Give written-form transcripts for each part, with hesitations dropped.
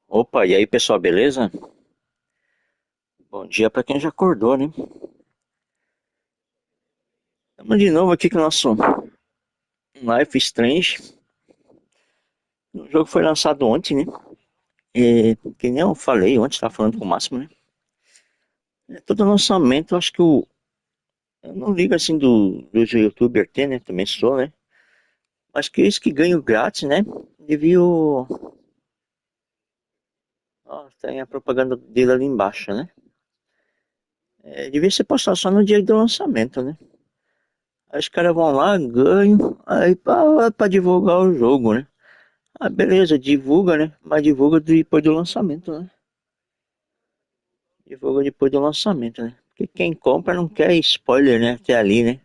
Opa, e aí pessoal, beleza? Bom dia pra quem já acordou, né? Estamos de novo aqui com o nosso Life is Strange. O jogo foi lançado ontem, né? E que nem eu falei ontem, tava falando com o Máximo, né? Todo lançamento, eu acho que eu não ligo assim dos YouTuber ter, né? Também sou, né? Mas que eles que ganham grátis, né? Deviam. Ó, tem a propaganda dele ali embaixo, né? Devia ser postado só no dia do lançamento, né? Aí os caras vão lá, ganham, aí pra divulgar o jogo, né? Ah, beleza, divulga, né? Mas divulga depois do lançamento, né? Divulga depois do lançamento, né? Porque quem compra não quer spoiler, né? Até ali, né?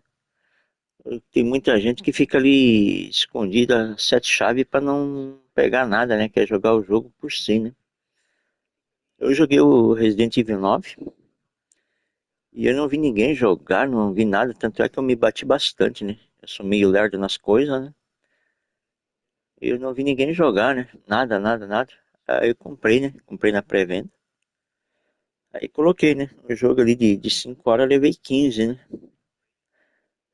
Tem muita gente que fica ali escondida, sete chaves pra não pegar nada, né? Quer jogar o jogo por si, né? Eu joguei o Resident Evil 9 e eu não vi ninguém jogar, não vi nada, tanto é que eu me bati bastante, né? Eu sou meio lerdo nas coisas, né? Eu não vi ninguém jogar, né? Nada, nada, nada. Aí eu comprei, né? Comprei na pré-venda. Aí coloquei, né? O jogo ali de 5 horas eu levei 15, né?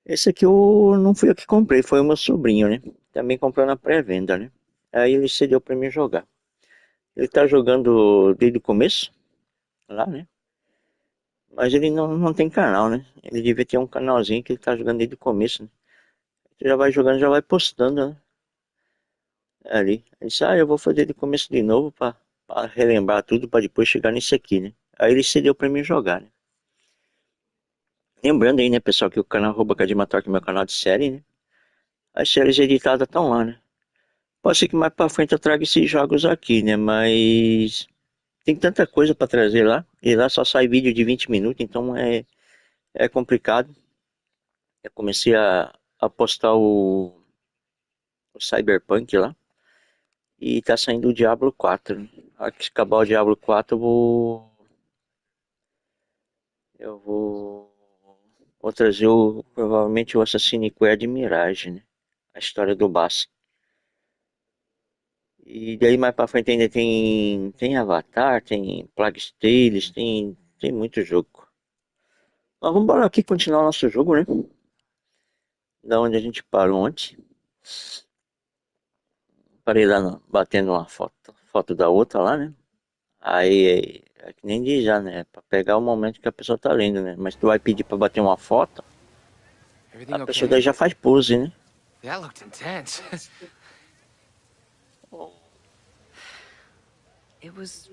Esse aqui eu não fui eu que comprei, foi o meu sobrinho, né? Também comprou na pré-venda, né? Aí ele cedeu pra mim jogar. Ele tá jogando desde o começo, lá, né? Mas ele não tem canal, né? Ele devia ter um canalzinho que ele tá jogando desde o começo, né? Ele já vai jogando, já vai postando, né? Ali. Ele disse, eu vou fazer de começo de novo pra relembrar tudo, pra depois chegar nisso aqui, né? Aí ele cedeu pra mim jogar, né? Lembrando aí, né, pessoal, que o canal Arroba Cademator, que é meu canal de série, né? As séries editadas estão lá, né? Pode ser que mais pra frente eu traga esses jogos aqui, né? Mas tem tanta coisa pra trazer lá. E lá só sai vídeo de 20 minutos, então é complicado. Eu comecei a postar o Cyberpunk lá. E tá saindo o Diablo 4, né? A hora que acabar o Diablo 4 eu vou trazer provavelmente o Assassin's Creed Mirage, né? A história do Bass. E daí mais pra frente ainda tem Avatar, tem Plague Tales, tem muito jogo. Mas vamos embora aqui continuar o nosso jogo, né? Da onde a gente parou ontem. Parei lá batendo uma foto da outra lá, né? Aí é que nem diz já, né? Pra pegar o momento que a pessoa tá lendo, né? Mas tu vai pedir pra bater uma foto, a Everything pessoa daí okay? já faz pose, né? That looked intense. It was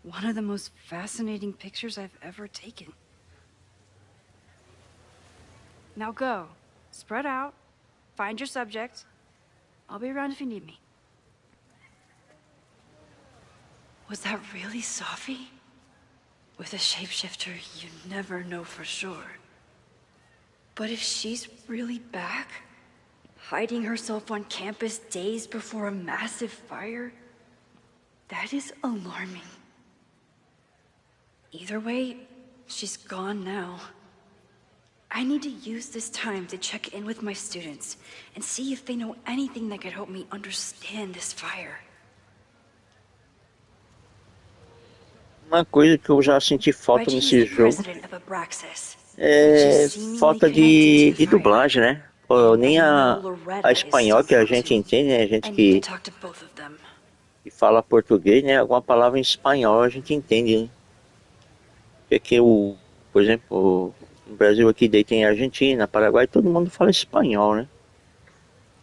one of the most fascinating pictures I've ever taken. Now go. Spread out. Find your subject. I'll be around if you need me. Was that really Safi? With a shapeshifter, you never know for sure. But if she's really back, hiding herself on campus days before a massive fire, that is alarming. Either way, she's gone now. I need to use this time to check in with my students and see if they know anything that could help me understand this fire. Uma coisa que eu já senti falta Reggie is nesse the jogo president of Abraxas, which is é seemingly falta connected to the de fire. dublagem, né? Pô, And I nem know a Loretta is espanhol still que a gone gente too. entende, né? A gente I need to que, talk to both of them. que fala português, né? Alguma palavra em espanhol a gente entende, né? Porque por exemplo, no Brasil aqui daí tem Argentina, Paraguai, todo mundo fala espanhol, né?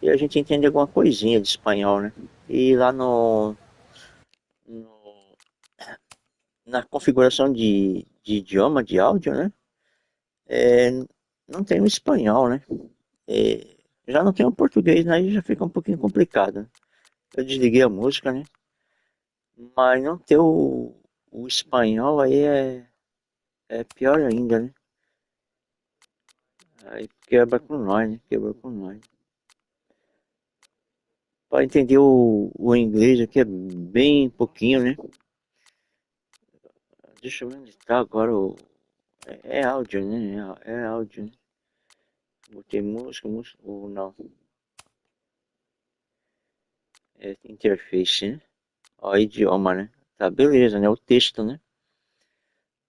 E a gente entende alguma coisinha de espanhol, né? E lá no- na configuração de idioma, de áudio, né? É, não tem o espanhol, né? É, já não tem o português, né? Aí já fica um pouquinho complicado, né? Eu desliguei a música, né? Mas não ter o espanhol aí é pior ainda, né? Aí quebra com nós, né? Quebra com nós. Para entender o inglês aqui é bem pouquinho, né? Deixa eu ver onde tá agora é áudio, né? É áudio, né? Botei música, ou não. É interface, né? Ó, idioma, né? Tá, beleza, né? O texto, né?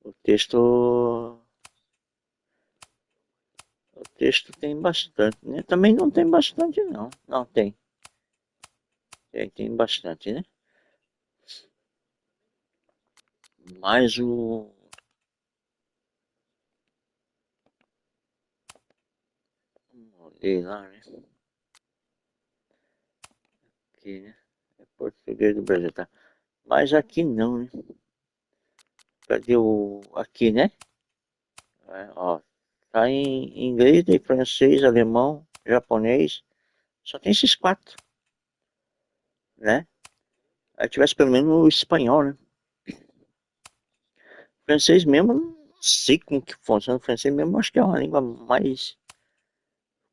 O texto. O texto tem bastante, né? Também não tem bastante, não. Não, tem. Tem bastante, né? Mas o. Olhei lá, né? Aqui, né? É português do Brasil, tá? Mas aqui não, né? Cadê o. Aqui, né? É, ó. Tá em inglês, em francês, alemão, japonês. Só tem esses quatro, né? Aí tivesse pelo menos o espanhol, né? Francês mesmo, não sei como que funciona o francês mesmo, acho que é uma língua mais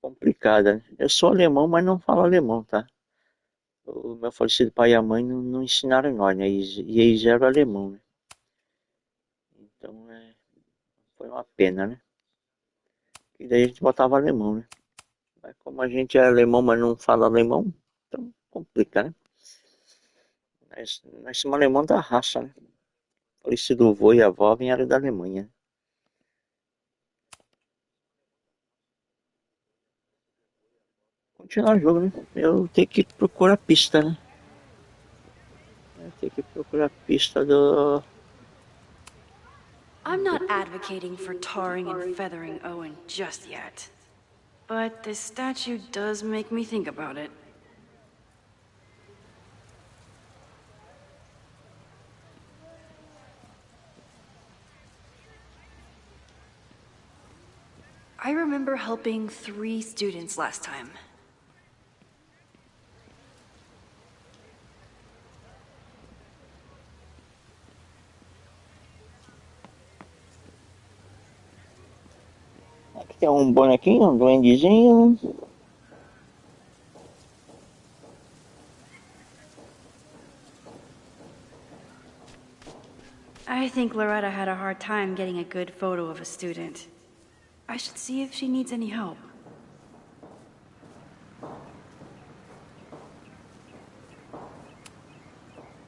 complicada, né? Eu sou alemão, mas não falo alemão, tá? O meu falecido pai e a mãe não ensinaram nós, né? E eles eram alemão, né? Então foi uma pena, né? E daí a gente botava alemão, né? Mas como a gente é alemão, mas não fala alemão, então complica, né? Nós somos alemão da raça, né? Falecido vô e avó vieram da Alemanha, né? Continuar o jogo, né? Eu tenho que procurar pista, né? Eu tenho que procurar pista do. I'm not advocating for tarring and feathering Owen just yet. But this statue does make me think about it. I remember helping 3 students last time. Aqui tem um bonequinho, um duendezinho. I think Loretta had a hard time getting a good photo of a student. I should see if she needs any help.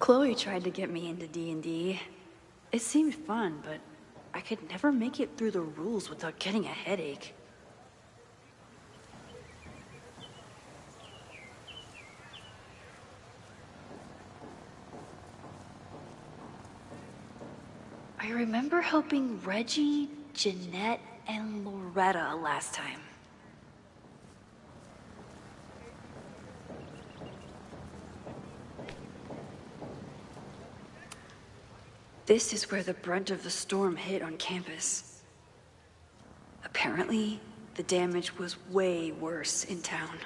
Chloe tried to get me into D&D. It seemed fun, but I could never make it through the rules without getting a headache. I remember helping Reggie, Jeanette, and Loretta last time. This is where the brunt of the storm hit on campus. Apparently, the damage was way worse in town.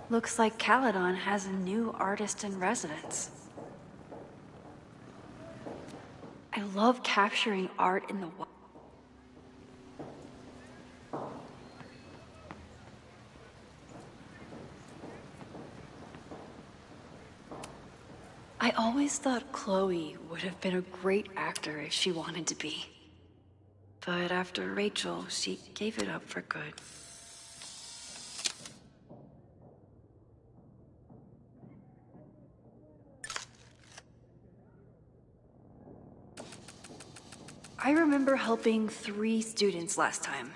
Looks like Caledon has a new artist in residence. I love capturing art in the wild. I always thought Chloe would have been a great actor if she wanted to be. But after Rachel, she gave it up for good. I remember helping 3 students last time.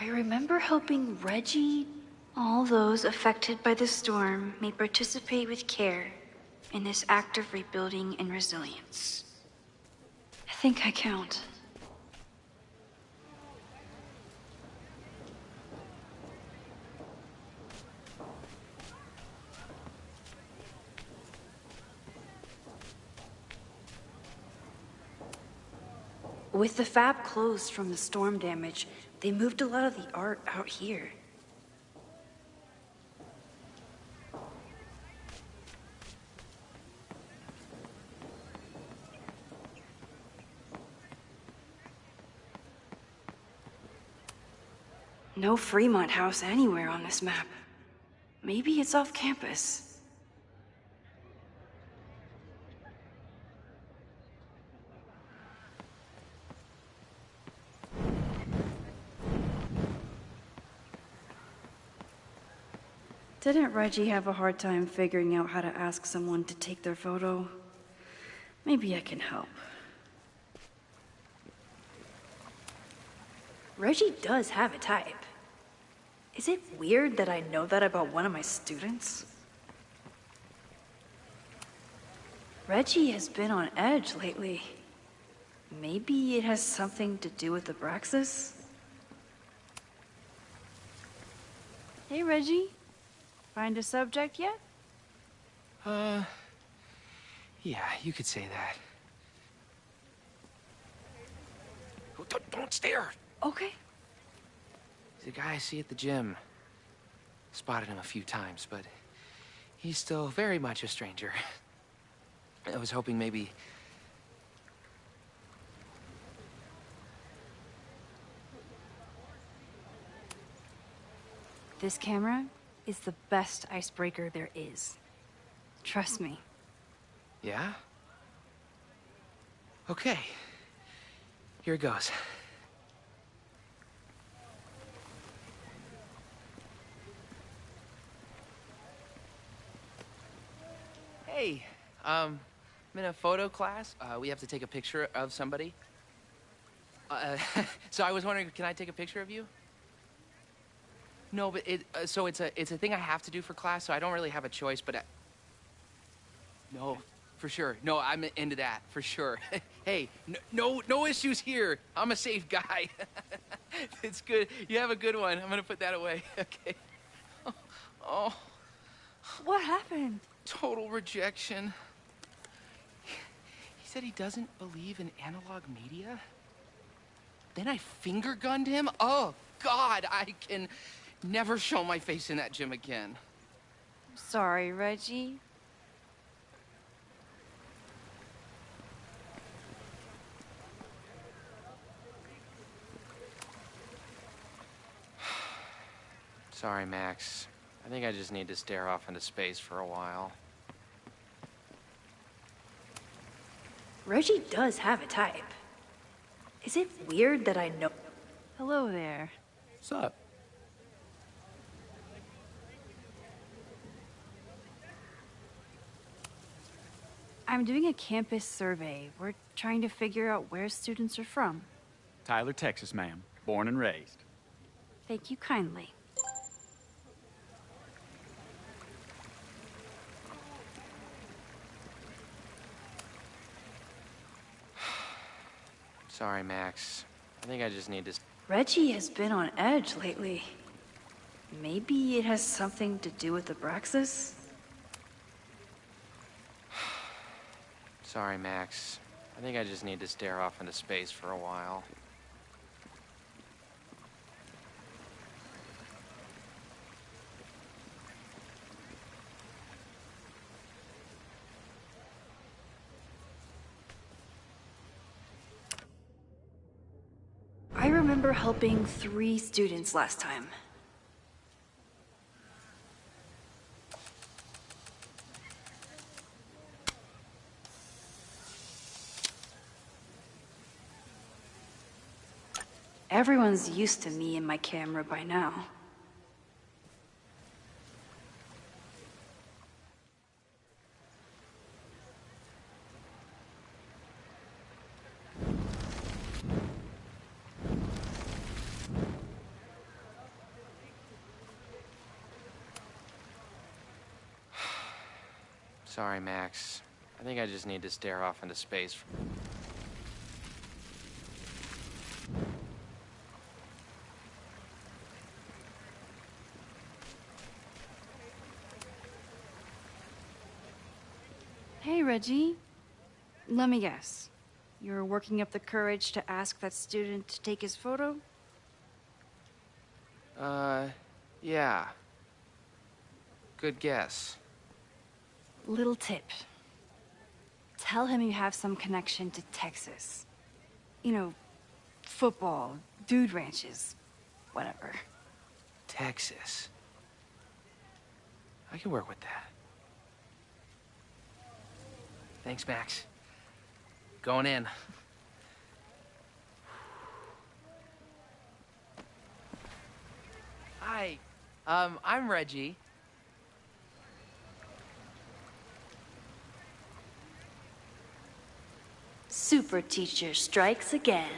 I remember helping Reggie. All those affected by the storm may participate with care. in this act of rebuilding and resilience. I think I count. With the fab closed from the storm damage, they moved a lot of the art out here. No Fremont House anywhere on this map. Maybe it's off campus. Didn't Reggie have a hard time figuring out how to ask someone to take their photo? Maybe I can help. Reggie does have a type. Is it weird that I know that about one of my students? Reggie has been on edge lately. Maybe it has something to do with the Abraxas? Hey, Reggie. Find a subject yet? Yeah, you could say that. Oh, don't stare! Okay. He's a guy I see at the gym. Spotted him a few times, but he's still very much a stranger. I was hoping maybe... This camera is the best icebreaker there is. Trust me. Yeah? Okay. Here it goes. Hey, I'm in a photo class. We have to take a picture of somebody. So I was wondering, can I take a picture of you? No, but so it's a thing I have to do for class, so I don't really have a choice, but no, for sure. No, I'm into that, for sure. Hey, no issues here. I'm a safe guy. It's good. You have a good one. I'm gonna put that away. Okay. Oh, What happened? total rejection. He said he doesn't believe in analog media. Then I finger gunned him? Oh, God, I can never show my face in that gym again. Sorry, Reggie. Sorry, Max. I think I just need to stare off into space for a while. Reggie does have a type. Is it weird that I know... Hello there. What's up? I'm doing a campus survey. We're trying to figure out where students are from. Tyler, Texas, ma'am. Born and raised. Thank you kindly. Sorry, Max. I think I just need to... Reggie has been on edge lately. Maybe it has something to do with the Abraxas? Sorry, Max. I think I just need to stare off into space for a while. I remember helping 3 students last time. Everyone's used to me and my camera by now. Sorry, Max. I think I just need to stare off into space. Hey, Reggie. Let me guess. You're working up the courage to ask that student to take his photo? Yeah. Good guess. Little tip. Tell him you have some connection to Texas. You know, football, dude ranches, whatever. Texas. I can work with that. Thanks, Max. Going in. Hi. I'm Reggie. Super teacher strikes again.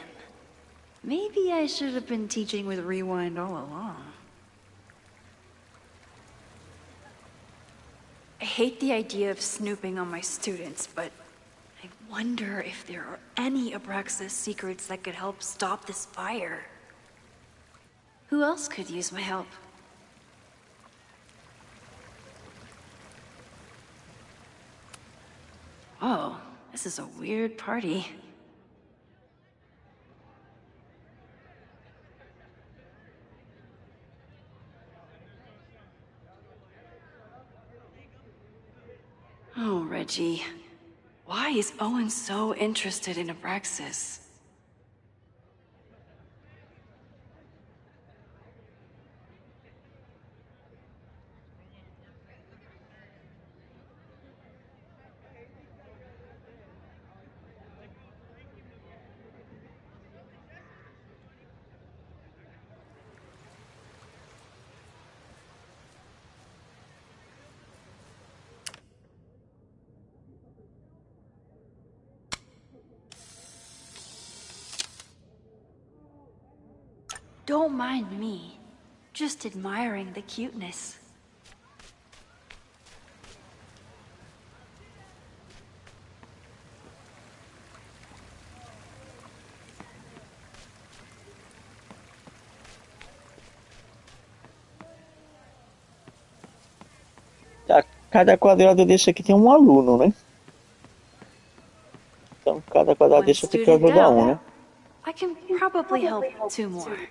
Maybe I should have been teaching with Rewind all along. I hate the idea of snooping on my students, but I wonder if there are any Abraxas secrets that could help stop this fire. Who else could use my help? Oh, this is a weird party. Oh, Reggie. Why is Owen so interested in Abraxas? Don't mind me. Just admiring the cuteness. Tá, cada quadrado desse aqui tem um aluno, né? Então cada quadrado One desse eu tenho que student ajudar um, down. né? I can probably help two more.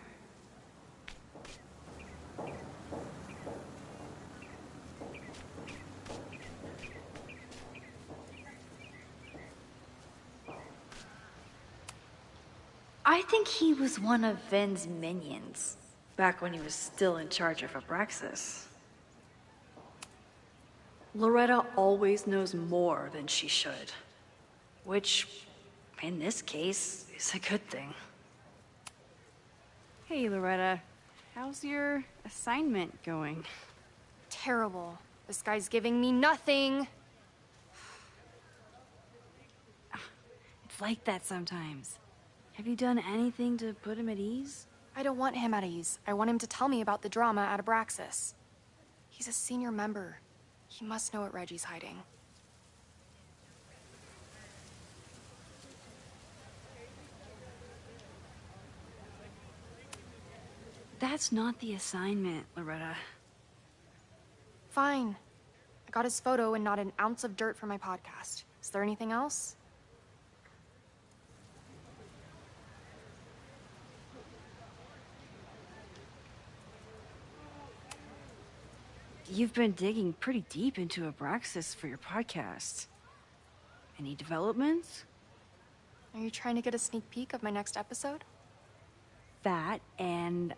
I think he was one of Ven's minions, back when he was still in charge of Abraxas. Loretta always knows more than she should. Which, in this case, is a good thing. Hey, Loretta. How's your assignment going? Terrible. This guy's giving me nothing. It's like that sometimes. Have you done anything to put him at ease? I don't want him at ease. I want him to tell me about the drama at Abraxas. He's a senior member. He must know what Reggie's hiding. That's not the assignment, Loretta. Fine. I got his photo and not an ounce of dirt for my podcast. Is there anything else? You've been digging pretty deep into Abraxas for your podcast. Any developments? Are you trying to get a sneak peek of my next episode? That, and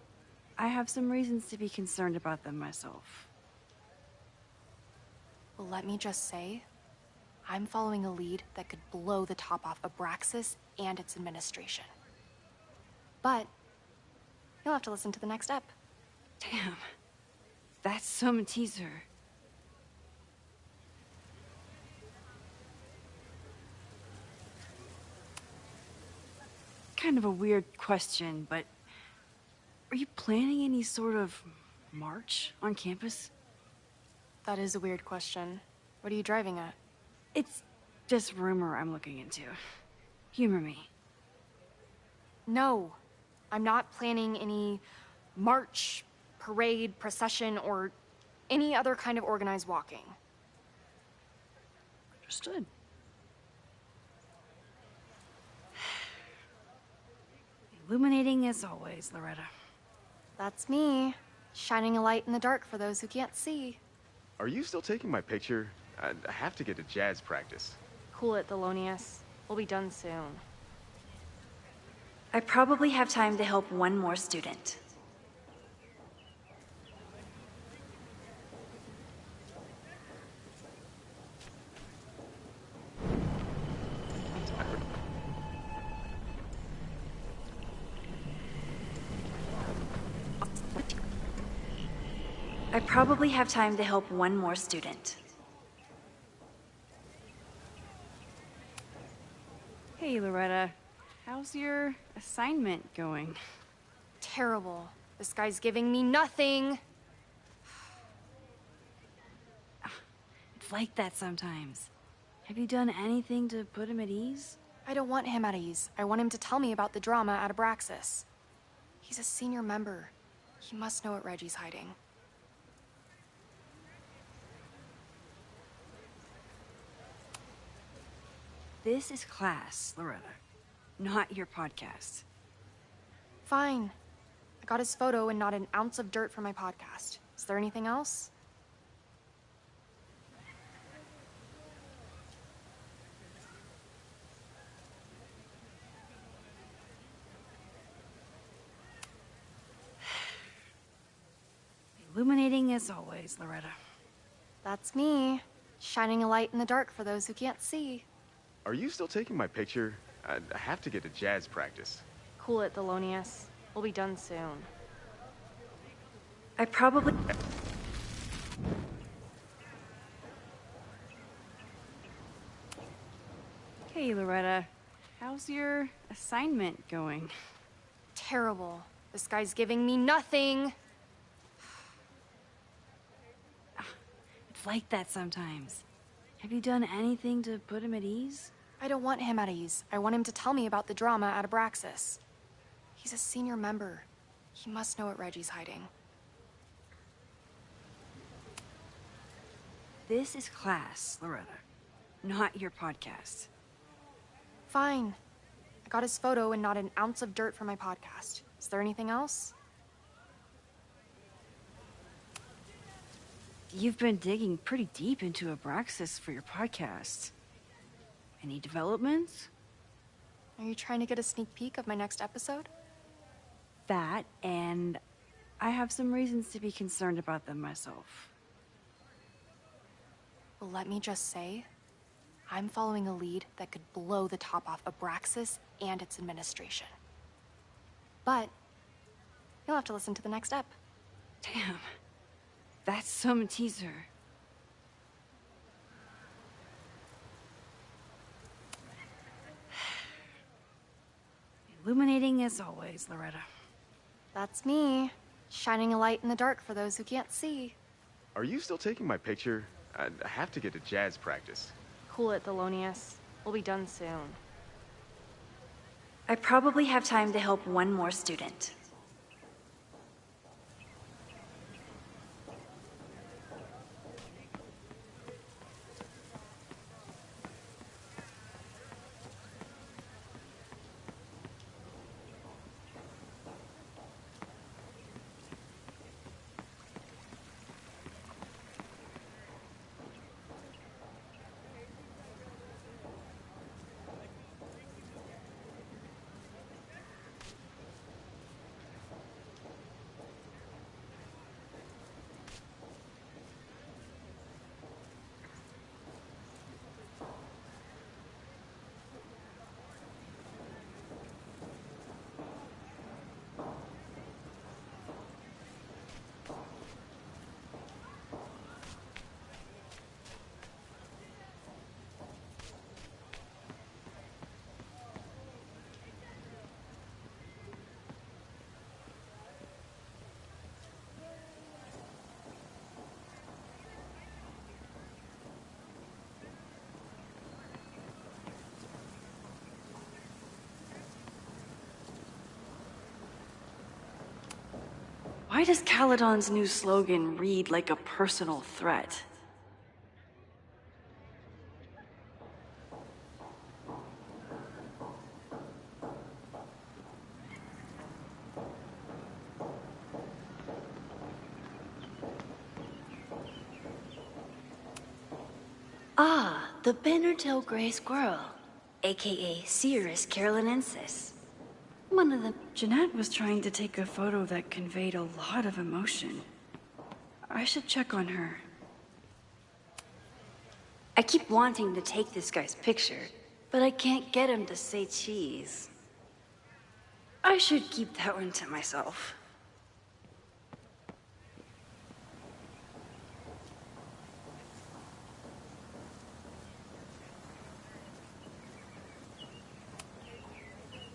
I have some reasons to be concerned about them myself. Well, let me just say, I'm following a lead that could blow the top off Abraxas and its administration. But you'll have to listen to the next ep. Damn. That's some teaser. Kind of a weird question, but are you planning any sort of march on campus? That is a weird question. What are you driving at? It's just rumor I'm looking into. Humor me. No, I'm not planning any march, parade, procession, or any other kind of organized walking. Understood. Illuminating as always, Loretta. That's me, shining a light in the dark for those who can't see. Are you still taking my picture? I have to get to jazz practice. Cool it, Thelonious. We'll be done soon. I probably have time to help one more student. I probably have time to help one more student. Hey, Loretta. How's your assignment going? Terrible. This guy's giving me nothing. It's like that sometimes. Have you done anything to put him at ease? I don't want him at ease. I want him to tell me about the drama at Abraxas. He's a senior member. He must know what Reggie's hiding. This is class, Loretta, not your podcast. Fine. I got his photo and not an ounce of dirt for my podcast. Is there anything else? Illuminating as always, Loretta. That's me, shining a light in the dark for those who can't see. Are you still taking my picture? I have to get to jazz practice. Cool it, Thelonious. We'll be done soon. I probably... Hey, Loretta. How's your assignment going? Terrible. This guy's giving me nothing. It's like that sometimes. Have you done anything to put him at ease? I don't want him at ease. I want him to tell me about the drama at Abraxas. He's a senior member. He must know what Reggie's hiding. This is class, Loretta, not your podcast. Fine. I got his photo and not an ounce of dirt for my podcast. Is there anything else? You've been digging pretty deep into Abraxas for your podcast. Any developments? Are you trying to get a sneak peek of my next episode? That, and I have some reasons to be concerned about them myself. Well, let me just say, I'm following a lead that could blow the top off Abraxas and its administration. But you'll have to listen to the next ep. Damn, that's some teaser. Illuminating as always, Loretta. That's me, shining a light in the dark for those who can't see. Are you still taking my picture? I have to get to jazz practice. Cool it, Thelonious. We'll be done soon. I probably have time to help one more student. Why does Caledon's new slogan read like a personal threat? Ah, the Bannertail Gray Squirrel, aka Cirrus carolinensis. One of them. Jeanette was trying to take a photo that conveyed a lot of emotion. I should check on her. I keep wanting to take this guy's picture, but I can't get him to say cheese. I should keep that one to myself.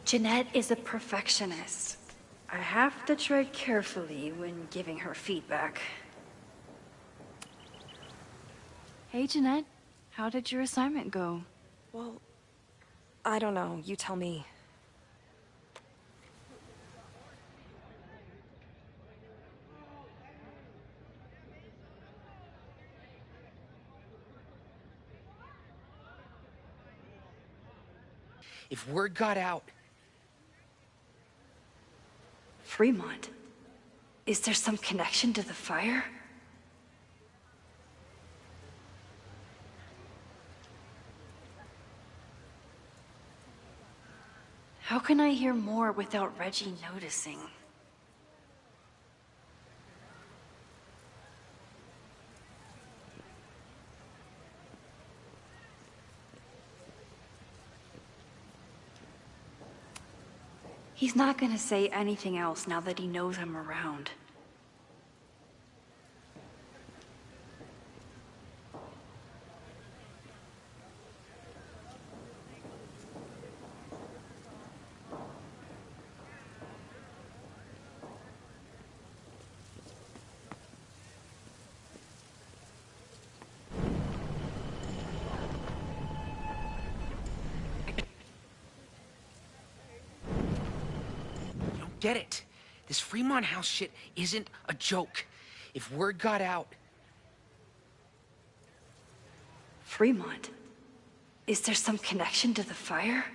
Jeanette is a perfectionist. I have to tread carefully when giving her feedback. Hey, Jeanette. How did your assignment go? Well, I don't know. You tell me. If word got out... Fremont? Is there some connection to the fire? How can I hear more without Reggie noticing? He's not gonna say anything else now that he knows I'm around. Get it? This Fremont House shit isn't a joke. If word got out... Fremont? Is there some connection to the fire?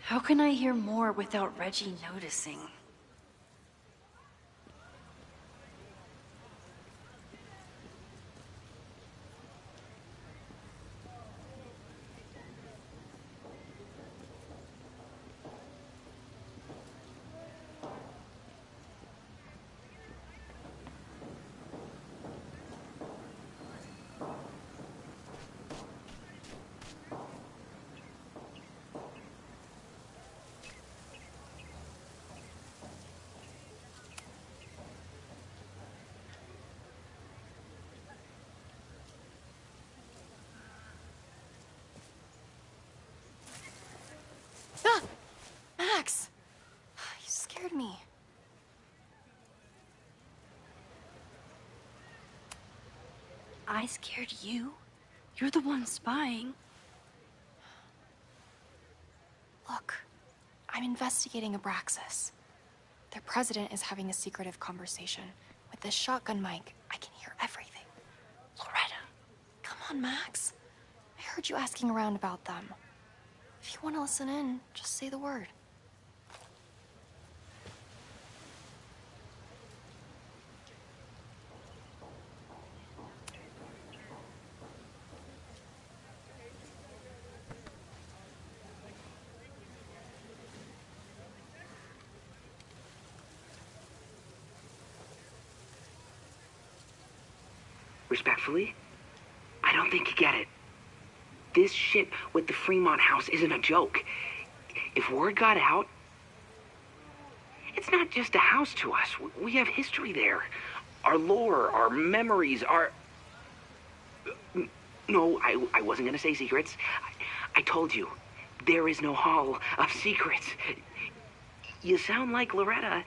How can I hear more without Reggie noticing? Ah! Max! You scared me. I scared you? You're the one spying. Look, I'm investigating Abraxas. Their president is having a secretive conversation. With this shotgun mic, I can hear everything. Loretta, come on, Max. I heard you asking around about them. If you want to listen in, just say the word. Respectfully, I don't think you get it. This shit with the Fremont House isn't a joke. If word got out, it's not just a house to us. We have history there. Our lore, our memories, our... No, I wasn't gonna say secrets. I told you, there is no hall of secrets. You sound like Loretta.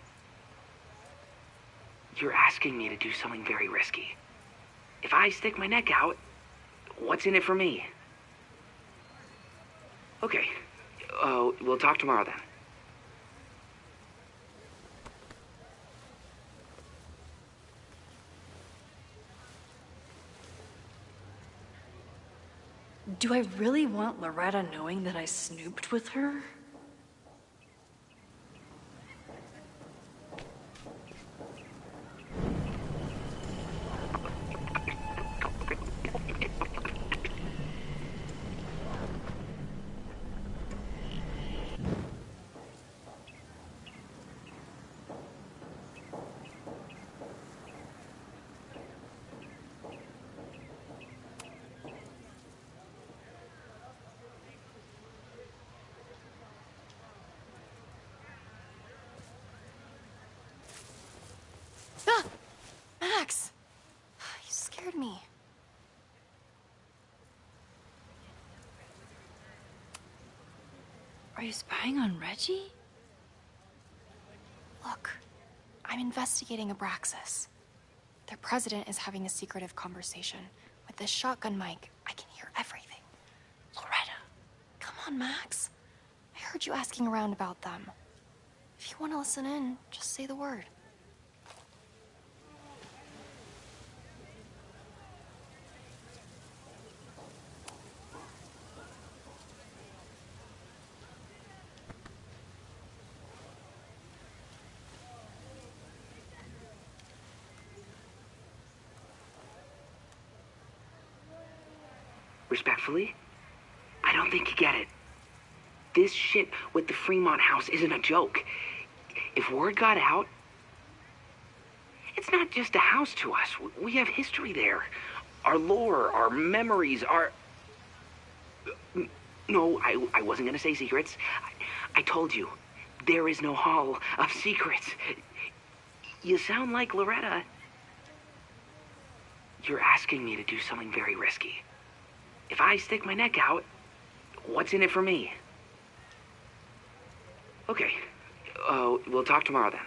You're asking me to do something very risky. If I stick my neck out, what's in it for me? Okay. We'll talk tomorrow then. Do I really want Loretta knowing that I snooped with her? Ah! Max! You scared me. Are you spying on Reggie? Look, I'm investigating Abraxas. Their president is having a secretive conversation. With this shotgun mic, I can hear everything. Loretta, come on, Max. I heard you asking around about them. If you want to listen in, just say the word. Respectfully, I don't think you get it. This shit with the Fremont house isn't a joke. If word got out, it's not just a house to us. We have history there. Our lore, our memories, our... No, I wasn't gonna say secrets. I told you, there is no hall of secrets. You sound like Loretta. You're asking me to do something very risky. If I stick my neck out, what's in it for me? Okay. We'll talk tomorrow then.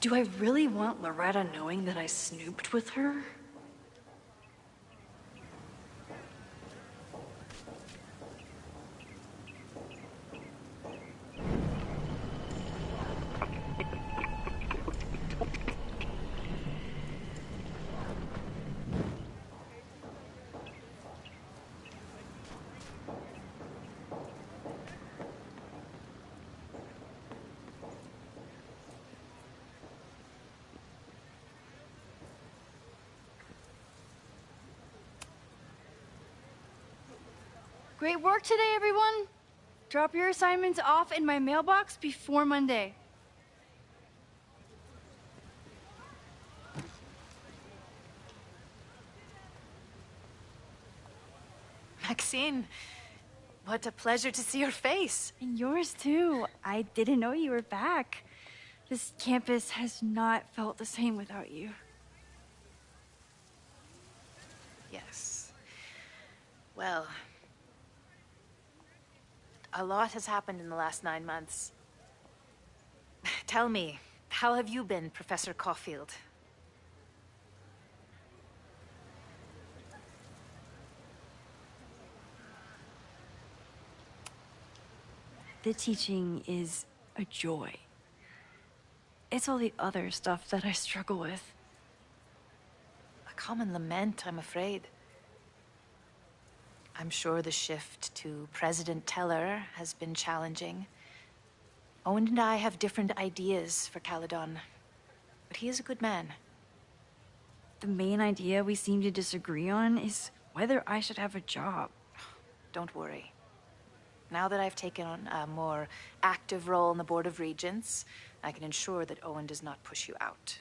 Do I really want Loretta knowing that I snooped with her? Great work today, everyone. Drop your assignments off in my mailbox before Monday. Maxine, what a pleasure to see your face. And yours too. I didn't know you were back. This campus has not felt the same without you. Yes. Well, a lot has happened in the last 9 months. Tell me, how have you been, Professor Caulfield? The teaching is a joy. It's all the other stuff that I struggle with. A common lament, I'm afraid. I'm sure the shift to President Teller has been challenging. Owen and I have different ideas for Caledon, but he is a good man. The main idea we seem to disagree on is whether I should have a job. Don't worry. Now that I've taken on a more active role in the Board of Regents, I can ensure that Owen does not push you out.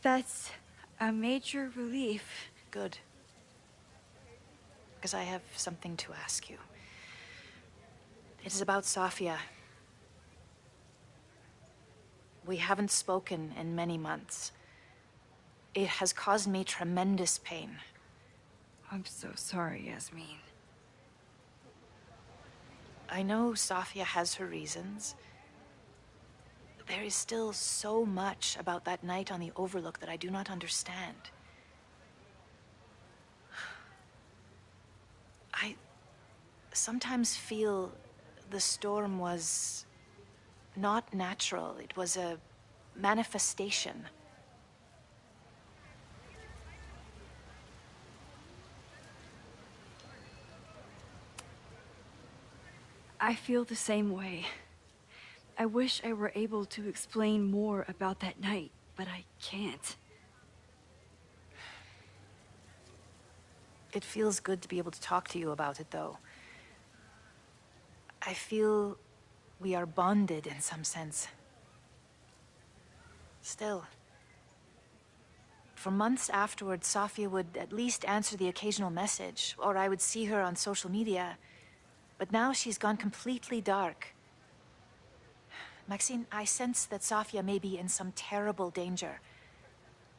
That's a major relief. Good. Because I have something to ask you. It is about Safia. We haven't spoken in many months. It has caused me tremendous pain. I'm so sorry, Yasmin. I know Safia has her reasons, There is still so much about that night on the Overlook that I do not understand. I sometimes feel the storm was not natural. It was a manifestation. I feel the same way. I wish I were able to explain more about that night, but I can't. It feels good to be able to talk to you about it, though. I feel we are bonded in some sense. Still, for months afterwards, Sofia would at least answer the occasional message, or I would see her on social media. But now she's gone completely dark. Maxine, I sense that Sofia may be in some terrible danger.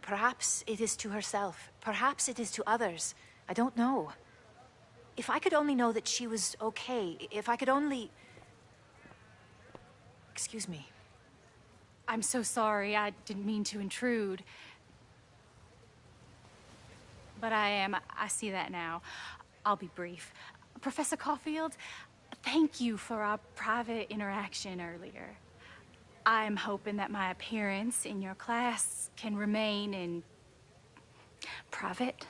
Perhaps it is to herself. Perhaps it is to others. I don't know. If I could only know that she was okay, if I could only... Excuse me. I'm so sorry. I didn't mean to intrude. But I see that now. I'll be brief. Professor Caulfield, thank you for our private interaction earlier. I'm hoping that my appearance in your class can remain in private.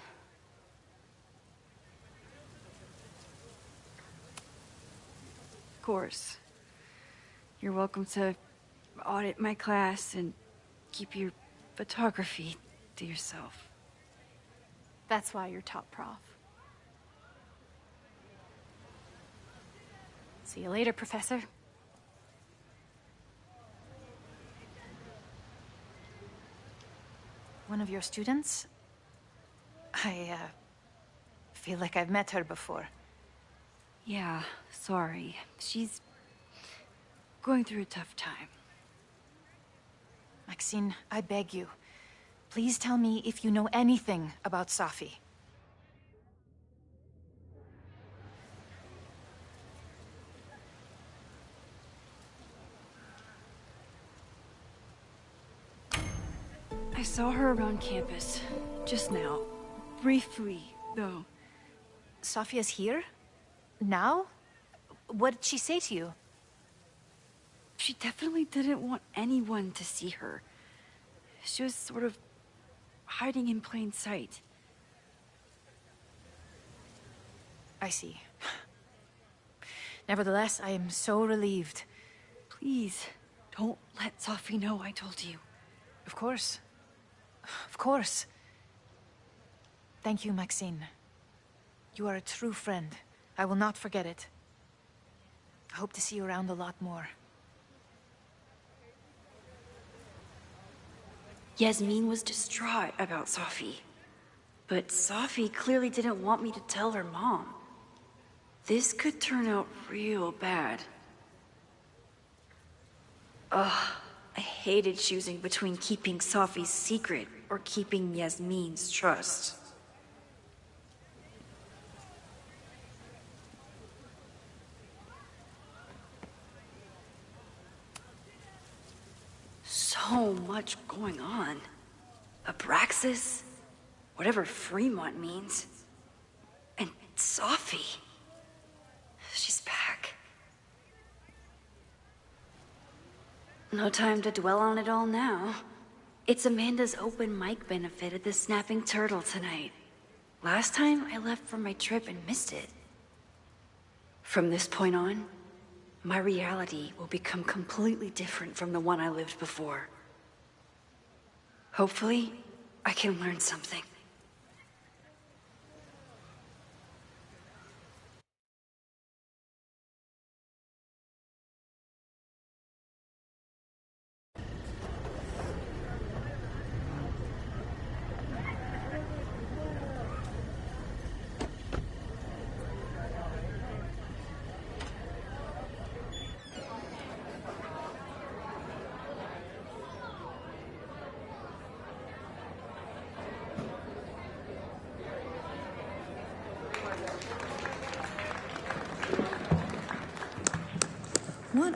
Of course. You're welcome to audit my class and keep your photography to yourself. That's why you're top prof. See you later, Professor. One of your students? I feel like I've met her before. Yeah, sorry. She's going through a tough time. Maxine, I beg you. Please tell me if you know anything about Safi. I saw her around campus just now. Briefly, though. Safia's here? Now? What did she say to you? She definitely didn't want anyone to see her. She was sort of hiding in plain sight. I see. Nevertheless, I am so relieved. Please, don't let Safi know I told you. Of course. Of course. Thank you, Maxine. You are a true friend. I will not forget it. I hope to see you around a lot more. Yasmin was distraught about Safi. But Safi clearly didn't want me to tell her mom. This could turn out real bad. Ugh, I hated choosing between keeping Safi's secret or keeping Yasmin's trust. So much going on. Abraxas, whatever Fremont means, and Safi. She's back. No time to dwell on it all now. It's Amanda's open mic benefit at the Snapping Turtle tonight. Last time I left for my trip and missed it. From this point on, my reality will become completely different from the one I lived before. Hopefully, I can learn something.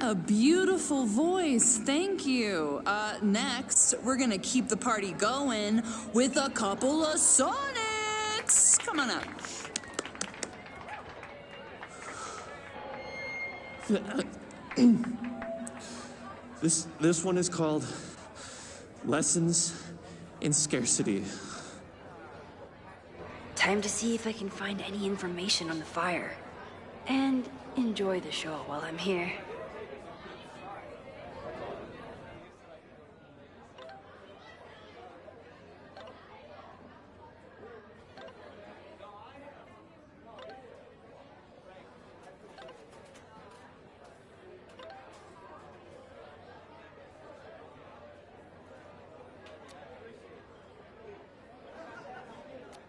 A beautiful voice, thank you. Next, we're gonna keep the party going with a couple of sonnets. Come on up. This one is called Lessons in Scarcity. Time to see if I can find any information on the fire. And enjoy the show while I'm here.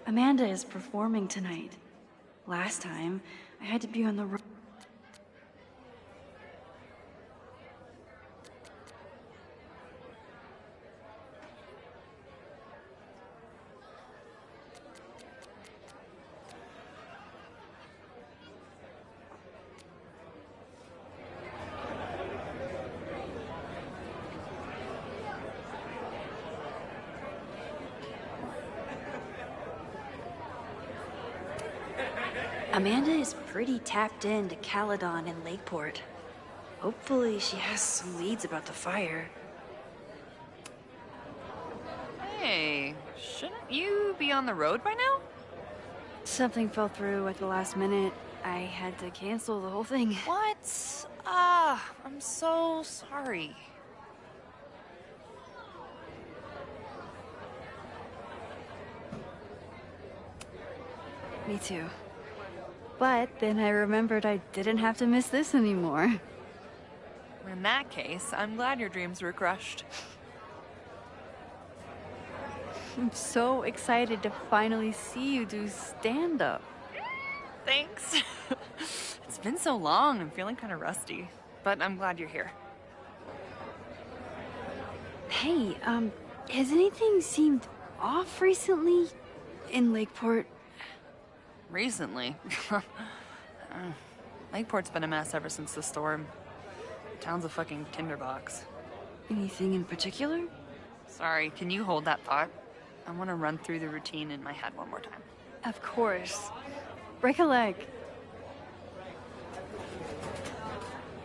Amanda is performing tonight. Last time, I had to be on the road. Amanda is pretty tapped into Caledon and Lakeport. Hopefully she has some leads about the fire. Hey, shouldn't you be on the road by now? Something fell through at the last minute. I had to cancel the whole thing. What? I'm so sorry. Me too. But then I remembered I didn't have to miss this anymore. In that case, I'm glad your dreams were crushed. I'm so excited to finally see you do stand-up. Thanks. It's been so long, I'm feeling kind of rusty. But I'm glad you're here. Hey, has anything seemed off recently in Lakeport? Recently? Lakeport's been a mess ever since the storm. Town's a fucking tinderbox. Anything in particular? Sorry, can you hold that thought? I want to run through the routine in my head one more time. Of course. Break a leg.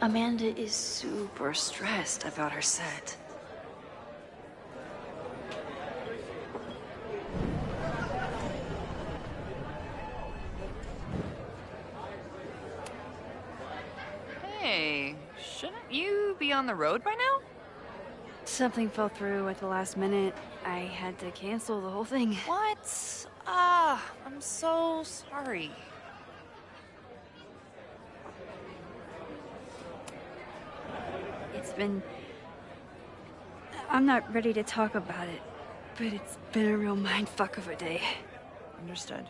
Amanda is super stressed about her set. Hey, shouldn't you be on the road by now? Something fell through at the last minute. I had to cancel the whole thing. What? I'm so sorry. It's been... I'm not ready to talk about it, but it's been a real mindfuck of a day. Understood.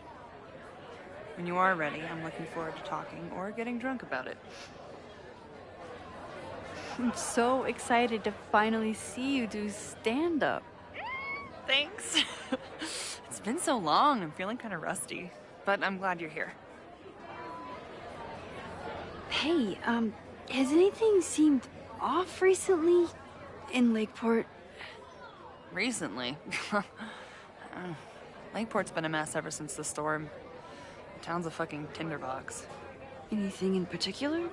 When you are ready, I'm looking forward to talking or getting drunk about it. I'm so excited to finally see you do stand-up. Thanks. It's been so long, I'm feeling kind of rusty. But I'm glad you're here. Hey, has anything seemed off recently in Lakeport? Recently? Lakeport's been a mess ever since the storm. The town's a fucking tinderbox. Anything in particular?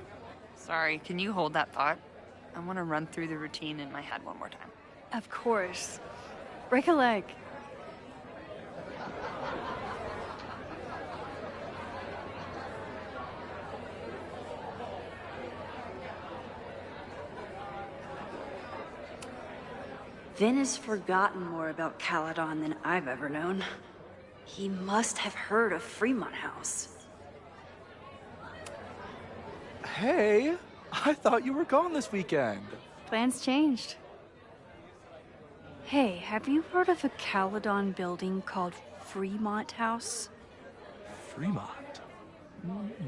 Sorry, can you hold that thought? I want to run through the routine in my head one more time. Of course. Break a leg. Vin has forgotten more about Caledon than I've ever known. He must have heard of Fremont House. Hey, I thought you were gone this weekend. Plans changed. Hey, have you heard of a Caledon building called Fremont House? Fremont?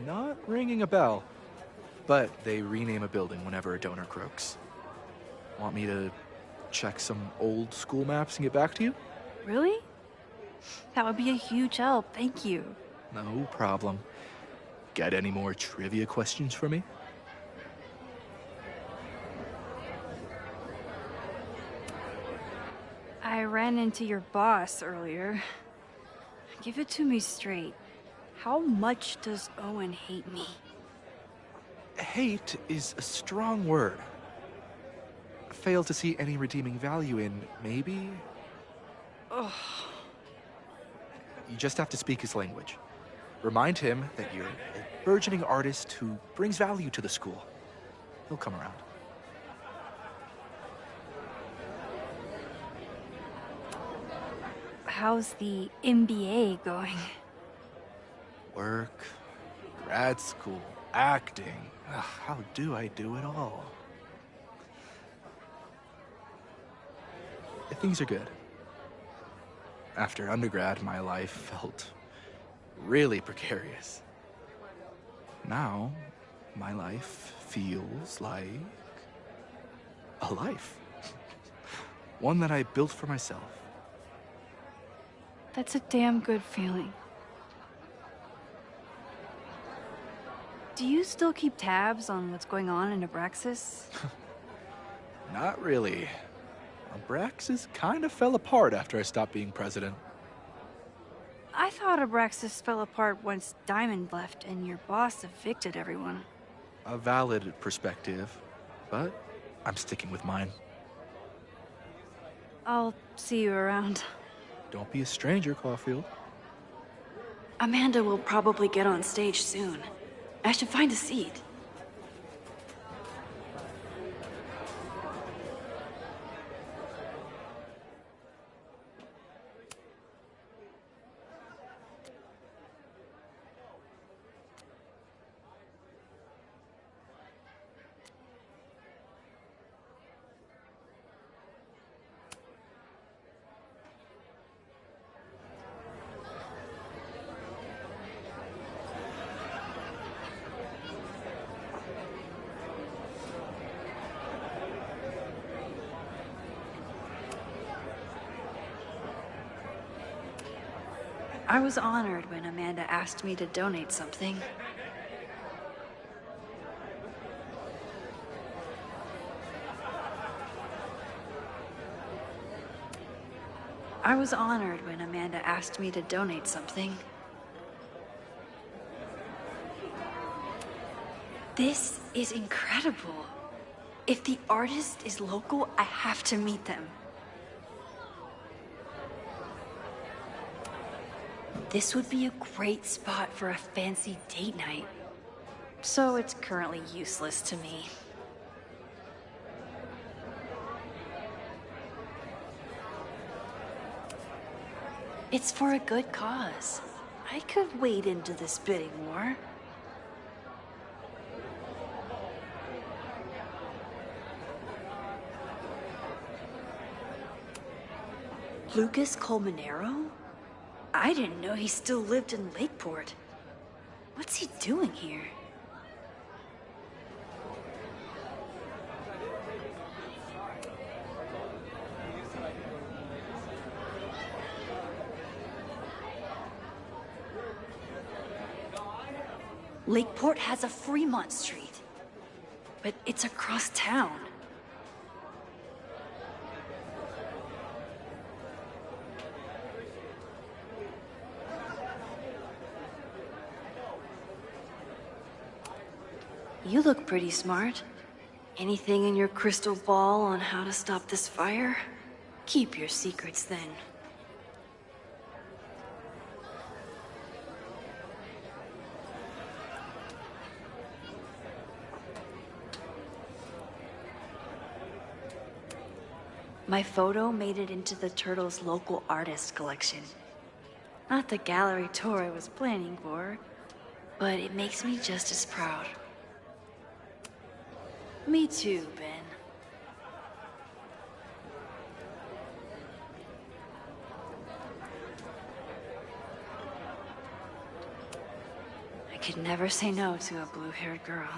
Not ringing a bell. But they rename a building whenever a donor croaks. Want me to check some old school maps and get back to you? Really? That would be a huge help, thank you. No problem. Got any more trivia questions for me? I ran into your boss earlier. Give it to me straight. How much does Owen hate me? Hate is a strong word. Fail to see any redeeming value in, maybe? Ugh. You just have to speak his language. Remind him that you're a burgeoning artist who brings value to the school. He'll come around. How's the MBA going? Work, grad school, acting. Ugh, how do I do it all? Things are good. After undergrad, my life felt really precarious. Now, my life feels like a life. One that I built for myself. That's a damn good feeling. Do you still keep tabs on what's going on in Abraxas? Not really. Abraxas kind of fell apart after I stopped being president. I thought Abraxas fell apart once Diamond left and your boss evicted everyone. A valid perspective, but I'm sticking with mine. I'll see you around. Don't be a stranger, Caulfield. Amanda will probably get on stage soon. I should find a seat. I was honored when Amanda asked me to donate something. I was honored when Amanda asked me to donate something. This is incredible. If the artist is local, I have to meet them. This would be a great spot for a fancy date night. So it's currently useless to me. It's for a good cause. I could wade into this bidding war. Lucas Colmenero? I didn't know he still lived in Lakeport. What's he doing here? Lakeport has a Fremont Street, but it's across town. You look pretty smart. Anything in your crystal ball on how to stop this fire? Keep your secrets then. My photo made it into the Turtles' local artist collection. Not the gallery tour I was planning for, but it makes me just as proud. Me too, Ben. I could never say no to a blue-haired girl.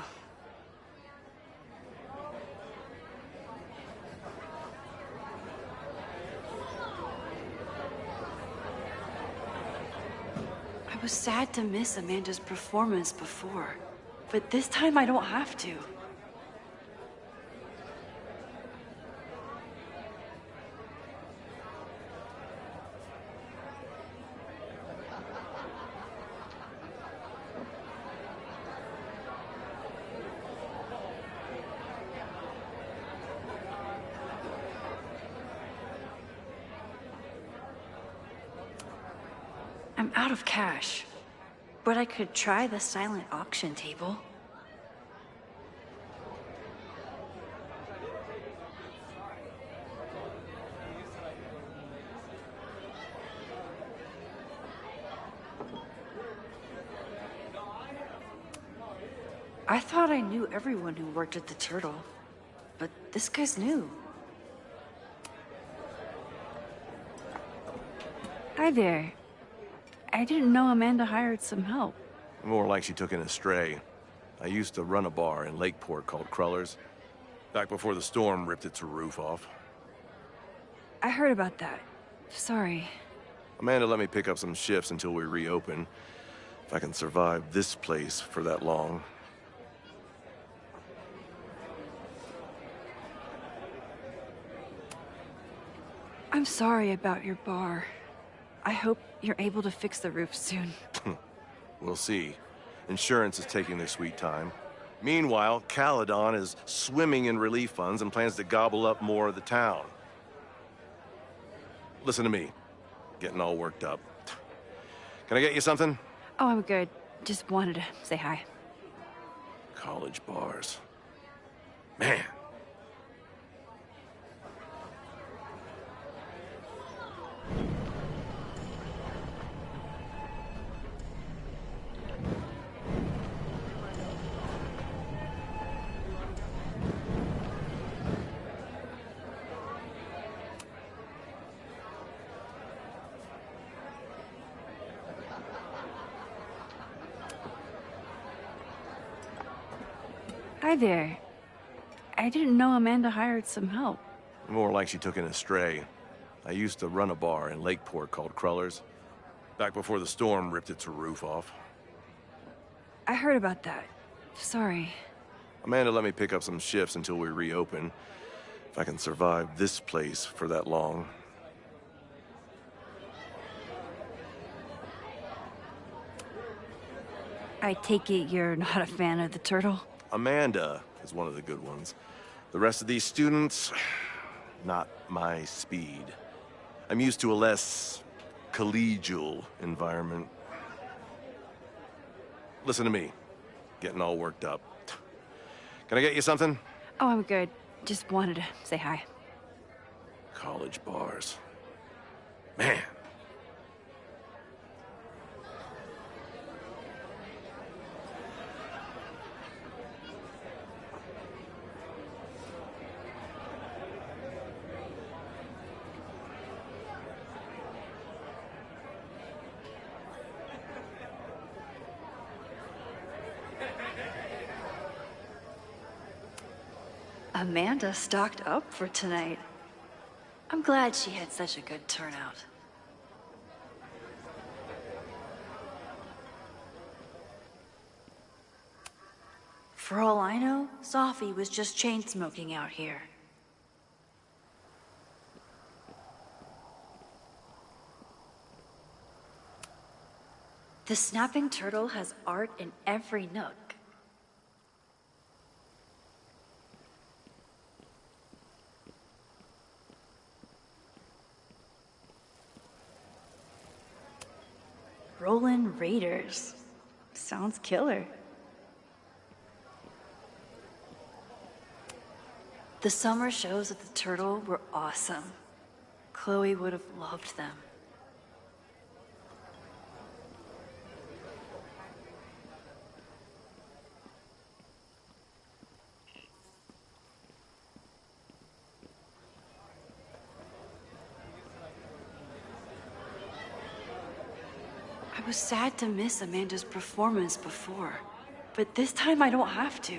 I was sad to miss Amanda's performance before, but this time I don't have to. I'm out of cash. But I could try the silent auction table. I thought I knew everyone who worked at the Turtle, but this guy's new. Hi there. I didn't know Amanda hired some help. More like she took in a stray. I used to run a bar in Lakeport called Crullers, back before the storm ripped its roof off. I heard about that. Sorry. Amanda let me pick up some shifts until we reopen. If I can survive this place for that long. I'm sorry about your bar. I hope you're able to fix the roof soon. We'll see. Insurance is taking their sweet time. Meanwhile, Caledon is swimming in relief funds and plans to gobble up more of the town. Listen to me. Getting all worked up. Can I get you something? Oh, I'm good. Just wanted to say hi. College bars. Man. Hi there. I didn't know Amanda hired some help. More like she took in a stray. I used to run a bar in Lakeport called Crullers, back before the storm ripped its roof off. I heard about that. Sorry. Amanda let me pick up some shifts until we reopen. If I can survive this place for that long. I take it you're not a fan of the Turtle? Amanda is one of the good ones. The rest of these students, not my speed. I'm used to a less collegial environment. Listen to me. Getting all worked up. Can I get you something? Oh, I'm good. Just wanted to say hi. College bars. Man. Amanda stocked up for tonight. I'm glad she had such a good turnout. For all I know, Sophie was just chain-smoking out here. The Snapping Turtle has art in every nook. Rollin' Raiders. Sounds killer. The summer shows at the Turtle were awesome. Chloe would have loved them. I was sad to miss Amanda's performance before, but this time I don't have to.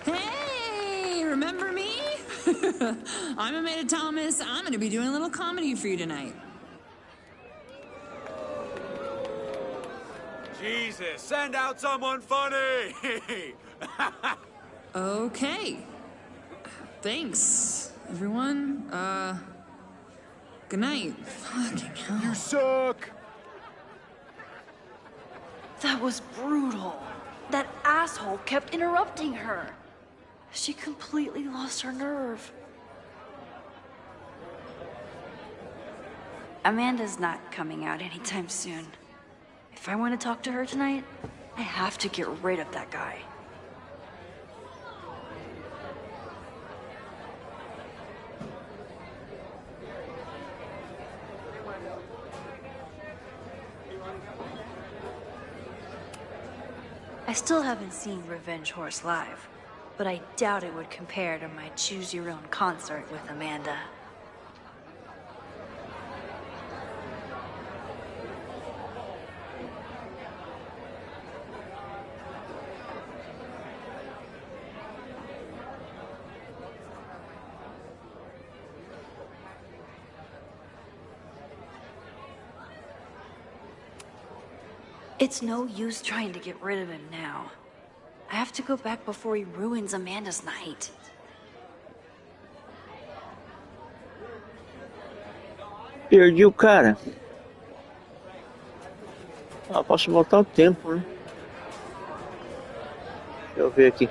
Hey, remember me? I'm Amanda Thomas. I'm going to be doing a little comedy for you tonight. Jesus, send out someone funny! Okay. Thanks, everyone. Good night. Fucking hell. You suck! That was brutal. That asshole kept interrupting her. She completely lost her nerve. Amanda's not coming out anytime soon. If I want to talk to her tonight, I have to get rid of that guy. I still haven't seen Revenge Horse live, but I doubt it would compare to my Choose Your Own concert with Amanda. It's no use trying to get rid of him now. I have to go back before he ruins Amanda's night. Perdi o cara. Ah, posso voltar o tempo, né? Deixa eu ver aqui.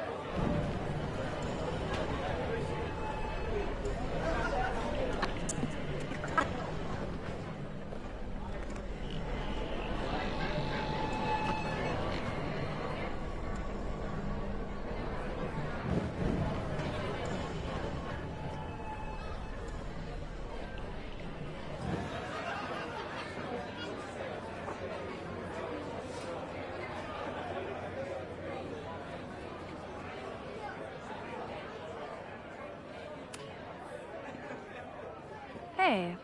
Hey.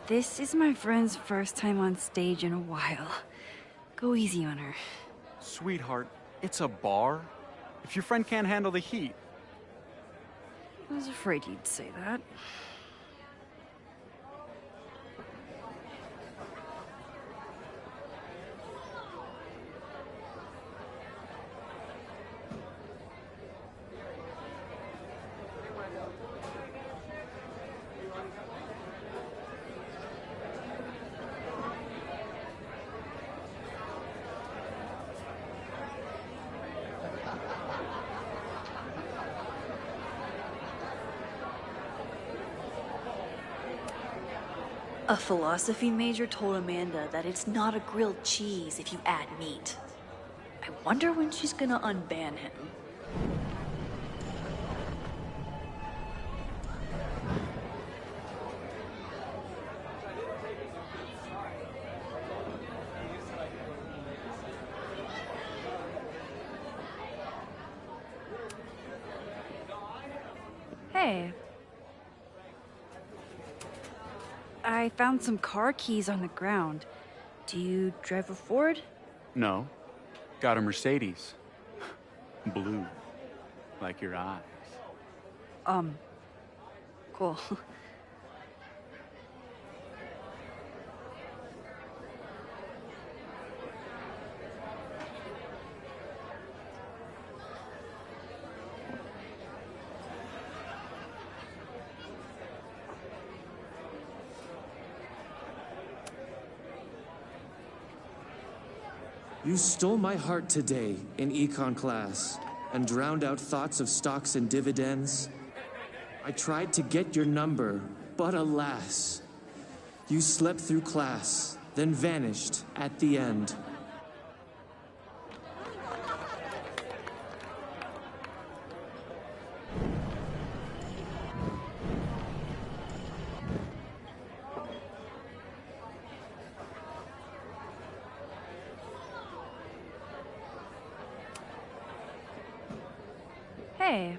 This is my friend's first time on stage in a while. Go easy on her. Sweetheart, it's a bar. If your friend can't handle the heat. I was afraid you'd say that. A philosophy major told Amanda that it's not a grilled cheese if you add meat. I wonder when she's gonna unban him. Hey. I found some car keys on the ground. Do you drive a Ford? No. Got a Mercedes. Blue. Like your eyes. Cool. You stole my heart today in econ class and drowned out thoughts of stocks and dividends. I tried to get your number, but alas, you slept through class, then vanished at the end. Hey.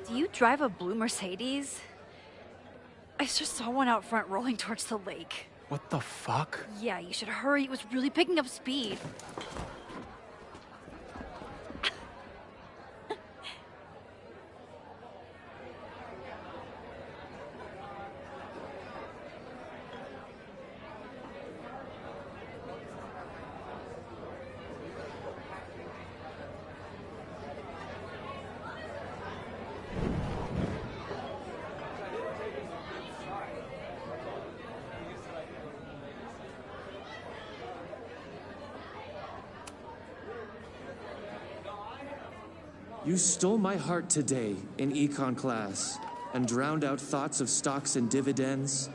Do you drive a blue Mercedes? I just saw one out front rolling towards the lake. What the fuck? Yeah, you should hurry. It was really picking up speed. You stole my heart today in econ class and drowned out thoughts of stocks and dividends.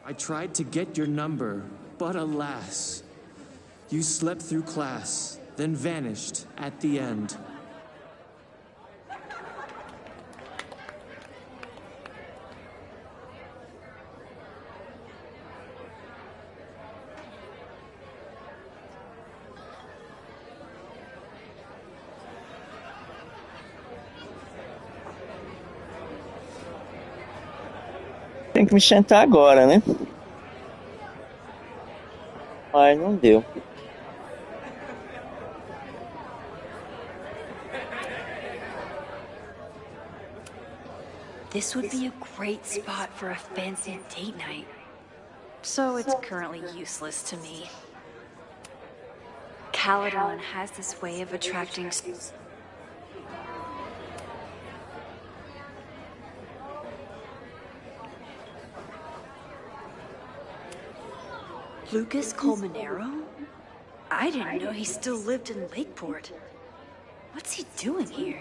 I tried to get your number, but alas, you slept through class, then vanished at the end. Tem que me sentar agora, né? Mas não deu. This would be a great spot for a fancy date night. So it's currently useless to me. Caledon has this way of attracting... Lucas Colmenero? I didn't know he still lived in Lakeport. What's he doing here?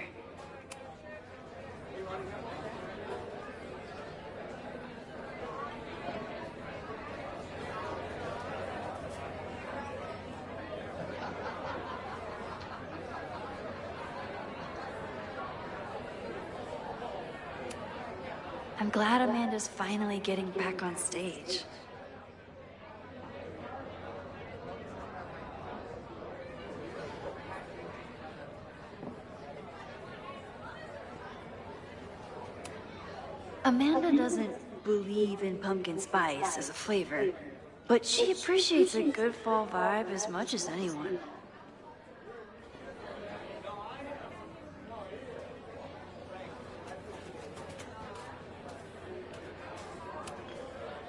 I'm glad Amanda's finally getting back on stage. Amanda doesn't believe in pumpkin spice as a flavor, but she appreciates a good fall vibe as much as anyone.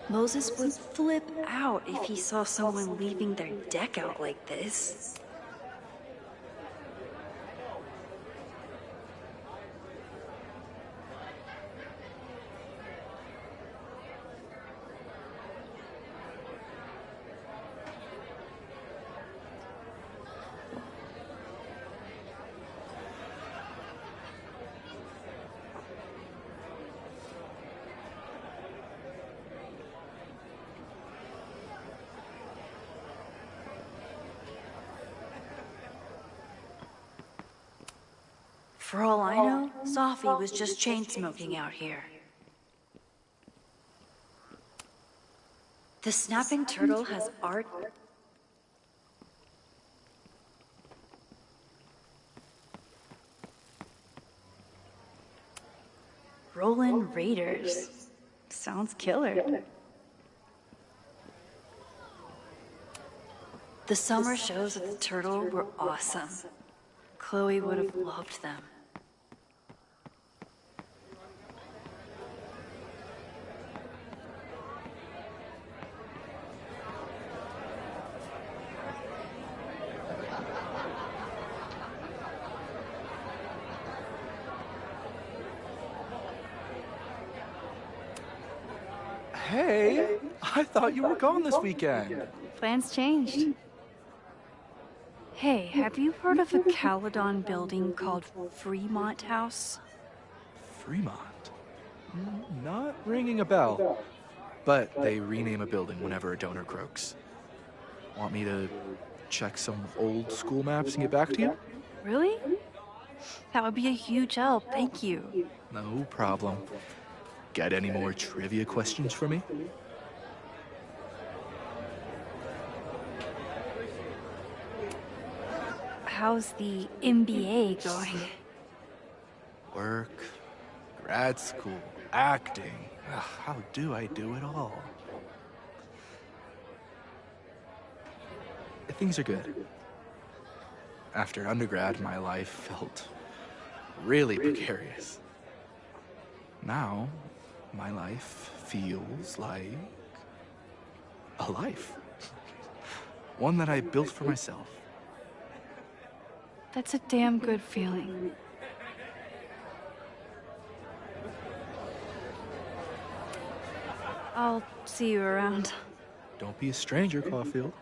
Moses would flip out if he saw someone leaving their deck out like this. For all I know, Sophie was just chain-smoking out here. The snapping turtle has art. Rollin' Raiders. Sounds killer. The summer shows at the Turtle were awesome. Chloe would have loved them. Hey, I thought you were gone this weekend. Plans changed. Hey, have you heard of a Caledon building called Fremont House? Fremont? Not ringing a bell. But they rename a building whenever a donor croaks. Want me to check some old school maps and get back to you? Really? That would be a huge help, thank you. No problem. Got any more trivia questions for me? How's the MBA going? Work, grad school, acting. Ugh, how do I do it all? Things are good. After undergrad, my life felt really precarious. Now, my life feels like a life. One that I built for myself. That's a damn good feeling. I'll see you around. Don't be a stranger, Caulfield.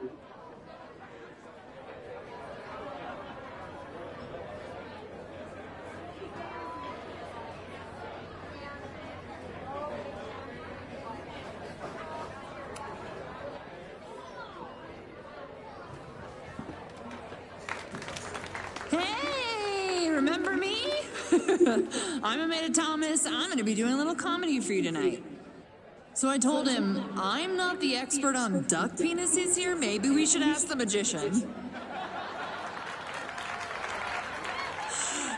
I'm Amanda Thomas. I'm gonna be doing a little comedy for you tonight. So I told him, I'm not the expert on duck penises here. Maybe we should ask the magician.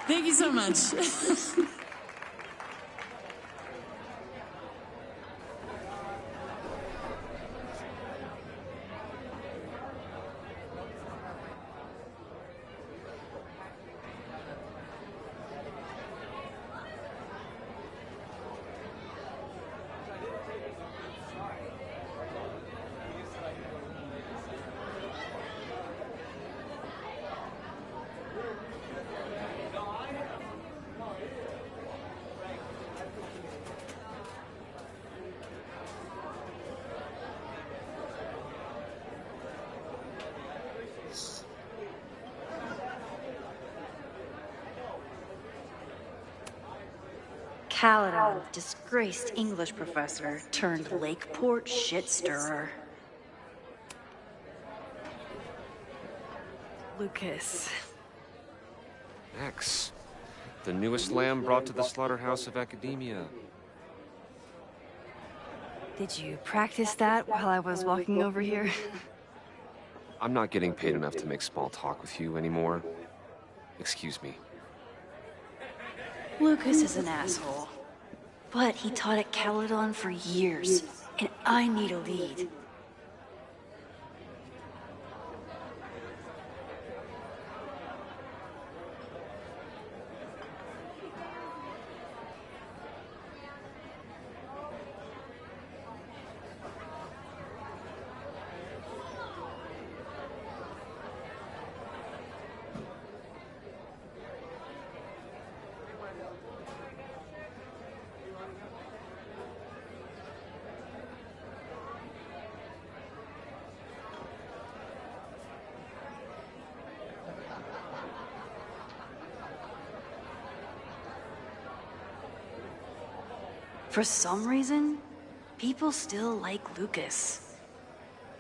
Thank you so much. Caledon, disgraced English professor turned Lakeport shit stirrer. Lucas. X, the newest lamb brought to the slaughterhouse of academia. Did you practice that while I was walking over here? I'm not getting paid enough to make small talk with you anymore. Excuse me. Lucas is an asshole. But he taught at Caledon for years, and I need a lead. For some reason, people still like Lucas.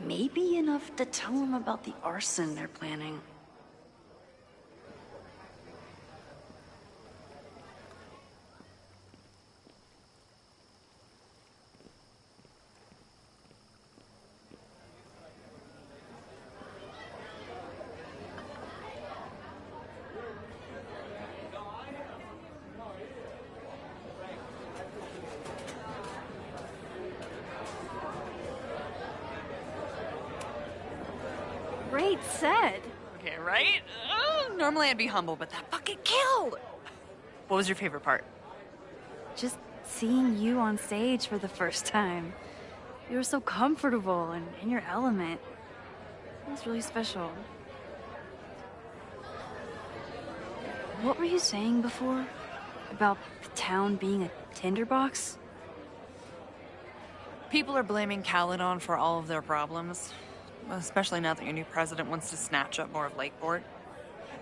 Maybe enough to tell him about the arson they're planning. Great set. Okay, right? Normally I'd be humble, but that fucking killed! What was your favorite part? Just seeing you on stage for the first time. You were so comfortable and in your element. It was really special. What were you saying before? About the town being a tinderbox? People are blaming Caledon for all of their problems. Especially now that your new president wants to snatch up more of Lakeport.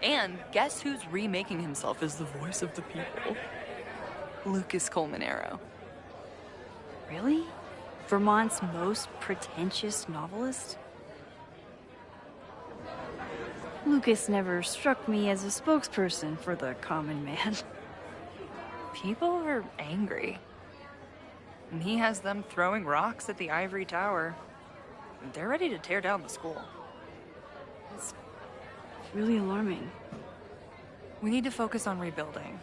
And guess who's remaking himself as the voice of the people? Lucas Colmanero. Really? Vermont's most pretentious novelist? Lucas never struck me as a spokesperson for the common man. People are angry. And he has them throwing rocks at the ivory tower. They're ready to tear down the school. It's really alarming. We need to focus on rebuilding.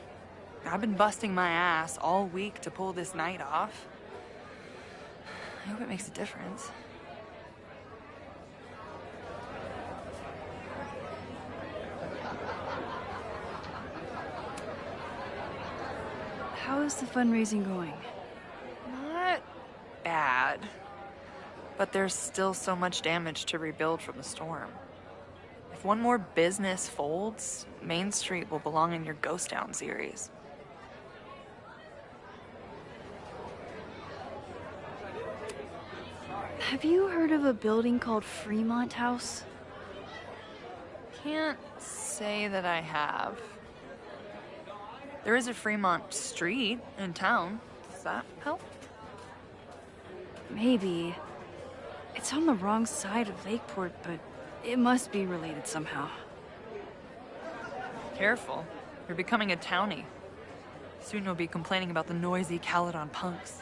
I've been busting my ass all week to pull this night off. I hope it makes a difference. How is the fundraising going? Not bad. But there's still so much damage to rebuild from the storm. If one more business folds, Main Street will belong in your Ghost Town series. Have you heard of a building called Fremont House? Can't say that I have. There is a Fremont Street in town. Does that help? Maybe. It's on the wrong side of Lakeport, but it must be related somehow. Careful. You're becoming a townie. Soon you'll be complaining about the noisy Caledon punks.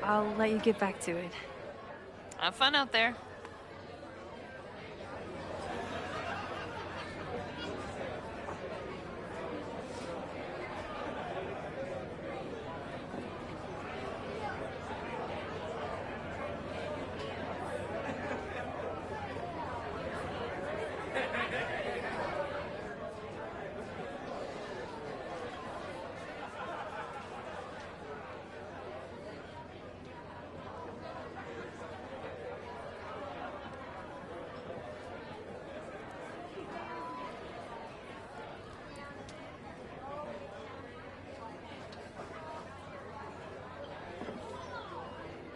I'll let you get back to it. Have fun out there.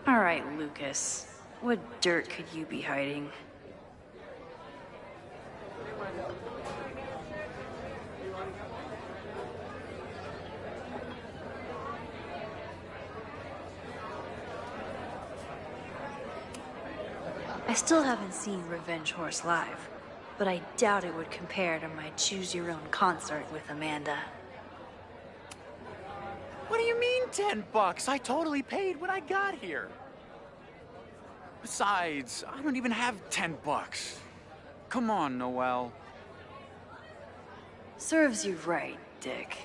All right, Lucas. What dirt could you be hiding? I still haven't seen Revenge Horse live, but I doubt it would compare to my Choose Your Own concert with Amanda. What do you mean $10? I totally paid when I got here. Besides, I don't even have $10. Come on, Noelle. Serves you right, Dick.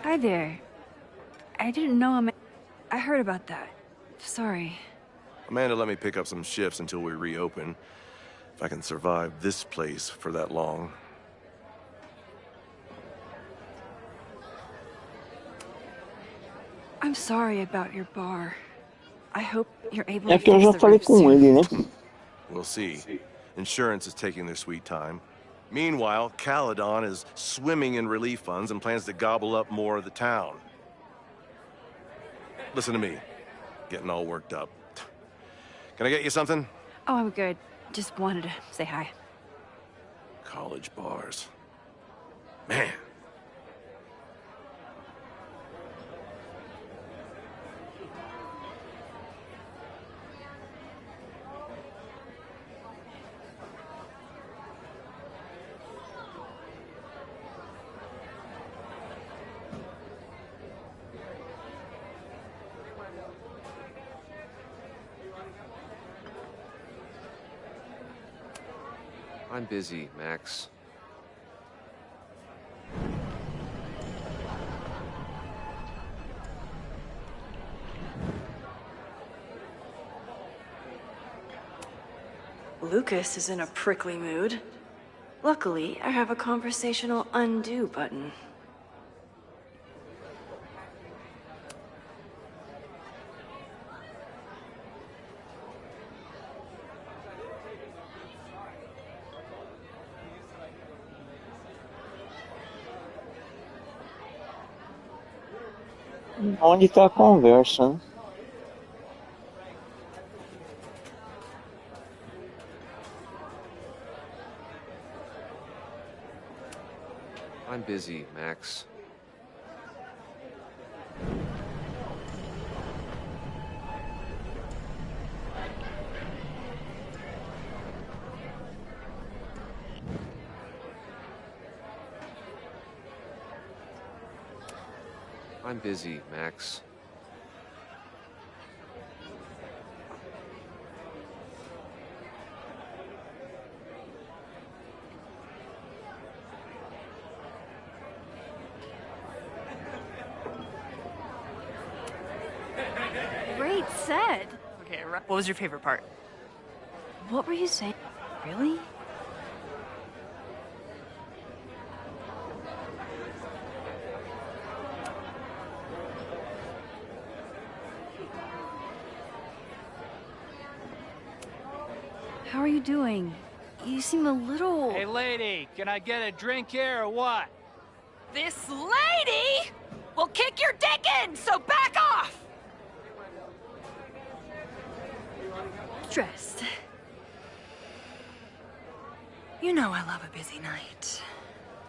Hi there. I didn't know I heard about that. Sorry. Amanda let me pick up some shifts until we reopen. If I can survive this place for that long. I'm sorry about your bar. I hope you're able É to que eu fix já the falei roof com soon. ele, né? We'll see. Insurance is taking their sweet time. Meanwhile, Caledon is swimming in relief funds and plans to gobble up more of the town. Listen to me. Getting all worked up. Can I get you something? Oh, I'm good. Just wanted to say hi. College bars. Man. I'm busy, Max. Lucas is in a prickly mood. Luckily, I have a conversational undo button. Onde tá a conversa, né? I'm busy, Max. I'm busy, Max. Great set. Okay, what was your favorite part? What were you saying? Really? How are you doing? You seem a little... Hey, lady, can I get a drink here or what? This lady will kick your dick in, so back off! dressed. You know I love a busy night.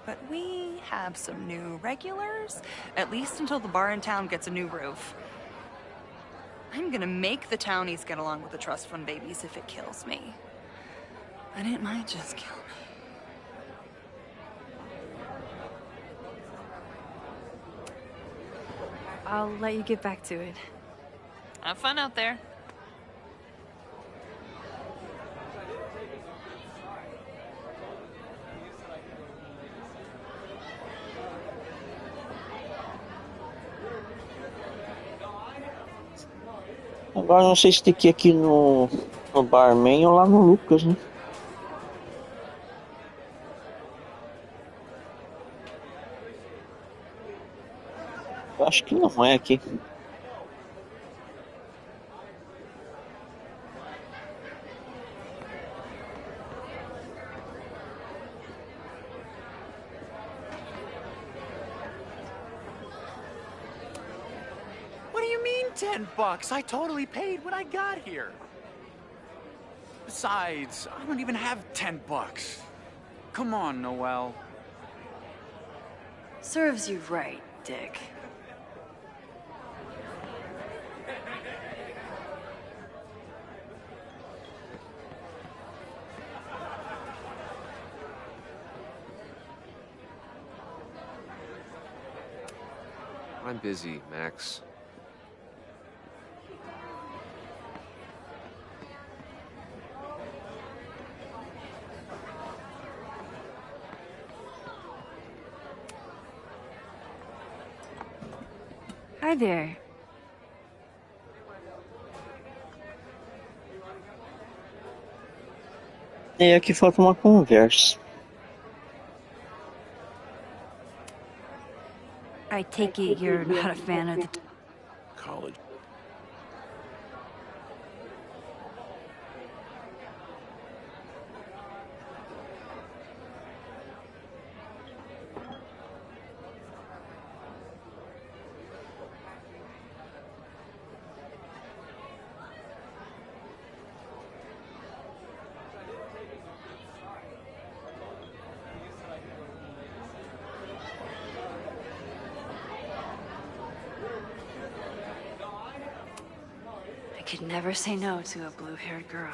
But we have some new regulars, at least until the bar in town gets a new roof. I'm gonna make the townies get along with the trust fund babies if it kills me. And it might just kill me. I'll let you get back to it. Have fun out there. Agora não sei se tem que ir aqui no Barman ou lá no Lucas, né? Eu acho que não é aqui. What do you mean $10? I totally paid when I got here. Besides, I don't even have $10. Come on, Noelle. Serves you right, Dick. I'm busy, Max. Hi there. É, aqui falta uma conversa. I take it you're not a fan of the... College. I could never say no to a blue-haired girl.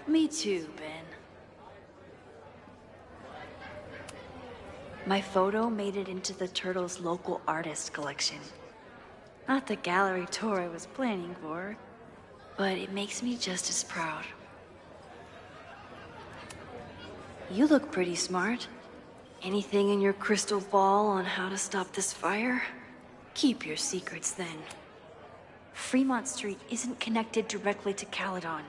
Me too, Ben. My photo made it into the Turtles' local artist collection. Not the gallery tour I was planning for, but it makes me just as proud. You look pretty smart. Anything in your crystal ball on how to stop this fire? Keep your secrets then. Fremont Street isn't connected directly to Caledon.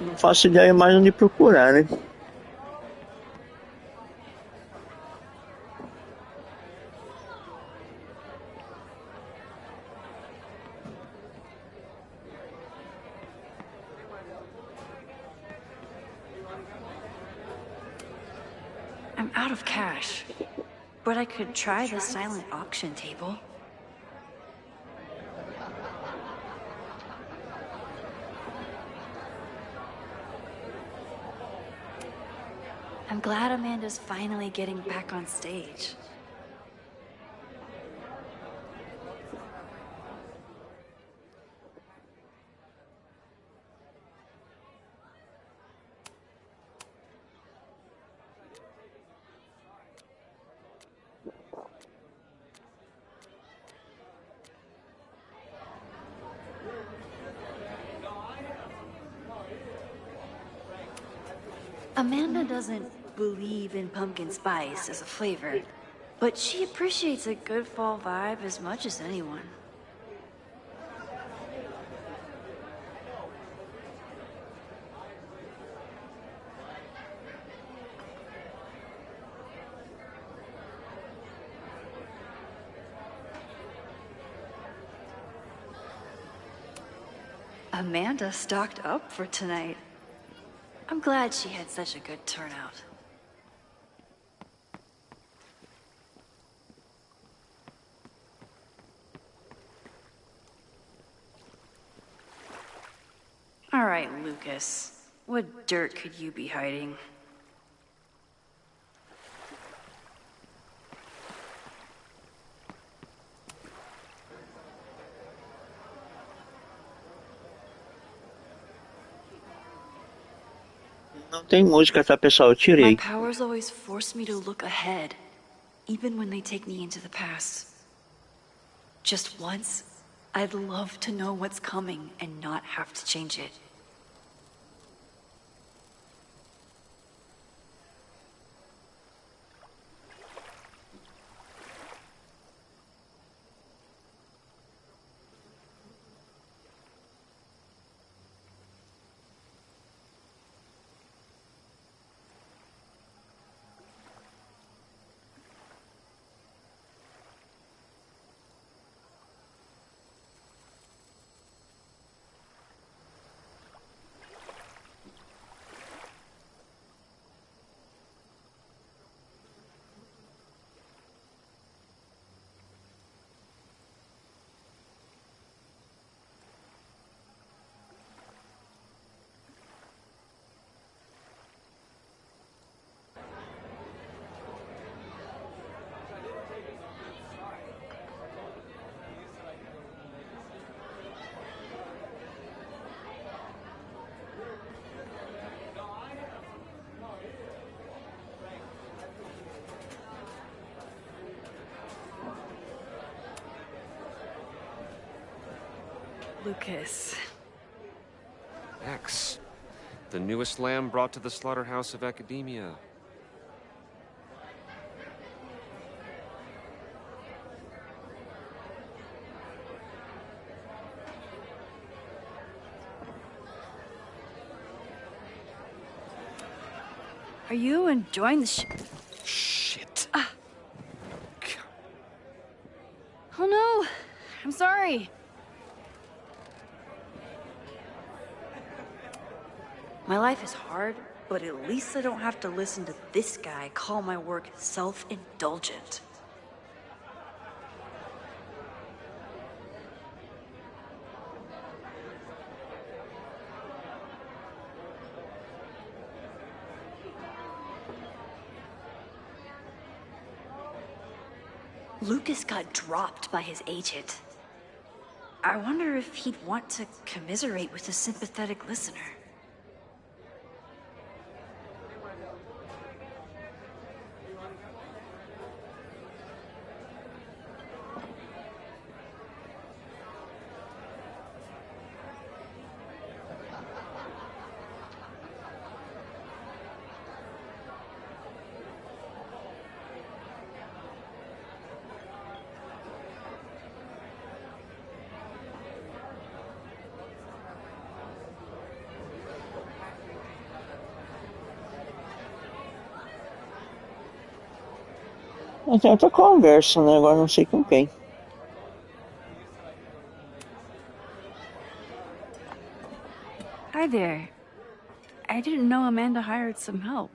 Não faço ideia mais onde procurar, né? I'm out of cash, but I could try the silent auction table. I'm glad Amanda's finally getting back on stage. Amanda doesn't believe in pumpkin spice as a flavor, but she appreciates a good fall vibe as much as anyone. Amanda stocked up for tonight. I'm glad she had such a good turnout. All right, Lucas. What dirt could you be hiding? Não tem música, tá, pessoal? Eu My tirei. powers always force me to look ahead, even when they take me into the past. Just once, I'd love to know what's coming and not have to change it. Lucas. X, the newest lamb brought to the slaughterhouse of academia. Are you enjoying the Shit. Oh no! I'm sorry. My life is hard, but at least I don't have to listen to this guy call my work self-indulgent. Lucas got dropped by his agent. I wonder if he'd want to commiserate with a sympathetic listener. Tem outra conversa, né? Agora não sei com quem. Hi there. I didn't know Amanda hired some help.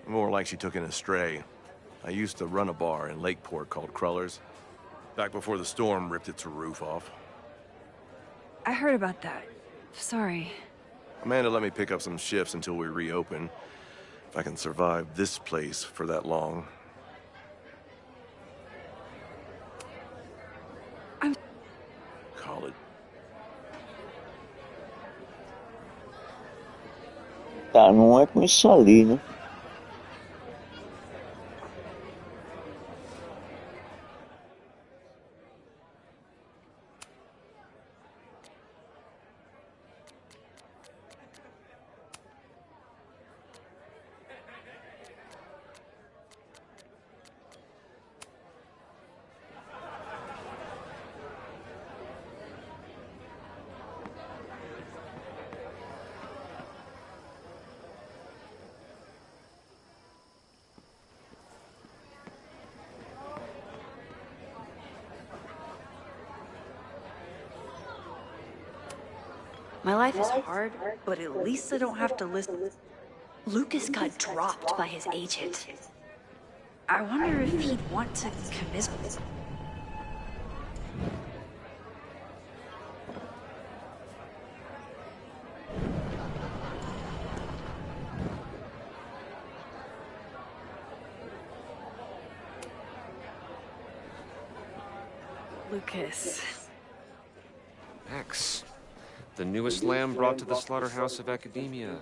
More like she took in a stray. I used to run a bar in Lakeport called Crullers. Back before the storm ripped its roof off. I heard about that. Sorry. Amanda let me pick up some shifts until we reopen. If I can survive this place for that long. Call it. Tá, não é com isso ali, né? My life is hard, but at least I don't have to listen. Lucas got dropped by his agent. I wonder if he'd want to commiserate. Lucas. X. The newest lamb brought to the slaughterhouse of academia.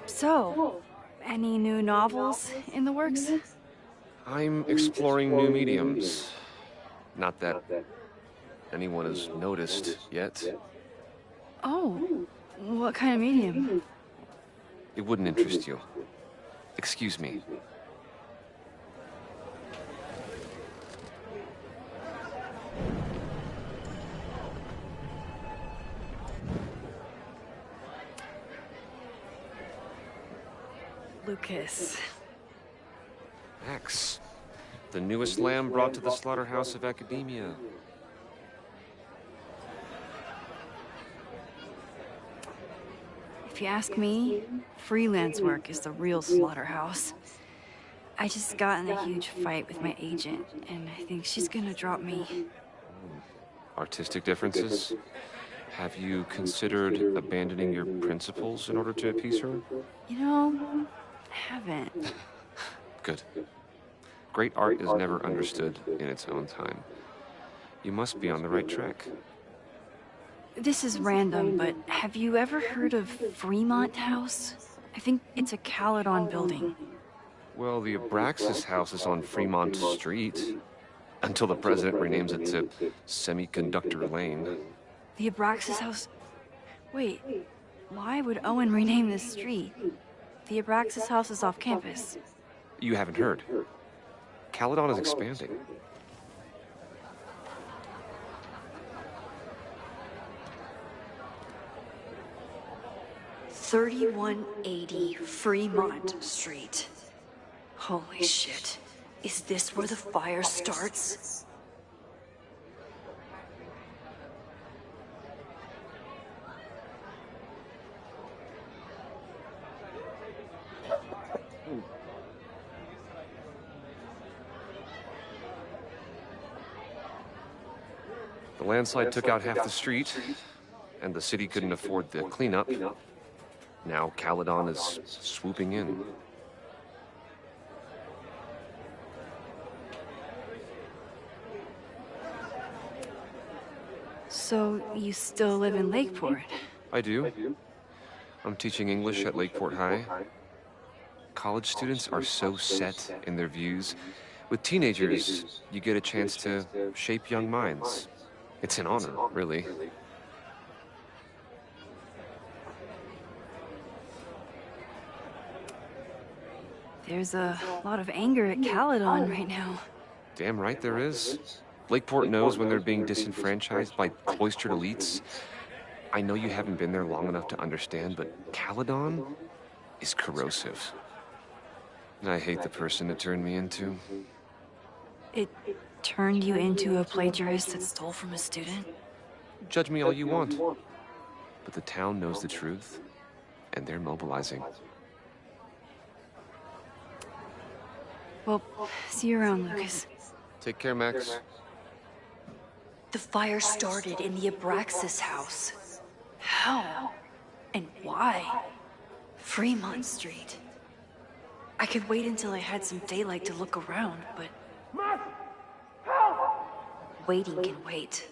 So, any new novels in the works? I'm exploring new mediums. Not that anyone has noticed yet. Oh, what kind of medium? It wouldn't interest you. Excuse me. Lucas. X. The newest lamb brought to the slaughterhouse of academia. If you ask me, freelance work is the real slaughterhouse. I just got in a huge fight with my agent, and I think she's gonna drop me. Artistic differences? Have you considered abandoning your principles in order to appease her? You know, I haven't. Good. Great art is never understood in its own time. You must be on the right track. This is random, but have you ever heard of Fremont House? I think it's a Caledon building. Well, the Abraxas house is on Fremont Street. Until the president renames it to Semiconductor Lane. The Abraxas House? Wait, why would Owen rename this street? The Abraxas House is off campus. You haven't heard. Caledon is expanding. 3180 Fremont Street. Holy shit. Is this where the fire starts? The landslide took out half the street, and the city couldn't afford the cleanup. Now Caledon is swooping in. So, you still live in Lakeport? I do. I'm teaching English at Lakeport High. College students are so set in their views. With teenagers, you get a chance to shape young minds. It's an honor, really. There's a lot of anger at Caledon right now. Damn right there is. Lakeport knows when they're being disenfranchised by cloistered elites. I know you haven't been there long enough to understand, but Caledon is corrosive. And I hate the person it turned me into. It turned you into a plagiarist that stole from a student? Judge me all you want. But the town knows the truth, and they're mobilizing. Well, see you around, Lucas. Take care, Max. The fire started in the Abraxas house. How? And why? Fremont Street. I could wait until I had some daylight to look around, but... Waiting can wait.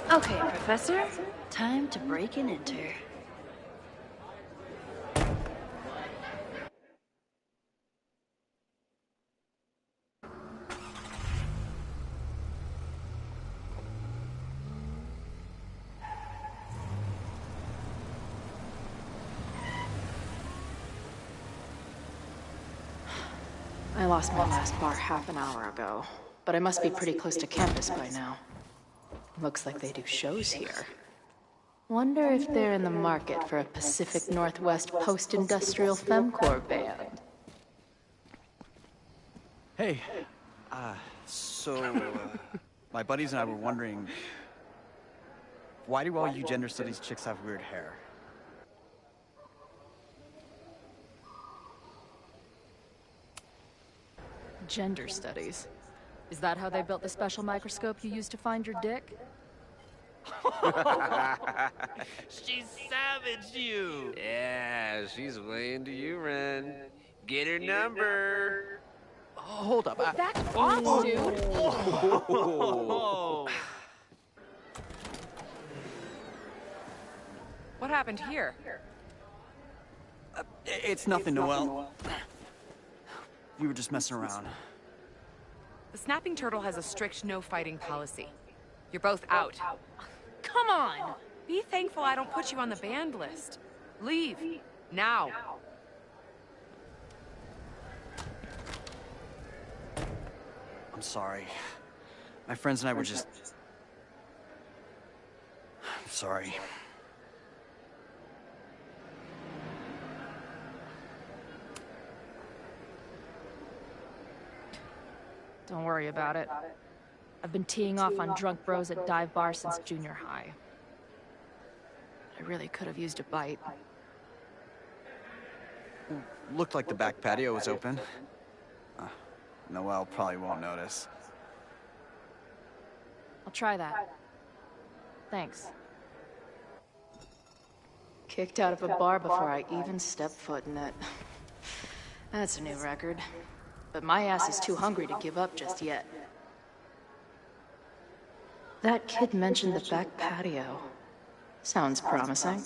Okay, Professor. Time to break and enter. I lost my last bar half an hour ago, but I must be pretty close to campus by now. Looks like they do shows here. Wonder if they're in the market for a Pacific Northwest post-industrial femcore band. Hey, my buddies and I were wondering, why do all you gender studies chicks have weird hair? Gender studies. Is that how they built the special microscope you used to find your dick? She savaged you! Yeah, she's way into you, Ren. Get her number. Hold up. Back off, dude! What happened here? It's nothing, Noelle. We were just messing around. The snapping turtle has a strict no-fighting policy. You're both out. Come on! Be thankful I don't put you on the banned list. Leave. Now. I'm sorry. My friends and I were just... I'm sorry. Don't worry about it. I've been teeing off on drunk bros at dive bars since junior high. I really could have used a bite. Looked like the back patio was open. Noelle probably won't notice. I'll try that. Thanks. Kicked out of a bar before I even stepped foot in it. That's a new record. But my ass is too hungry to give up just yet. That kid mentioned the back patio. Sounds promising.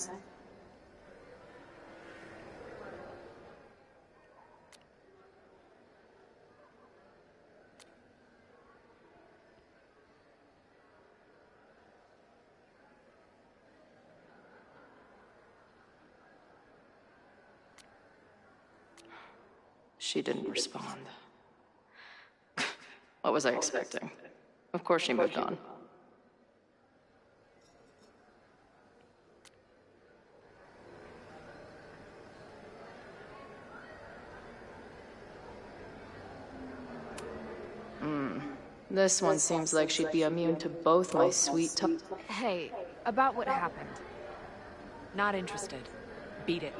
She didn't respond. What was I expecting? Of course she moved on. This one seems like she'd be immune to both my sweet Hey, about what happened. Not interested. Beat it.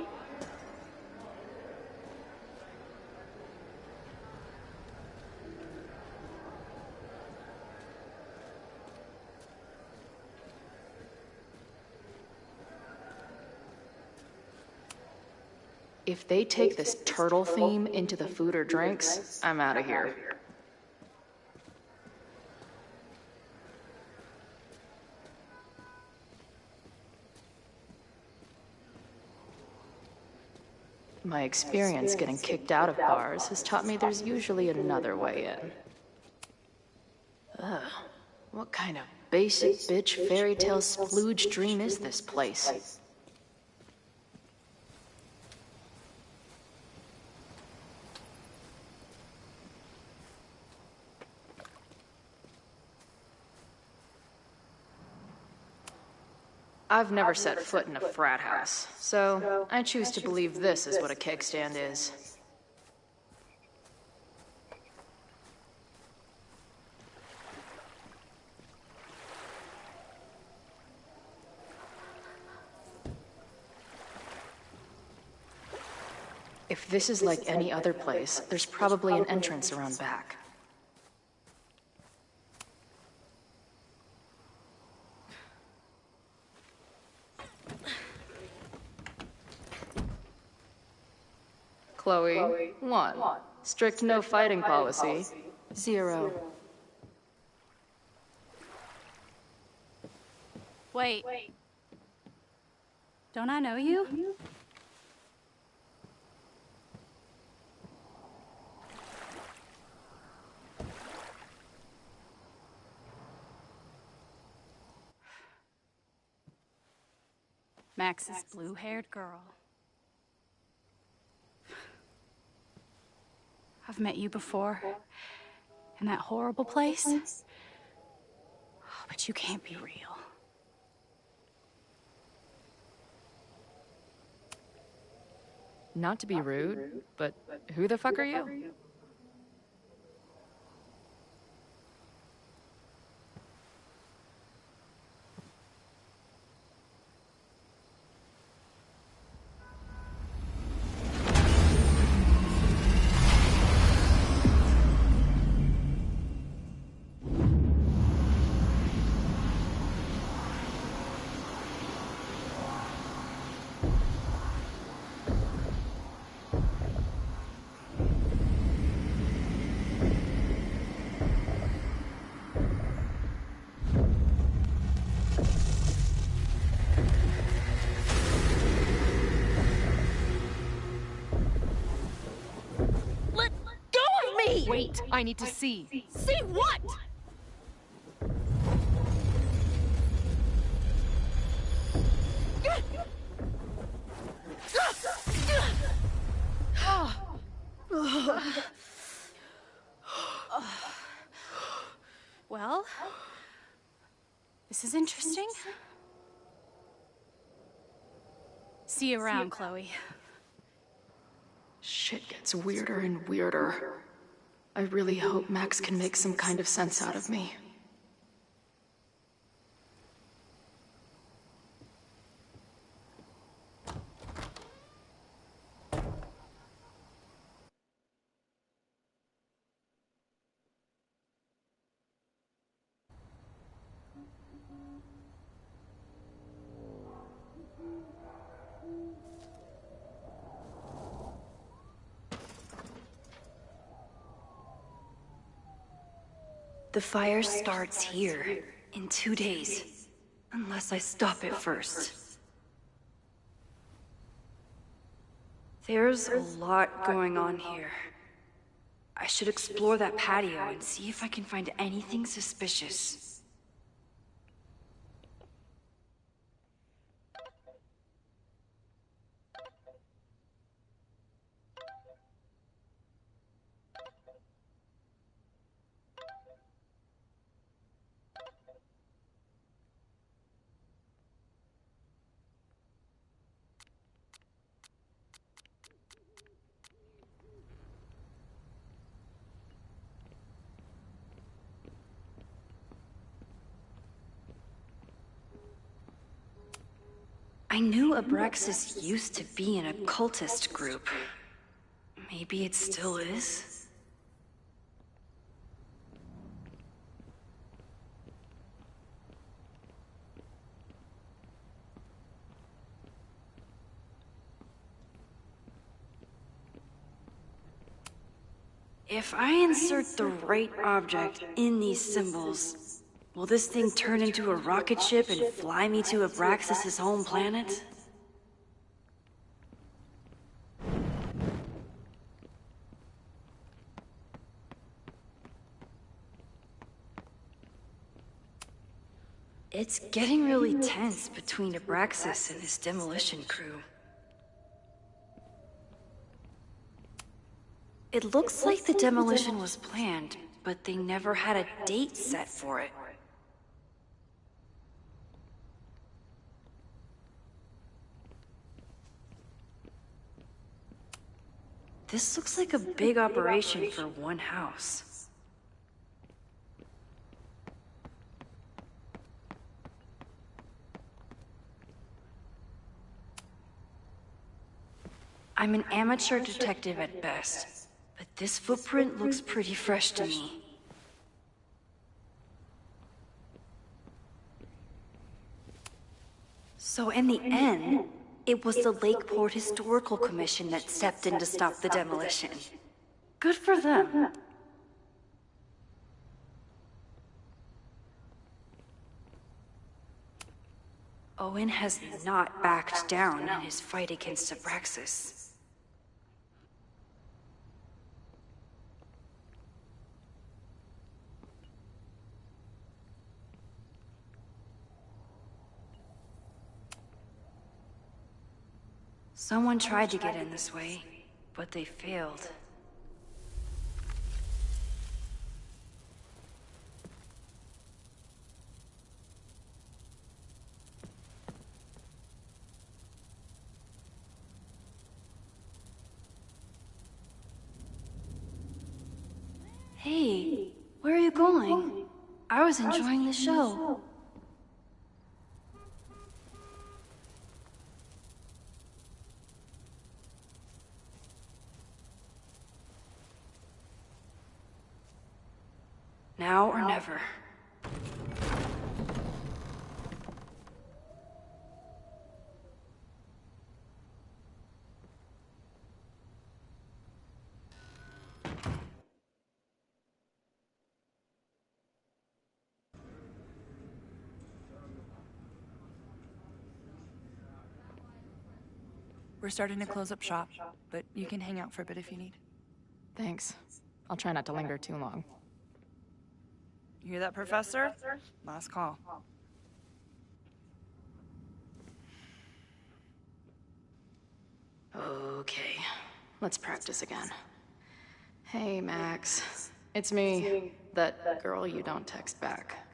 If they take this turtle theme into the food or drinks, I'm out of here. My experience getting kicked out of bars has taught me there's usually another way in. Ugh, what kind of basic bitch fairy tale splooge dream is this place? I've never set foot in a frat house, so I choose to believe this is what a kickstand is. If this is like any other place, there's probably an entrance around back. Chloe, 1. Strict no fighting policy. 0. Wait. Don't I know you? Max's blue-haired girl. I've met you before. In that horrible place. Oh, but you can't be real. Not to be rude, but who the fuck are you? Wait, I need to see. See what? Well, this is interesting. See you around, Chloe. Shit gets weirder and weirder. I really hope Max can make some kind of sense out of me. The fire starts here in 2 days, unless I stop it first. There's a lot going on here. I should explore that patio and see if I can find anything suspicious. I knew Abraxas used to be an occultist group. Maybe it still is? If I insert the right object in these symbols, will this thing turn into a rocket ship and fly me to Abraxas' home planet? It's getting really tense between Abraxas and his demolition crew. It looks like the demolition was planned, but they never had a date set for it. This looks like a big operation for one house. I'm an amateur detective at best, but this footprint looks pretty fresh to me. So in the end, it was the Lakeport Historical Commission that stepped in to stop the demolition. Good for them. Owen has not backed down in his fight against Abraxas. Someone tried to get in this way, but they failed. Hey, where are you going? I was enjoying the show. Now or never. We're starting to close up shop, but you can hang out for a bit if you need. Thanks. I'll try not to linger too long. You hear that, Professor? Last call. Okay, let's practice again. Hey, Max. It's me, that girl you don't text back.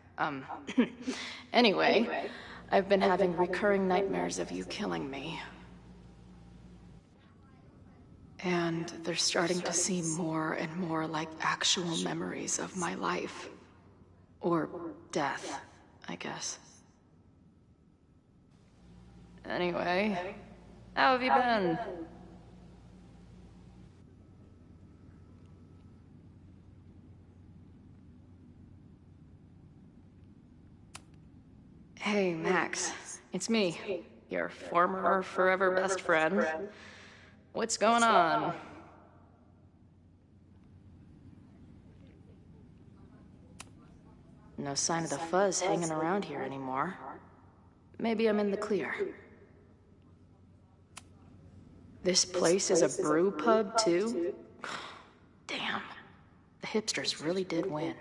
Anyway, I've been having recurring nightmares of you killing me. And they're starting to seem more and more like actual memories of my life. Or death, I guess. Anyway, how have you been? Hey, Max. It's me, your former forever best friend. What's going on? No sign of the fuzz hanging around here anymore. Maybe I'm in the clear. This place is a brew pub, too? Damn. The hipsters really did win.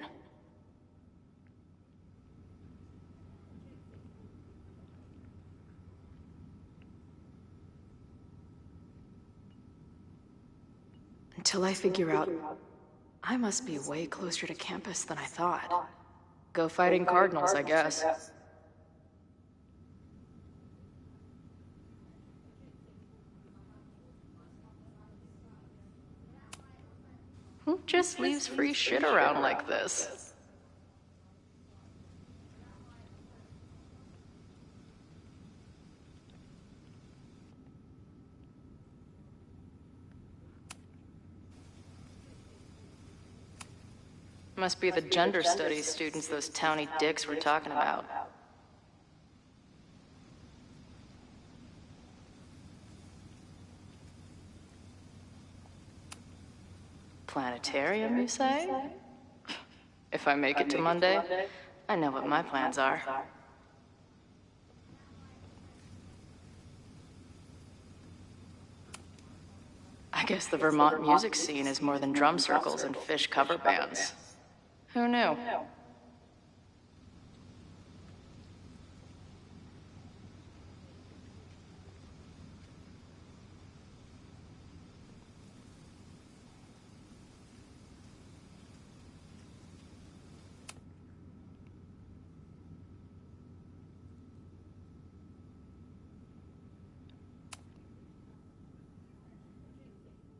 Until I figure out, I must be way closer to campus than I thought. Go fighting Cardinals, I guess. Who just leaves free shit around like this? Must be the gender studies students those towny dicks were talking about. Planetarium, you say? If I make it to Monday, I know what my plans are. I guess the Vermont music scene is more than drum circles and fish cover bands. Who knew?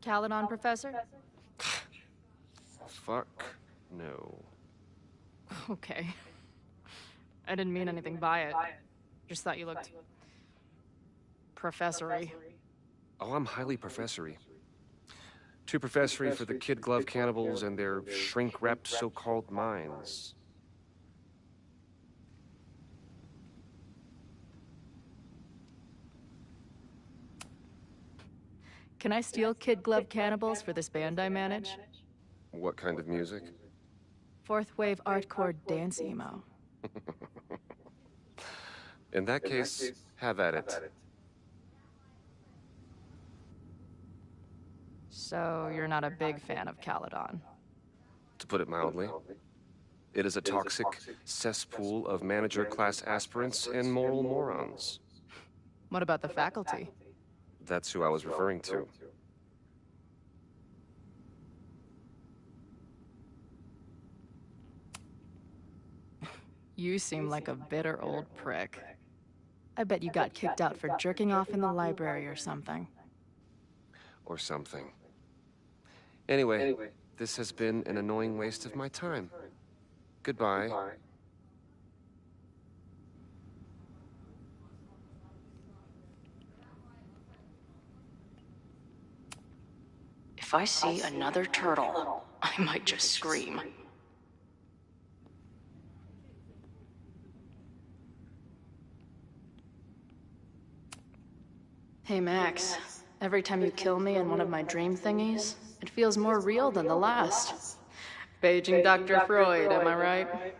Caledon, Professor? Fuck no. Okay. I didn't mean anything by it. Just thought you looked... professory. Oh, I'm highly professory. Too professory for the kid glove cannibals and their shrink-wrapped so-called minds. Can I steal kid glove cannibals for this band I manage? What kind of music? Fourth wave artcore dance emo. In that case, have at it. So, you're not a big fan of Caledon? To put it mildly. It is a toxic cesspool of manager-class aspirants and moral morons. What about the faculty? That's who I was referring to. You seem like a bitter old prick. I bet you got kicked out for jerking off in the library or something. Or something. Anyway, this has been an annoying waste of my time. Goodbye. If I see another turtle, I might just scream. Hey Max, every time you kill me in one of my dream thingies, it feels more real than the last. Paging Dr. Freud, am I right?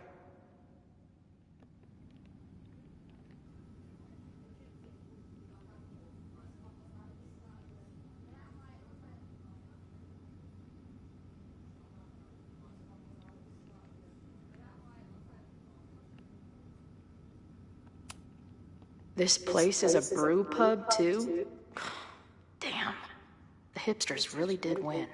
This place is a brew pub, too? Damn. The hipsters really did win.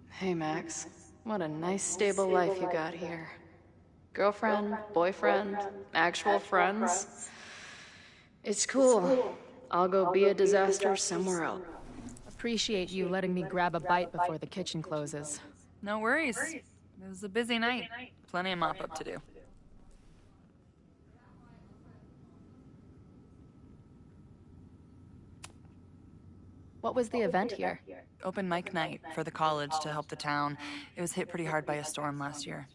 Hey, Max. What a nice, stable life you got here. Girlfriend, boyfriend, actual friends. It's cool. I'll go be a disaster somewhere else. Appreciate you letting me grab a bite before the kitchen closes. No worries. It was a busy night. Plenty of mop-up to do. What was the event here? Open mic night for the college to help the town. It was hit pretty hard by a storm last year.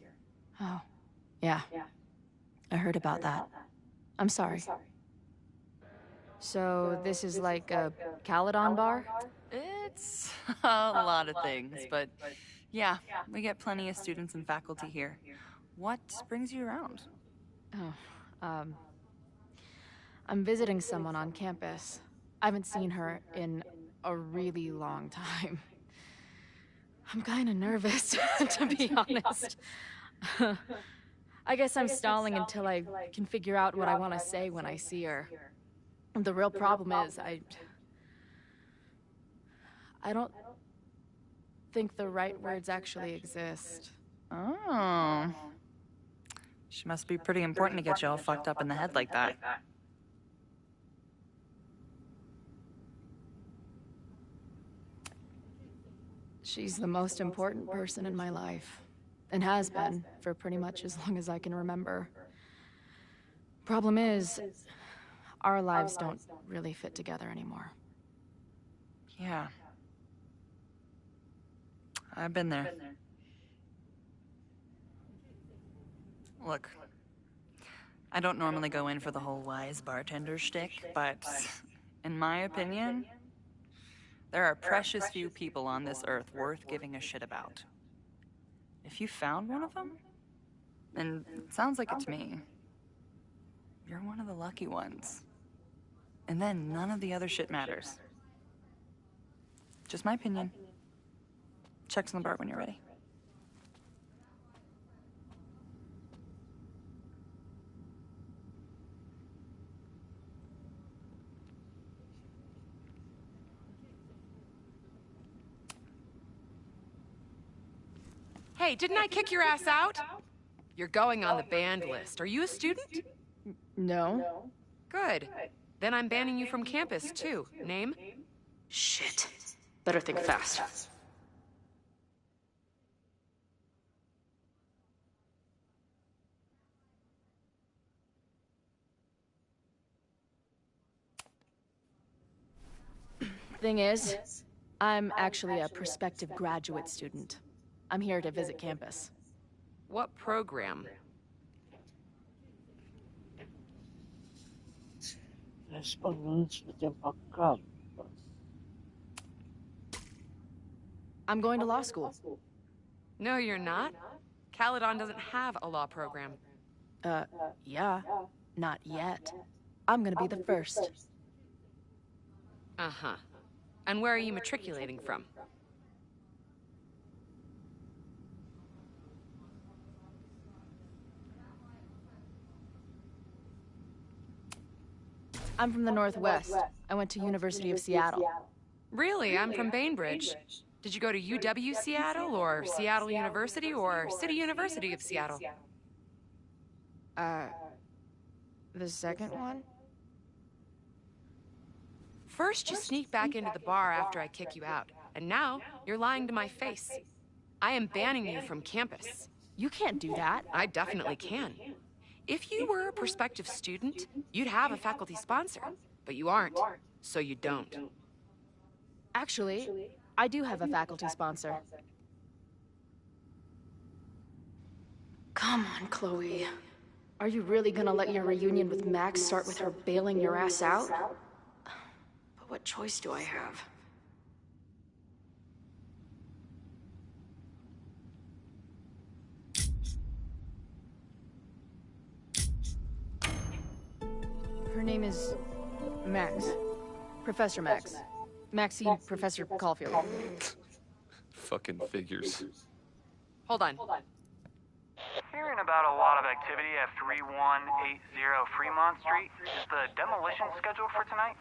Oh, yeah. I heard about that. I'm sorry. So, this is like a Caledon bar? It's a lot of things, but yeah, we get plenty of students and faculty here. What brings you around? Oh, I'm visiting someone on campus. I haven't seen her in a really long time. I'm kinda nervous, to be honest. I guess I'm stalling until I can figure out what I want to say when I see her. The real problem is, I don't think the right words actually exist. Oh. She must be pretty important to get you all fucked up in the head like that. She's the most important person in my life, and has been for pretty much as long as I can remember. Problem is, our lives don't really fit together anymore. Yeah. I've been there. Look, I don't normally go in for the whole wise bartender shtick, but in my opinion, there are precious few people on this earth worth giving a shit about. If you found one of them, and it sounds like it to me, you're one of the lucky ones. And then none of the other shit matters. Just my opinion. Check's on the bar when you're ready. Hey, didn't I kick your ass out? You're going on the banned list. Are you a student? No. Good. Then I'm banning you from campus, too. Name? Shit. Better think fast. Thing is, I'm actually a prospective graduate student. I'm here to visit campus. What program? I'm going to law school. No, you're not. Caledon doesn't have a law program. Yeah. Not yet. I'm gonna be the first. Uh-huh. And where are you matriculating from? I'm from the Northwest. I went to University of Seattle. Really? I'm from Bainbridge. Did you go to UW Seattle, or Seattle University, or City University of Seattle? The second one? First, you sneak back into the bar after I kick you out, and now you're lying to my face. I am banning you from campus. You can't do that. I definitely can. If you were a prospective student, you'd have a faculty sponsor, but you aren't, so you don't. Actually, I do have a faculty sponsor. Come on, Chloe. Are you really gonna let your reunion with Max start with her bailing your ass out? But what choice do I have? Her name is Max. Professor Max. Maxie Professor Caulfield. Fucking figures. Hold on. Hearing about a lot of activity at 3180 Fremont Street. Is the demolition scheduled for tonight?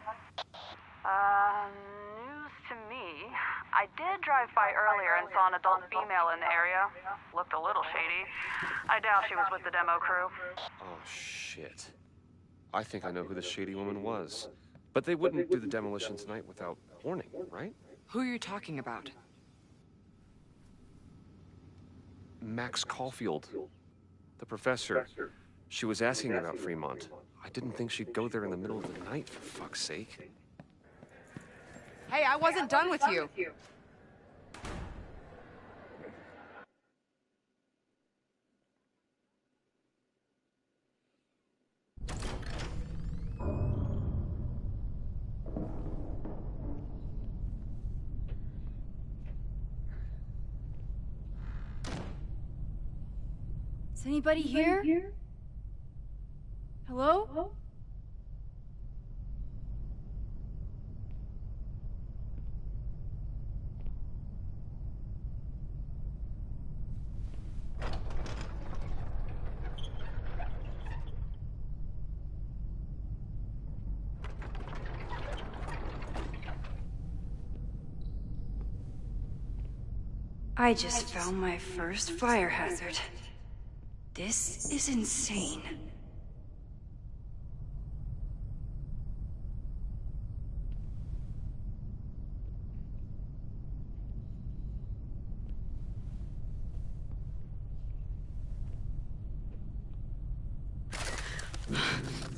News to me. I did drive by earlier and saw an adult female in the area. Looked a little shady. I doubt she was with the demo crew. Oh, shit. I think I know who the shady woman was. But they wouldn't do the demolition tonight without warning, right? Who are you talking about? Max Caulfield. The professor. She was asking about Fremont. I didn't think she'd go there in the middle of the night, for fuck's sake. Hey, I wasn't done with you. Is anybody here? Hello? I just found my first fire hazard. This is insane.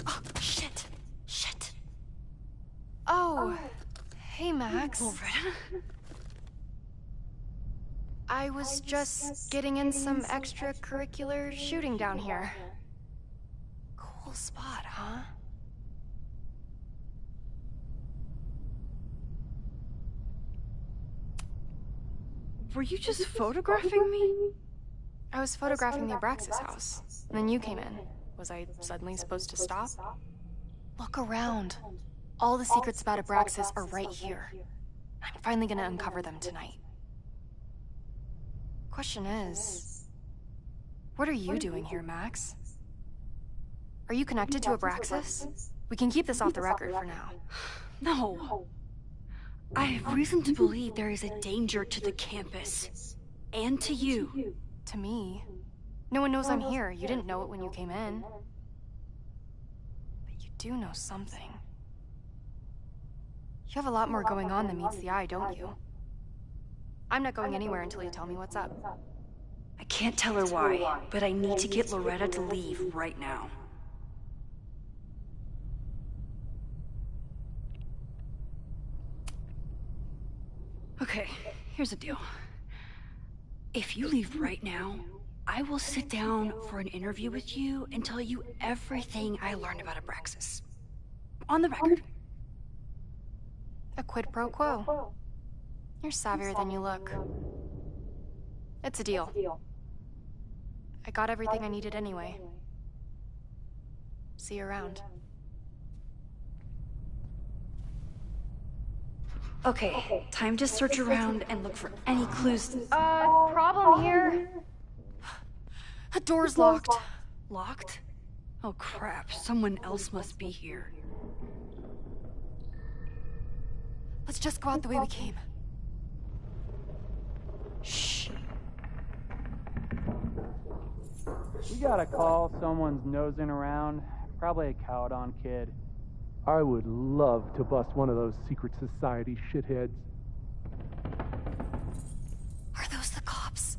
Oh, shit. Shit. Oh, hey, Max. Loretta? I was just getting in some extracurricular shooting down here. Cool spot, huh? Were you just photographing me? I was photographing the Abraxas house, and then you came in. Was I suddenly supposed to stop? Look around. All the secrets about Abraxas are right here. I'm finally gonna uncover them tonight. Question is, what are you doing here, Max? Are you connected to Abraxas? We can keep this off the record for now. No. I have reason to believe there is a danger to the campus. And to you. To me? No one knows I'm here. You didn't know it when you came in. But you do know something. You have a lot more going on than meets the eye, don't you? I'm not going anywhere until you tell me what's up. I can't tell her why, but I need to get Loretta to leave right now. Okay, here's the deal. If you leave right now, I will sit down for an interview with you and tell you everything I learned about Abraxas. On the record. A quid pro quo. You're savvier than you look. It's a deal. I got everything I needed anyway. See you around. Okay, time to search around and look for any clues. Problem here. The door's locked. Locked? Oh crap, someone else must be here. Let's just go out the way we came. Shh. We got a call, someone's nosing around. Probably a Caledon kid. I would love to bust one of those secret society shitheads. Are those the cops?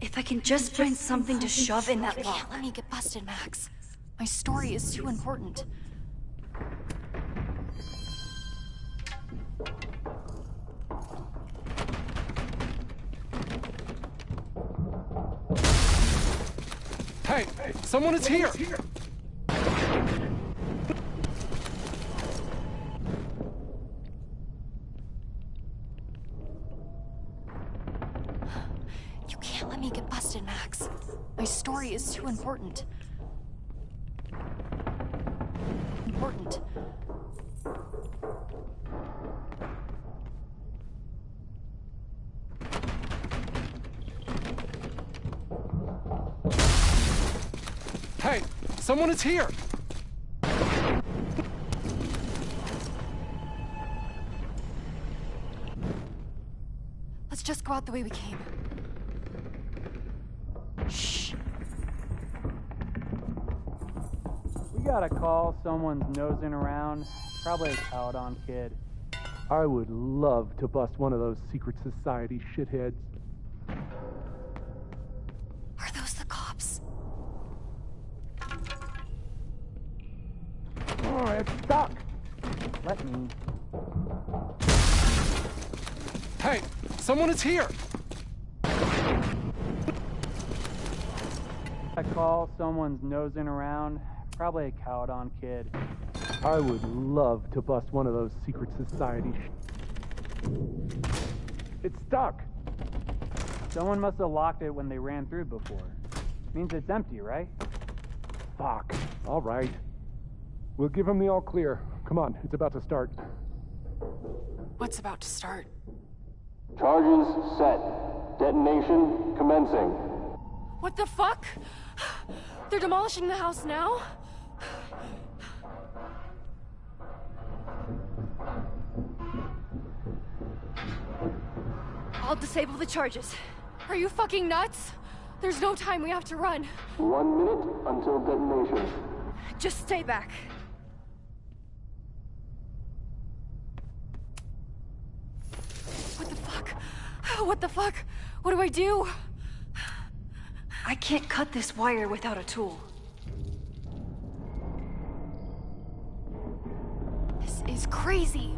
If I can just find something to shove in that You lock. can't let me get busted, Max. My story is too important. Hey, someone is here! You can't let me get busted, Max. My story is too important. Important. Hey, someone is here! Let's just go out the way we came. Shh. We got a call, someone's nosing around. Probably a Caledon kid. I would love to bust one of those secret society shitheads. Are those the cops? Oh, it's stuck! Let me. Hey, someone is here! A call, someone's nosing around. Probably a Caledon kid. I would love to bust one of those secret society It's stuck! Someone must have locked it when they ran through before. Means it's empty, right? Fuck. All right. We'll give him the all clear. Come on, it's about to start. What's about to start? Charges set. Detonation commencing. What the fuck? They're demolishing the house now? I'll disable the charges. Are you fucking nuts? There's no time, we have to run. 1 minute until detonation. Just stay back. What the fuck? What the fuck? What do I do? I can't cut this wire without a tool. This is crazy.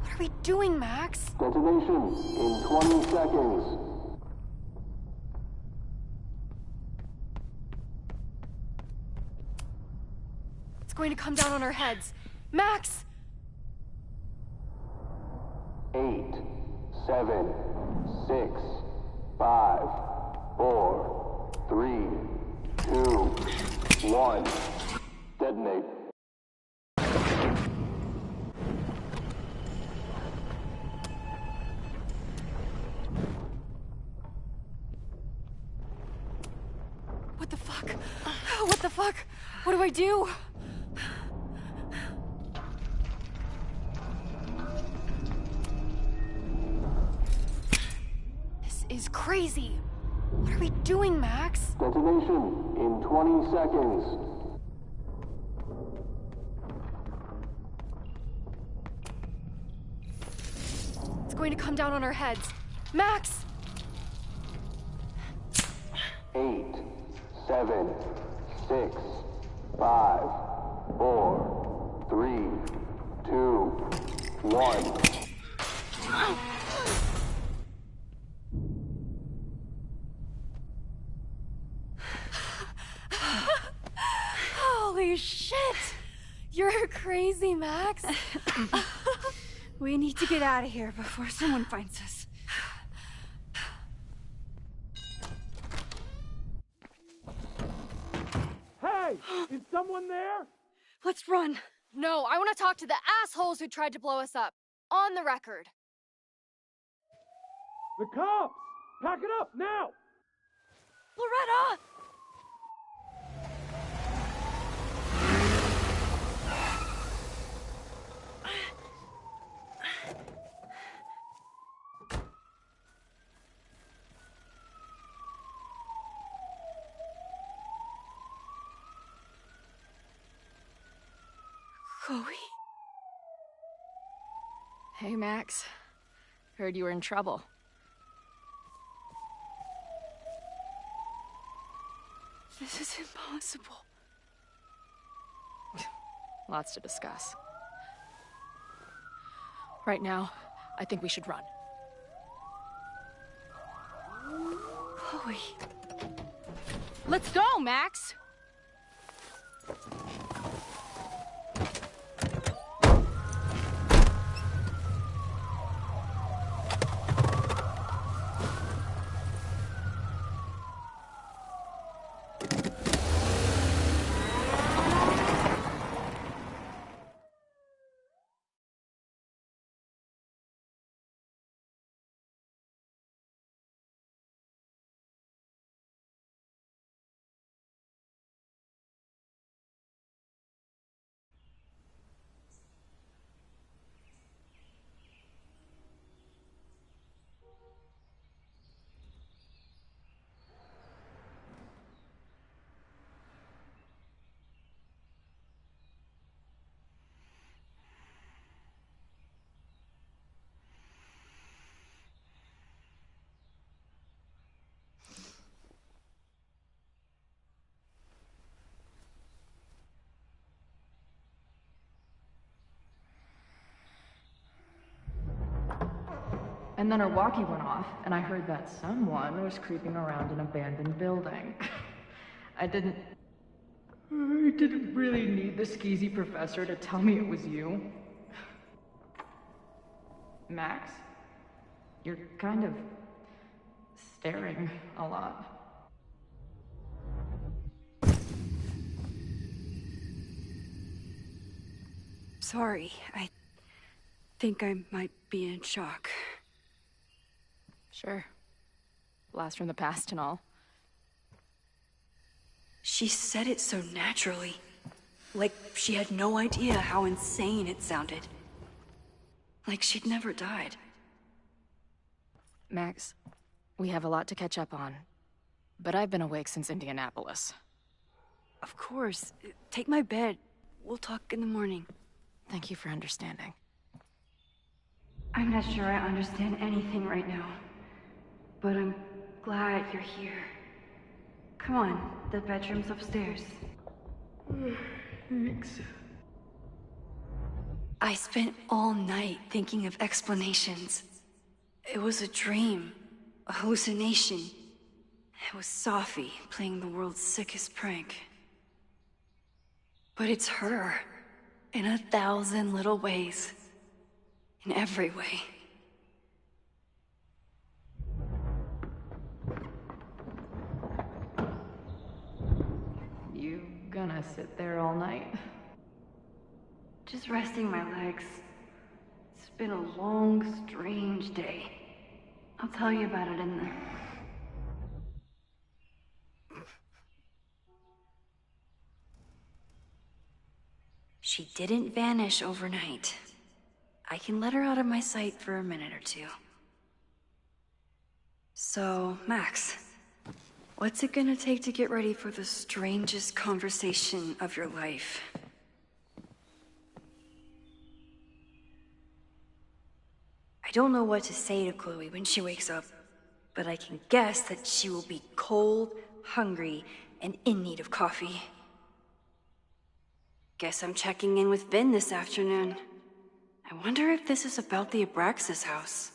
What are we doing, Max? Detonation in 20 seconds. It's going to come down on our heads. Max! 8, 7, 6, 5, 4, 3, 2, 1. Detonate. What the fuck? What the fuck? What do I do? This is crazy. What are we doing, Max? Detonation in 20 seconds. It's going to come down on our heads. Max! 8, 7, 6, 5, 4, 3, 2, 1. Holy shit! You're crazy, Max. We need to get out of here before someone finds us. Hey! Is someone there? Let's run. No, I want to talk to the assholes who tried to blow us up. On the record. The cops! Pack it up, now! Loretta! Chloe? Hey, Max. Heard you were in trouble. This is impossible. Lots to discuss. Right now, I think we should run. Chloe. Let's go, Max! And then our walkie went off, and I heard that someone was creeping around an abandoned building. I didn't really need the skeezy professor to tell me it was you. Max, you're kind of staring a lot. Sorry, I think I might be in shock. Sure. Blast from the past and all. She said it so naturally. Like she had no idea how insane it sounded. Like she'd never died. Max, we have a lot to catch up on. But I've been awake since Indianapolis. Of course. Take my bed. We'll talk in the morning. Thank you for understanding. I'm not sure I understand anything right now. But I'm glad you're here. Come on, the bedroom's upstairs. Thanks. I spent all night thinking of explanations. It was a dream, a hallucination. It was Sophie playing the world's sickest prank. But it's her, in 1,000 little ways. In every way. You gonna sit there all night? Just resting my legs. It's been a long, strange day. I'll tell you about it in the... She didn't vanish overnight. I can let her out of my sight for a minute or two. So, Max, what's it gonna take to get ready for the strangest conversation of your life? I don't know what to say to Chloe when she wakes up, but I can guess that she will be cold, hungry, and in need of coffee. Guess I'm checking in with Vin this afternoon. I wonder if this is about the Abraxas house.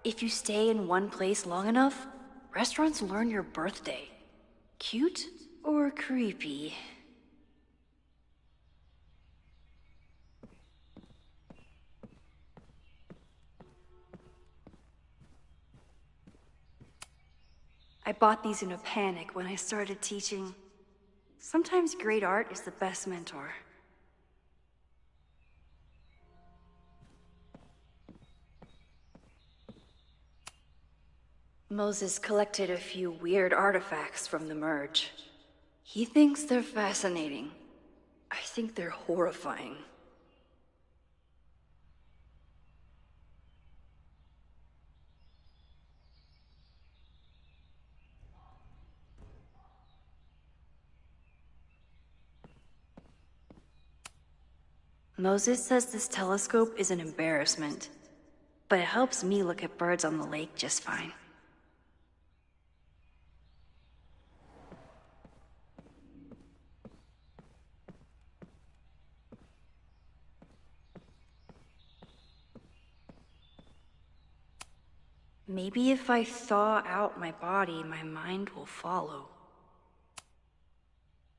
If you stay in one place long enough, restaurants learn your birthday. Cute or creepy? I bought these in a panic when I started teaching. Sometimes great art is the best mentor. Moses collected a few weird artifacts from the merge. He thinks they're fascinating. I think they're horrifying. Moses says this telescope is an embarrassment, but it helps me look at birds on the lake just fine. Maybe if I thaw out my body, my mind will follow.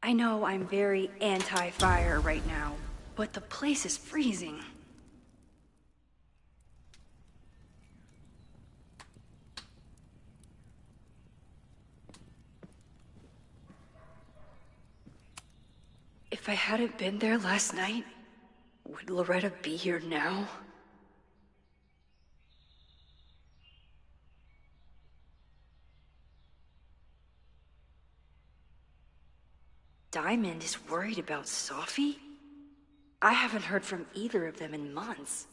I know I'm very anti-fire right now, but the place is freezing. If I hadn't been there last night, would Loretta be here now? Diamond is worried about Sophie? I haven't heard from either of them in months.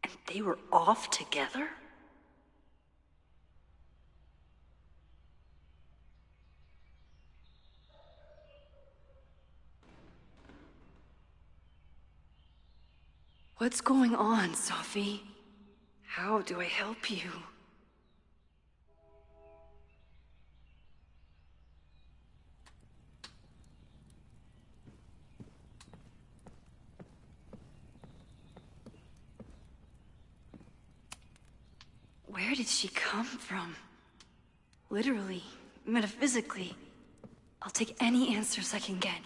And they were off together? What's going on, Sophie? How do I help you? Where did she come from? Literally, metaphysically. I'll take any answers I can get.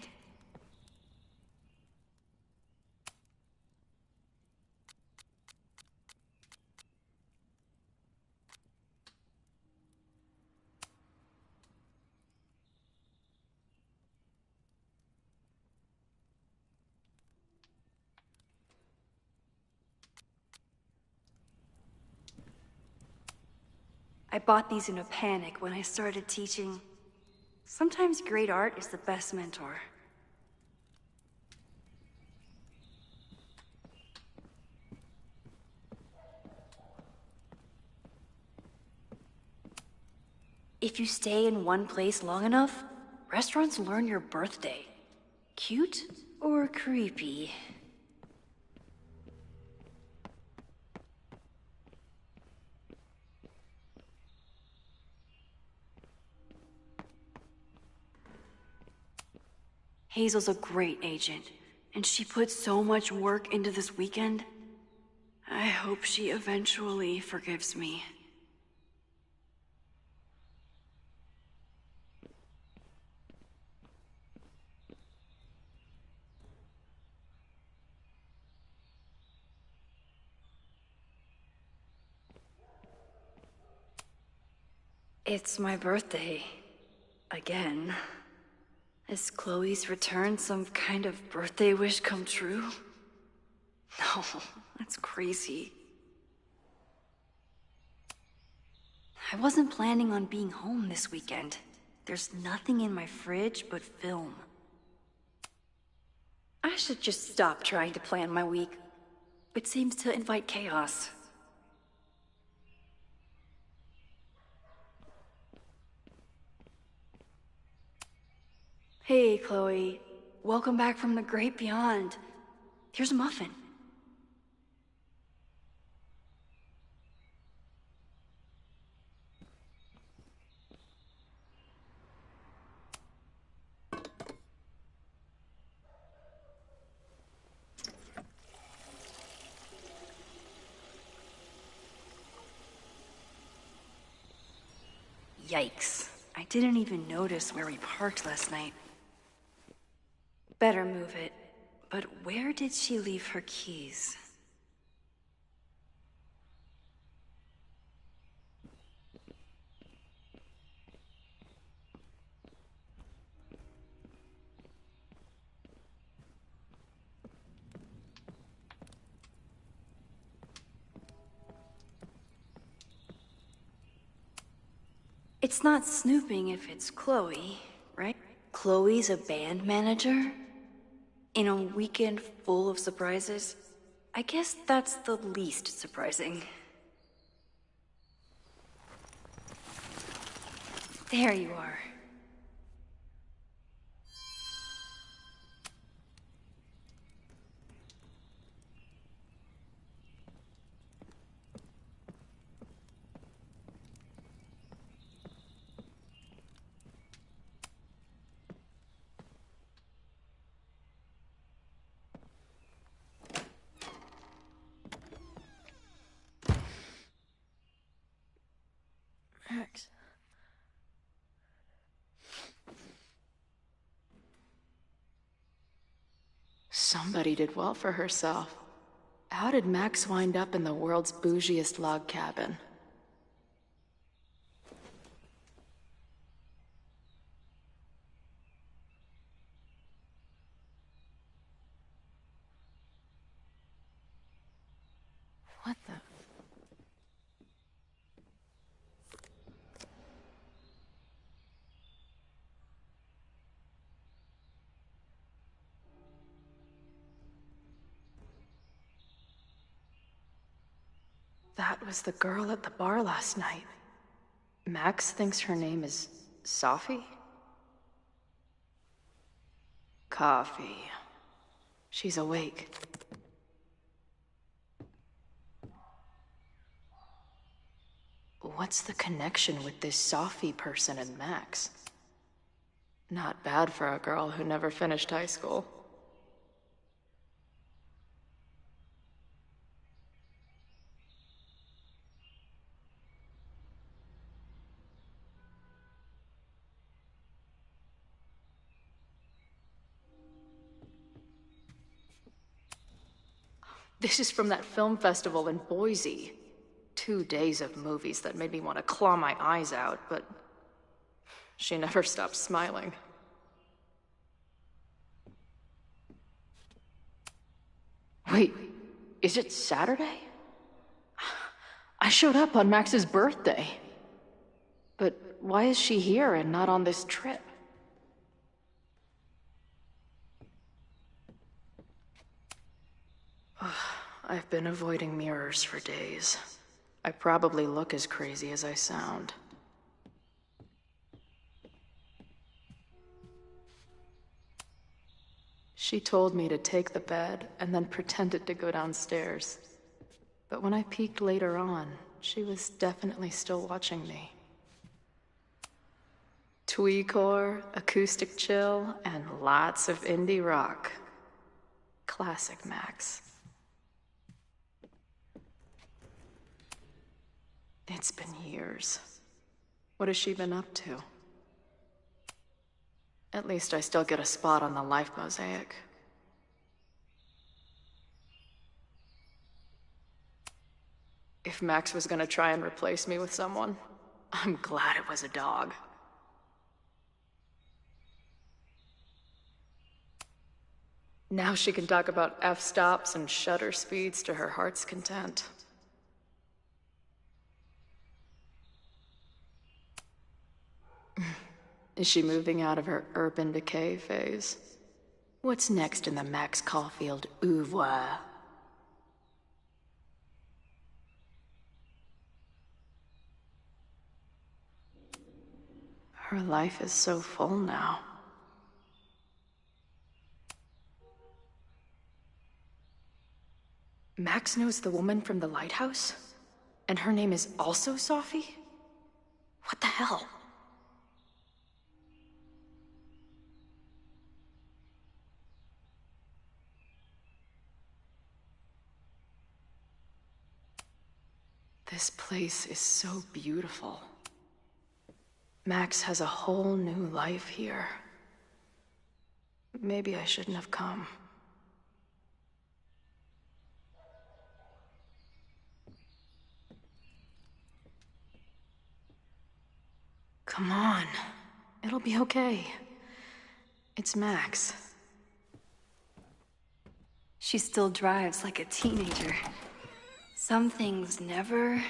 I bought these in a panic when I started teaching. Sometimes great art is the best mentor. If you stay in one place long enough, restaurants learn your birthday. Cute or creepy? Hazel's a great agent, and she put so much work into this weekend. I hope she eventually forgives me. It's my birthday. Again. Is Chloe's return some kind of birthday wish come true? No, that's crazy. I wasn't planning on being home this weekend. There's nothing in my fridge but film. I should just stop trying to plan my week. It seems to invite chaos. Hey, Chloe. Welcome back from the great beyond. Here's a muffin. Yikes. I didn't even notice where we parked last night. Better move it. But where did she leave her keys? It's not snooping if it's Chloe, right? Chloe's a band manager? In a weekend full of surprises? I guess that's the least surprising. There you are. Max. Somebody did well for herself. How did Max wind up in the world's bougiest log cabin? What the? That was the girl at the bar last night. Max thinks her name is Sophie? Coffee. She's awake. What's the connection with this Sophie person and Max? Not bad for a girl who never finished high school. This is from that film festival in Boise. 2 days of movies that made me want to claw my eyes out, but she never stopped smiling. Wait, is it Saturday? I showed up on Max's birthday. But why is she here and not on this trip? I've been avoiding mirrors for days. I probably look as crazy as I sound. She told me to take the bed and then pretended to go downstairs. But when I peeked later on, she was definitely still watching me. Tweecore, acoustic chill, and lots of indie rock. Classic Max. It's been years. What has she been up to? At least I still get a spot on the life mosaic. If Max was gonna try and replace me with someone, I'm glad it was a dog. Now she can talk about f-stops and shutter speeds to her heart's content. Is she moving out of her urban decay phase? What's next in the Max Caulfield oeuvre? Her life is so full now. Max knows the woman from the lighthouse? And her name is also Sophie? What the hell? This place is so beautiful. Max has a whole new life here. Maybe I shouldn't have come. Come on. It'll be okay. It's Max. She still drives like a teenager. Some things never...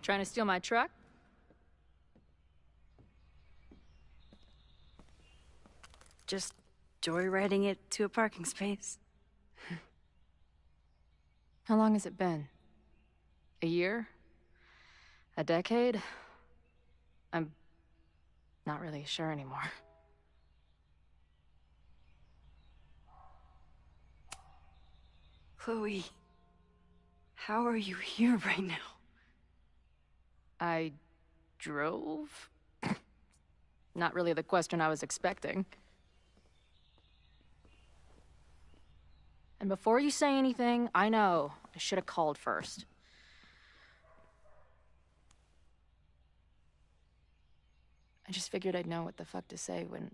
Trying to steal my truck? Just joyriding it to a parking space. How long has it been? A year? A decade? I'm not really sure anymore. Chloe, how are you here right now? I drove? Not really the question I was expecting. And before you say anything, I know I should have called first. I just figured I'd know what the fuck to say when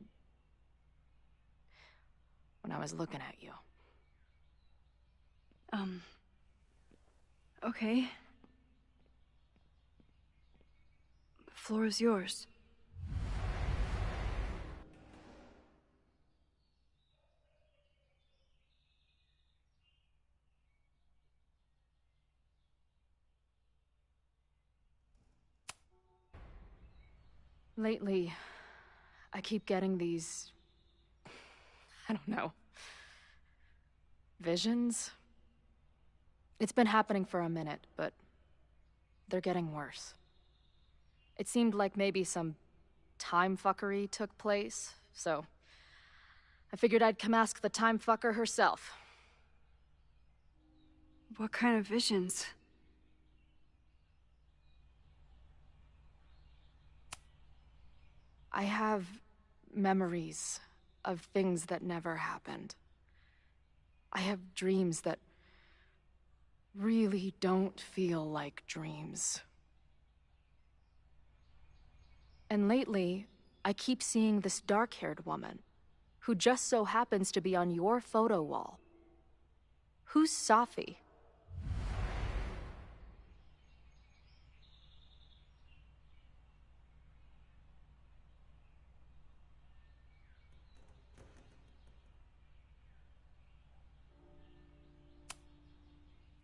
I was looking at you. Okay. The floor is yours. Lately, I keep getting these... I don't know. Visions? It's been happening for a minute, but they're getting worse. It seemed like maybe some time fuckery took place, so I figured I'd come ask the time fucker herself. What kind of visions? I have memories of things that never happened. I have dreams that really don't feel like dreams. And lately, I keep seeing this dark-haired woman, who just so happens to be on your photo wall. Who's Safi?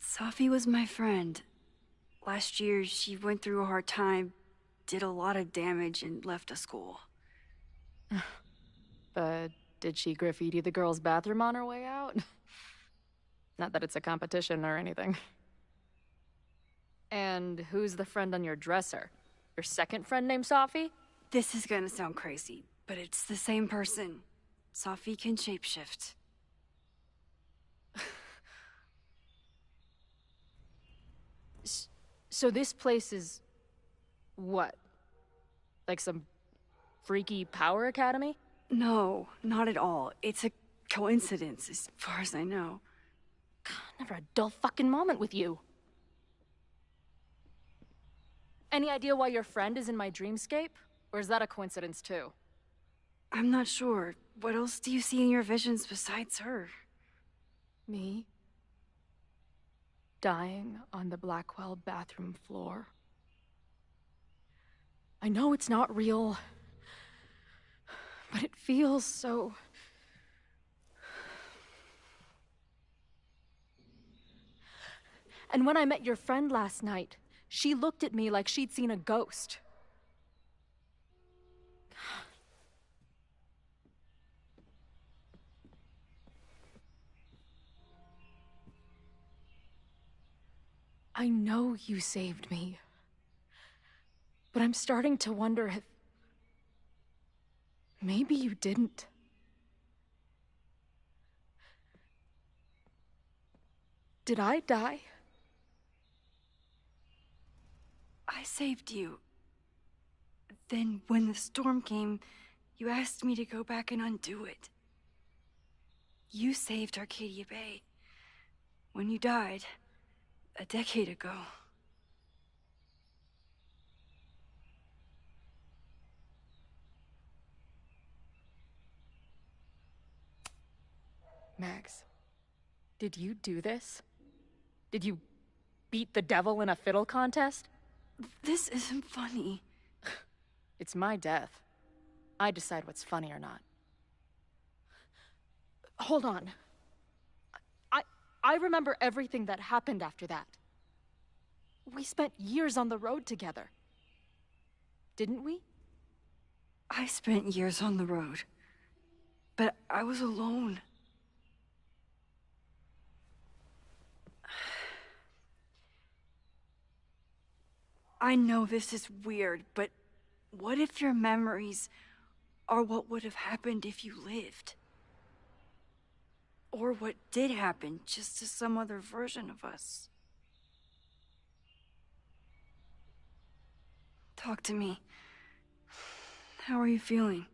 Safi was my friend. Last year, she went through a hard time, did a lot of damage, and left the school. But did she graffiti the girls' bathroom on her way out? Not that it's a competition or anything. And who's the friend on your dresser? Your second friend named Safi? This is gonna sound crazy, but it's the same person. Safi can shapeshift. So this place is... what? Like some freaky power academy? No, not at all. It's a coincidence, as far as I know. God, never a dull fucking moment with you. Any idea why your friend is in my dreamscape? Or is that a coincidence too? I'm not sure. What else do you see in your visions besides her? Me? Dying on the Blackwell bathroom floor. I know it's not real, but it feels so... And when I met your friend last night, she looked at me like she'd seen a ghost. I know you saved me, but I'm starting to wonder if... maybe you didn't. Did I die? I saved you. Then, when the storm came, you asked me to go back and undo it. You saved Arcadia Bay. when you died, a decade ago. Max, did you do this? Did you beat the devil in a fiddle contest? This isn't funny. It's my death. I decide what's funny or not. Hold on. I remember everything that happened after that. We spent years on the road together. Didn't we? I spent years on the road, but I was alone. I know this is weird, but what if your memories are what would have happened if you lived? Or what did happen, just to some other version of us? Talk to me. How are you feeling?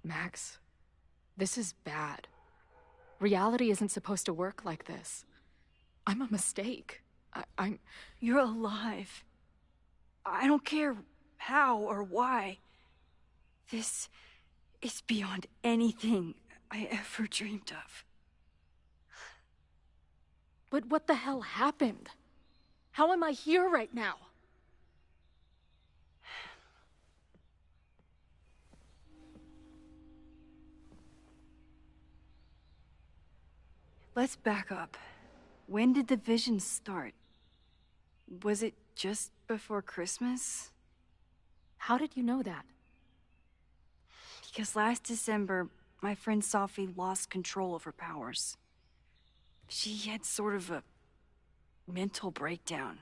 Max, this is bad. Reality isn't supposed to work like this. I'm a mistake. I'm... You're alive. I don't care how or why. This is beyond anything I ever dreamed of. But what the hell happened? How am I here right now? Let's back up. When did the visions start? Was it just before Christmas? How did you know that? Because last December, my friend Sophie lost control of her powers. She had sort of a mental breakdown.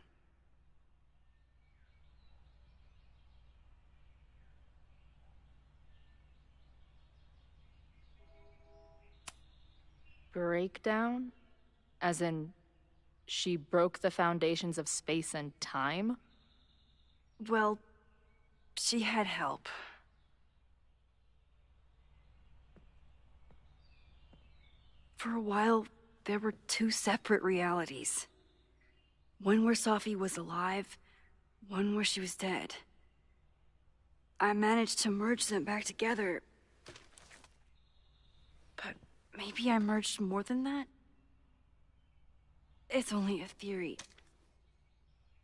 Breakdown? As in, she broke the foundations of space and time? Well, she had help. For a while, there were two separate realities. One where Sophie was alive, one where she was dead. I managed to merge them back together. But maybe I merged more than that? It's only a theory.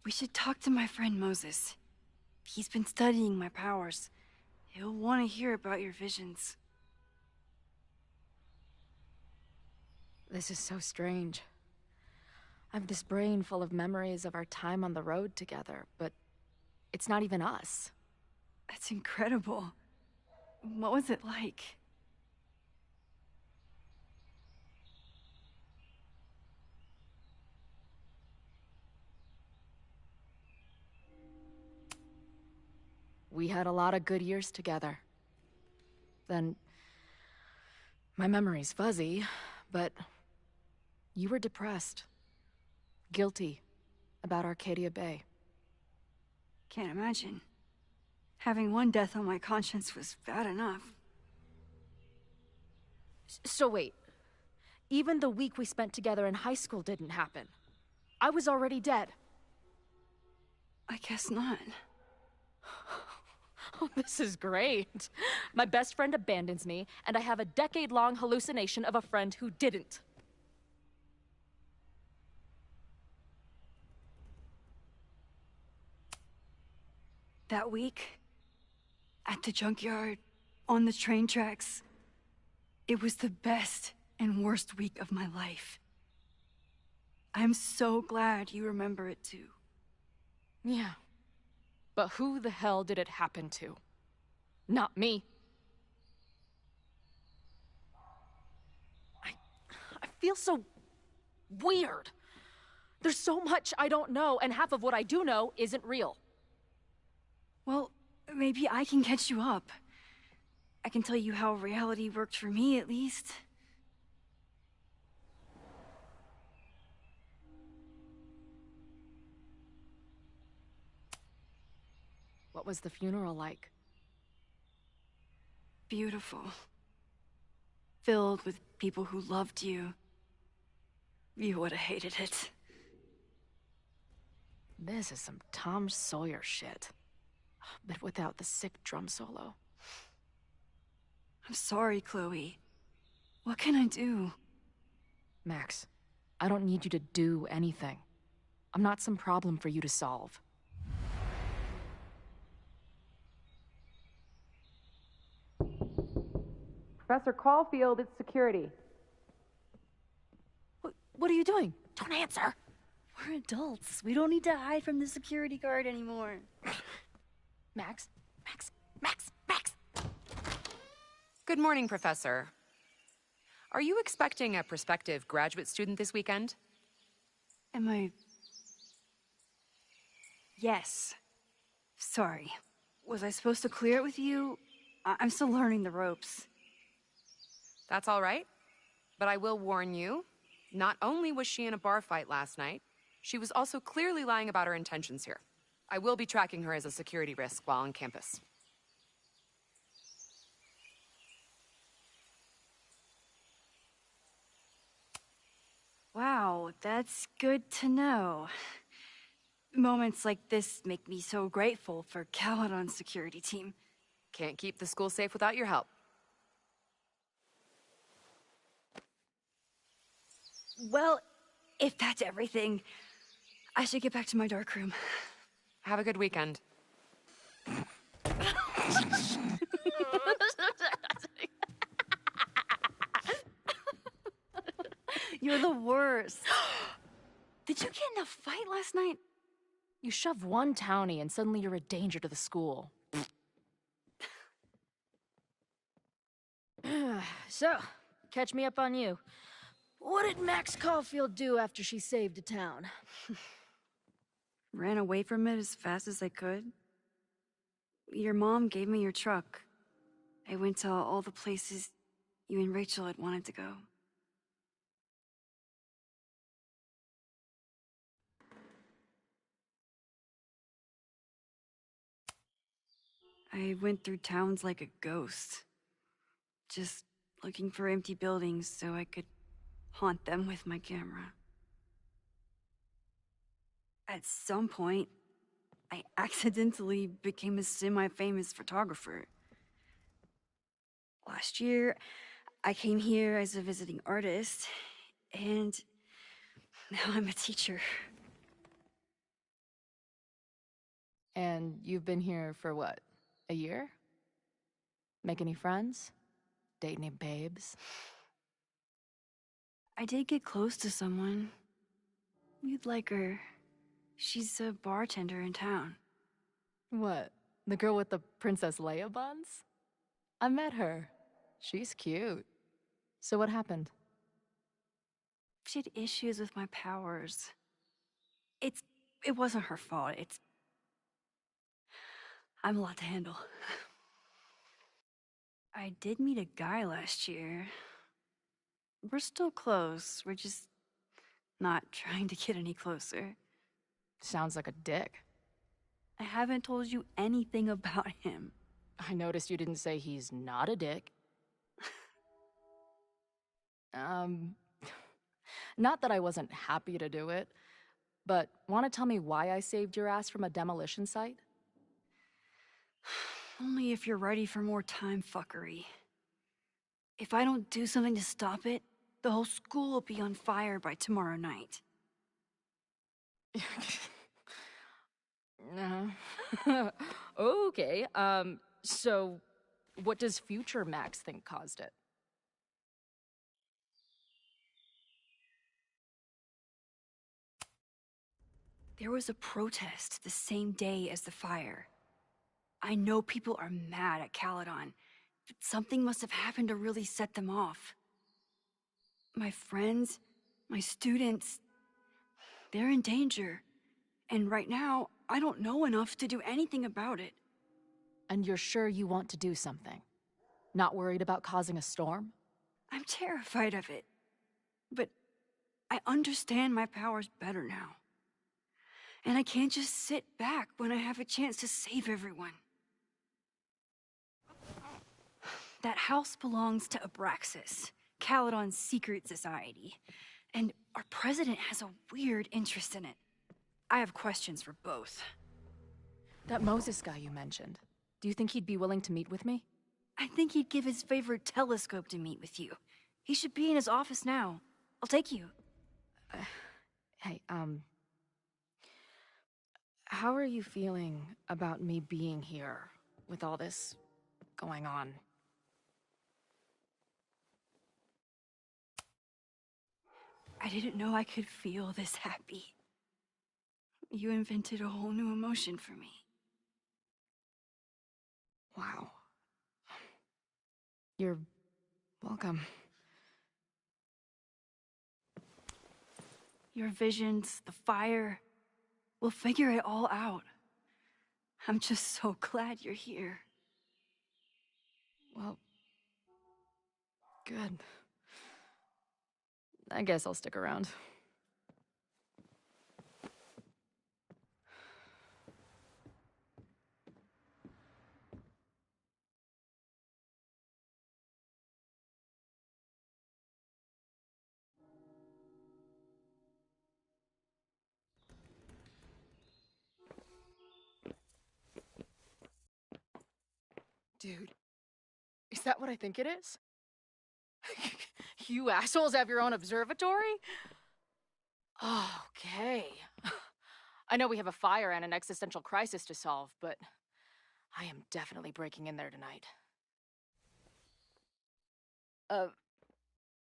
We should talk to my friend Moses. He's been studying my powers. He'll want to hear about your visions. This is so strange. I have this brain full of memories of our time on the road together, but it's not even us. That's incredible. What was it like? We had a lot of good years together. Then, my memory's fuzzy, but you were depressed. Guilty about Arcadia Bay. Can't imagine. Having one death on my conscience was bad enough. So wait, even the week we spent together in high school didn't happen. I was already dead. I guess not. Oh, this is great. My best friend abandons me, and I have a decade-long hallucination of a friend who didn't. That week, at the junkyard, on the train tracks, it was the best and worst week of my life. I'm so glad you remember it too. Yeah. But who the hell did it happen to? Not me. I feel so weird. There's so much I don't know, and half of what I do know isn't real. Well, maybe I can catch you up. I can tell you how reality worked for me, at least. What was the funeral like? Beautiful. Filled with people who loved you. You would have hated it. This is some Tom Sawyer shit. But without the sick drum solo. I'm sorry, Chloe. What can I do? Max, I don't need you to do anything. I'm not some problem for you to solve. Professor Caulfield, it's security. What are you doing? Don't answer! We're adults. We don't need to hide from the security guard anymore. Max? Good morning, Professor. Are you expecting a prospective graduate student this weekend? Am I... Yes. Sorry. Was I supposed to clear it with you? I'm still learning the ropes. That's all right. But I will warn you, not only was she in a bar fight last night, she was also clearly lying about her intentions here. I will be tracking her as a security risk while on campus. Wow, that's good to know. Moments like this make me so grateful for Caledon's security team. Can't keep the school safe without your help. Well, if that's everything, I should get back to my dark room. Have a good weekend. You're the worst. Did you get in a fight last night? You shove one townie and suddenly you're a danger to the school. So, catch me up on you. What did Max Caulfield do after she saved a town? Ran away from it as fast as I could. Your mom gave me your truck. I went to all the places you and Rachel had wanted to go. I went through towns like a ghost. Just looking for empty buildings so I could haunt them with my camera. At some point, I accidentally became a semi-famous photographer. Last year, I came here as a visiting artist, and now I'm a teacher. And you've been here for what? A year? Make any friends? Date any babes? I did get close to someone. You'd like her. She's a bartender in town. What? The girl with the Princess Leia buns? I met her. She's cute. So what happened? She had issues with my powers. It wasn't her fault. I'm a lot to handle. I did meet a guy last year. We're still close. We're just not trying to get any closer. Sounds like a dick. I haven't told you anything about him. I noticed you didn't say he's not a dick. Not that I wasn't happy to do it, but want to tell me why I saved your ass from a demolition site? Only if you're ready for more time fuckery. If I don't do something to stop it, the whole school will be on fire by tomorrow night. Okay, so what does future Max think caused it? There was a protest the same day as the fire. I know people are mad at Caledon, but something must have happened to really set them off. My friends, my students, they're in danger. And right now, I don't know enough to do anything about it. And you're sure you want to do something? Not worried about causing a storm? I'm terrified of it. But I understand my powers better now. And I can't just sit back when I have a chance to save everyone. That house belongs to Abraxas, Caledon's secret society. And our president has a weird interest in it. I have questions for both. That Moses guy you mentioned, do you think he'd be willing to meet with me? I think he'd give his favorite telescope to meet with you. He should be in his office now. I'll take you. Hey, how are you feeling about me being here with all this going on? I didn't know I could feel this happy. You invented a whole new emotion for me. Wow. You're welcome. Your visions, the fire, we'll figure it all out. I'm just so glad you're here. Well, good. I guess I'll stick around. Dude, is that what I think it is? You assholes have your own observatory? Okay. I know we have a fire and an existential crisis to solve, but I am definitely breaking in there tonight.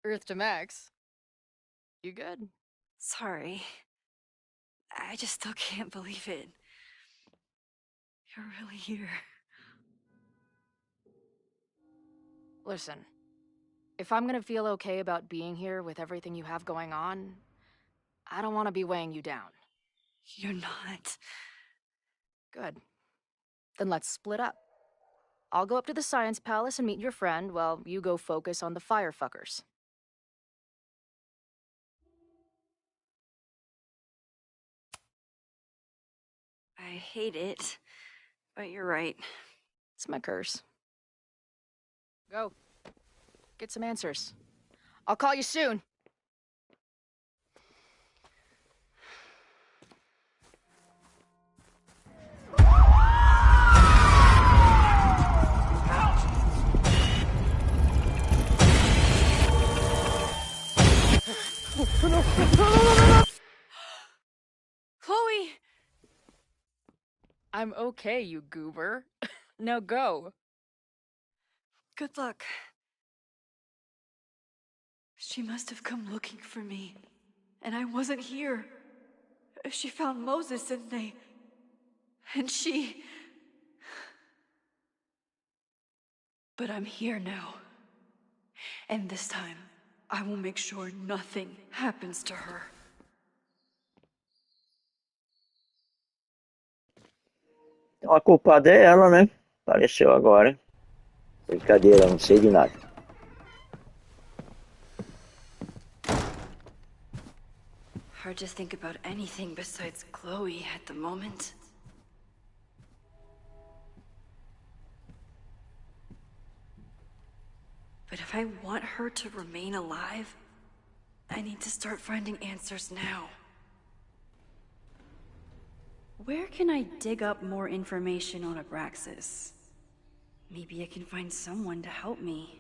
Earth to Max. You good? Sorry. I just still can't believe it. You're really here. Listen, if I'm gonna feel okay about being here with everything you have going on, I don't want to be weighing you down. You're not. Good. Then let's split up. I'll go up to the Science Palace and meet your friend while you go focus on the firefuckers. I hate it, but you're right. It's my curse. Go. Get some answers. I'll call you soon. Chloe! I'm okay, you goober. Now go. Good luck. She must have come looking for me, and I wasn't here. She found Moses and she... But I'm here now. And this time, I will make sure nothing happens to her. Então a culpada é ela, né? Apareceu agora. Brincadeira, não sei de nada. Hard to think about anything besides Chloe at the moment. But if I want her to remain alive, I need to start finding answers now. Where can I dig up more information on Abraxas? Maybe I can find someone to help me.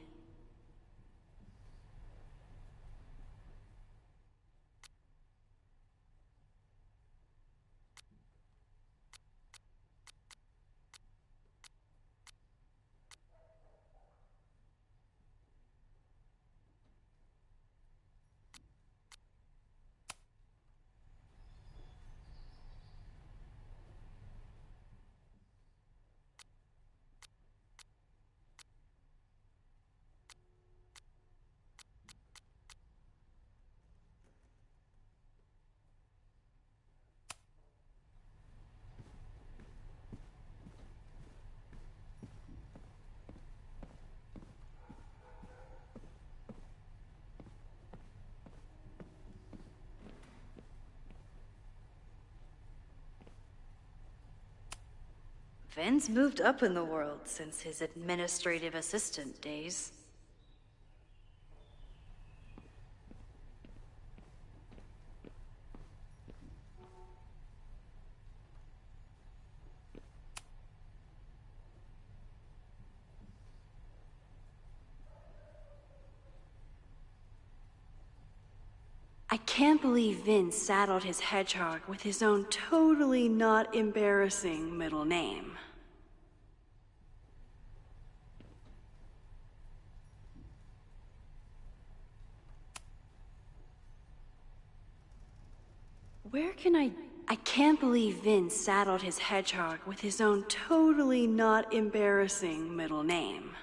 Vin's moved up in the world since his administrative assistant days. I can't believe Vin saddled his hedgehog with his own totally not embarrassing middle name. Where can I can't believe Vin saddled his hedgehog with his own totally not embarrassing middle name.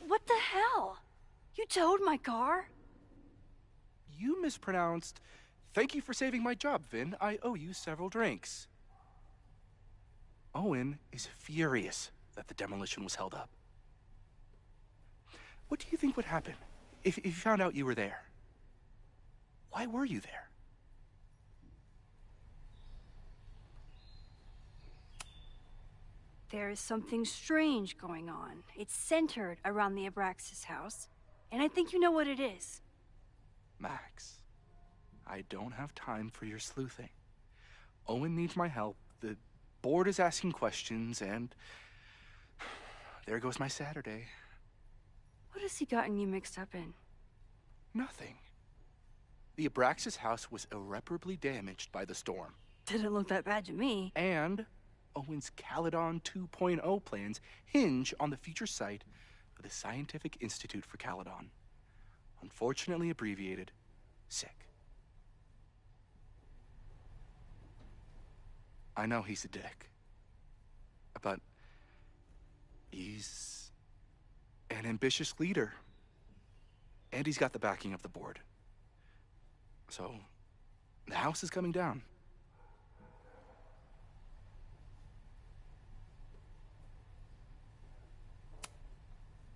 What the hell? You towed my car? You mispronounced, "Thank you for saving my job, Vin. I owe you several drinks." Owen is furious that the demolition was held up. What do you think would happen if he found out you were there? Why were you there? There is something strange going on. It's centered around the Abraxas house, and I think you know what it is. Max, I don't have time for your sleuthing. Owen needs my help. The board is asking questions, and there goes my Saturday. What has he gotten you mixed up in? Nothing. The Abraxas house was irreparably damaged by the storm. Didn't look that bad to me. And Owen's Caledon 2.0 plans hinge on the future site of the Scientific Institute for Caledon. Unfortunately abbreviated, SICK. I know he's a dick, but he's an ambitious leader, and he's got the backing of the board. So, the house is coming down.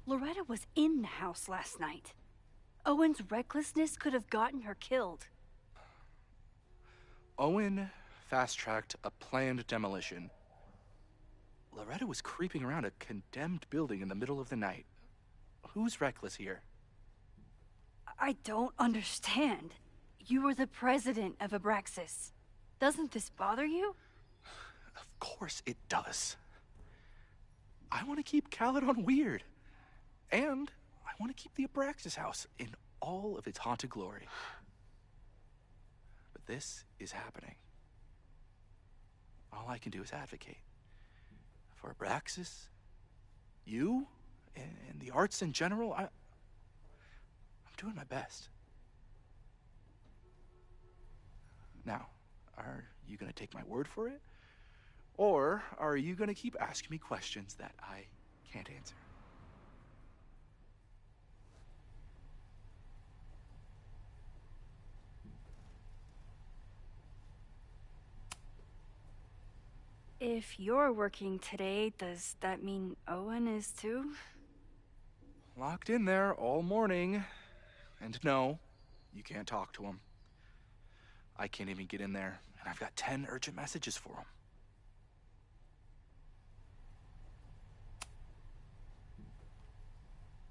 Loretta was in the house last night. Owen's recklessness could have gotten her killed. Owen fast-tracked a planned demolition. Loretta was creeping around a condemned building in the middle of the night. Who's reckless here? I don't understand. You were the president of Abraxas. Doesn't this bother you? Of course it does. I want to keep Caledon weird. And I want to keep the Abraxas house in all of its haunted glory. But this is happening. All I can do is advocate. For Abraxas, you, and the arts in general, I'm doing my best. Now, are you going to take my word for it? Or are you going to keep asking me questions that I can't answer? If you're working today, does that mean Owen is too? Locked in there all morning. And no, you can't talk to him. I can't even get in there, and I've got 10 urgent messages for him.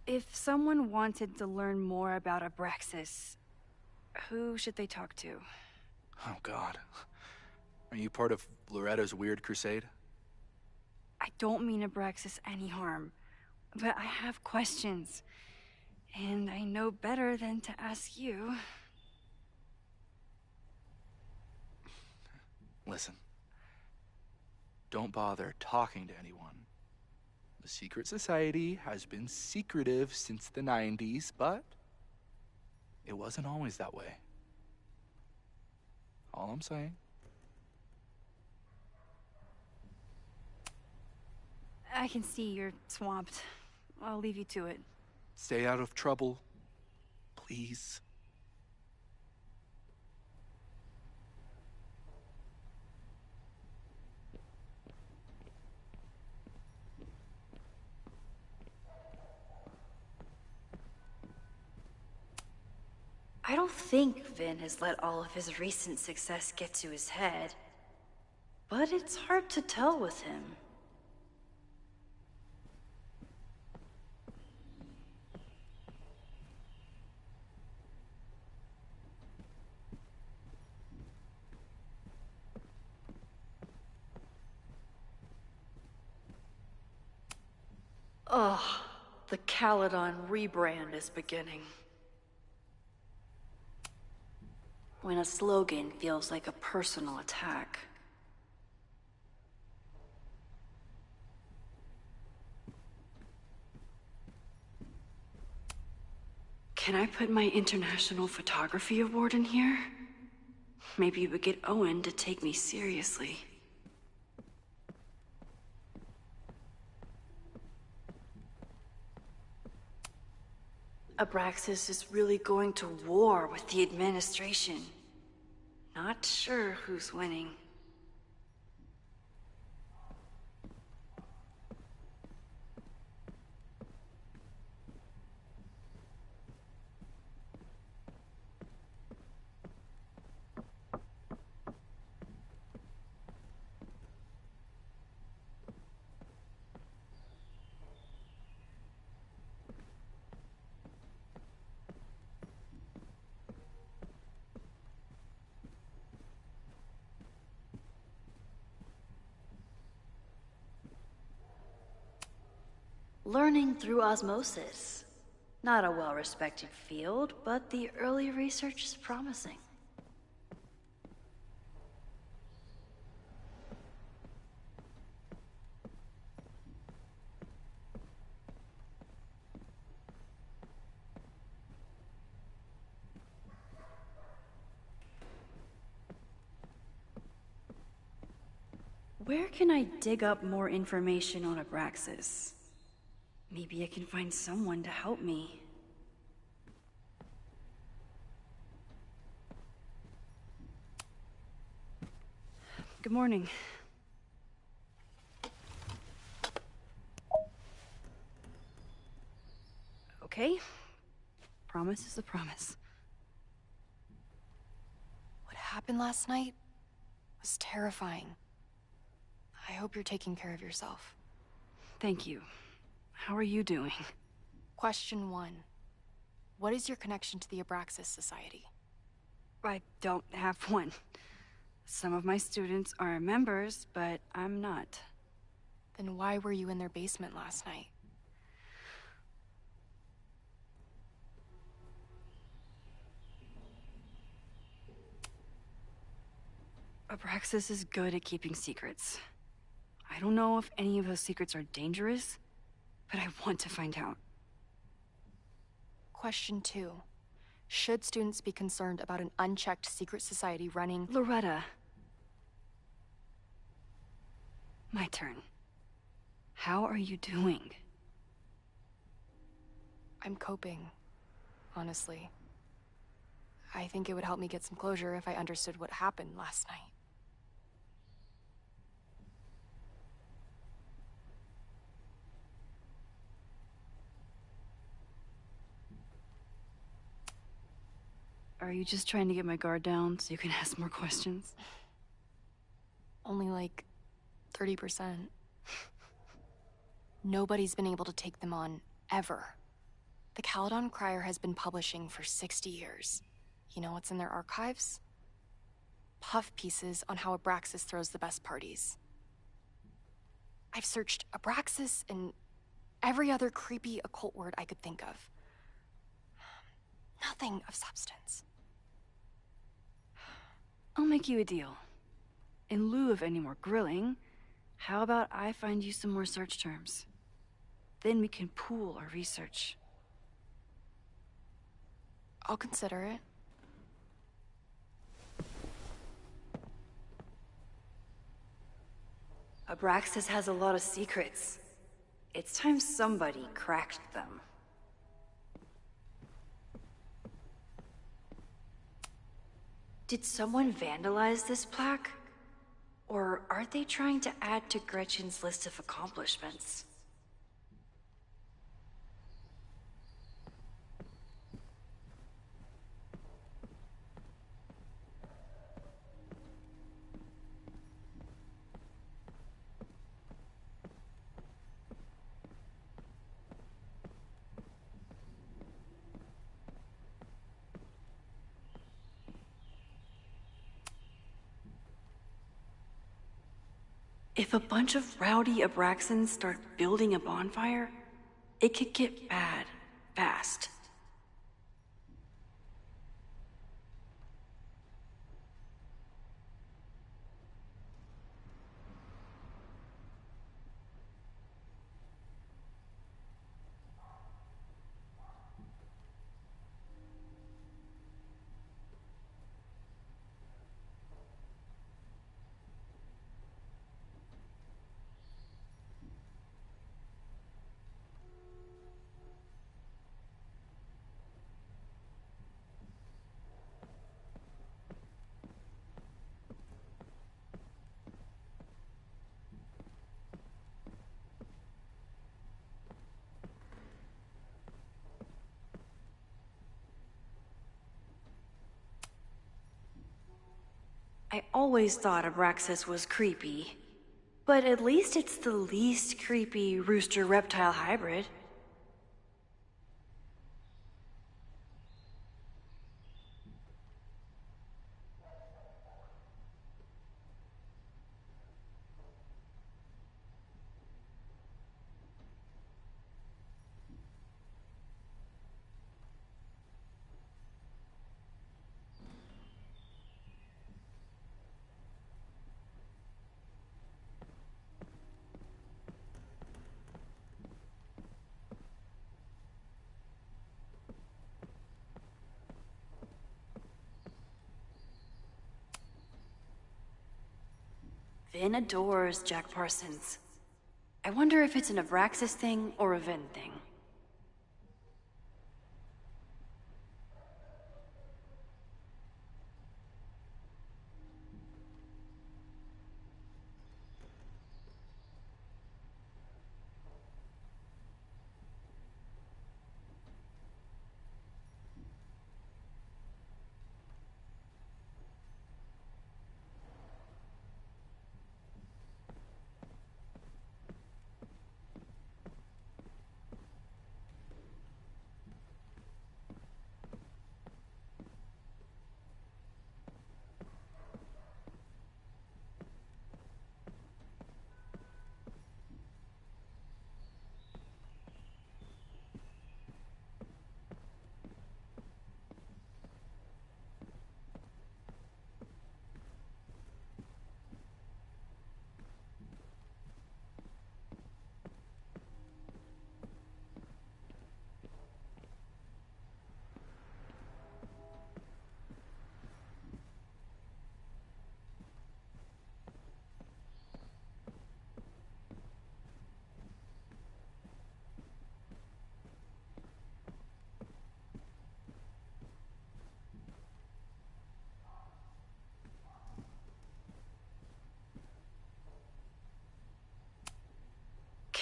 If someone wanted to learn more about Abraxas, who should they talk to? Oh, God. Are you part of Loretta's weird crusade? I don't mean Abraxas any harm, but I have questions, and I know better than to ask you. Listen, don't bother talking to anyone. The secret society has been secretive since the 90s, but it wasn't always that way. All I'm saying. I can see you're swamped. I'll leave you to it. Stay out of trouble, please. don't think Vin has let all of his recent success get to his head, but it's hard to tell with him. Ugh, the Caledon rebrand is beginning. When a slogan feels like a personal attack. Can I put my International Photography Award in here? Maybe it would get Owen to take me seriously. Abraxas is really going to war with the administration. Not sure who's winning. Learning through osmosis. Not a well-respected field, but the early research is promising. Where can I dig up more information on Abraxas? Maybe I can find someone to help me. Good morning. Okay. Promise is a promise. What happened last night was terrifying. I hope you're taking care of yourself. Thank you. How are you doing? Question 1. What is your connection to the Abraxas Society? I don't have one. Some of my students are members, but I'm not. Then why were you in their basement last night? Abraxas is good at keeping secrets. I don't know if any of those secrets are dangerous, but I want to find out. Question 2. Should students be concerned about an unchecked secret society running— Loretta. My turn. How are you doing? I'm coping, honestly. I think it would help me get some closure if I understood what happened last night. Are you just trying to get my guard down so you can ask more questions? Only like 30%. Nobody's been able to take them on, ever. The Caledon Crier has been publishing for 60 years. You know what's in their archives? Puff pieces on how Abraxas throws the best parties. I've searched Abraxas and every other creepy occult word I could think of. Nothing of substance. I'll make you a deal. In lieu of any more grilling, how about I find you some more search terms? Then we can pool our research. I'll consider it. Abraxas has a lot of secrets. It's time somebody cracked them. Did someone vandalize this plaque? Or are they trying to add to Gretchen's list of accomplishments? If a bunch of rowdy Abraxans start building a bonfire, it could get bad fast. I always thought Abraxas was creepy, but at least it's the least creepy rooster-reptile hybrid. Vin adores Jack Parsons. I wonder if it's an Abraxas thing or a Vin thing.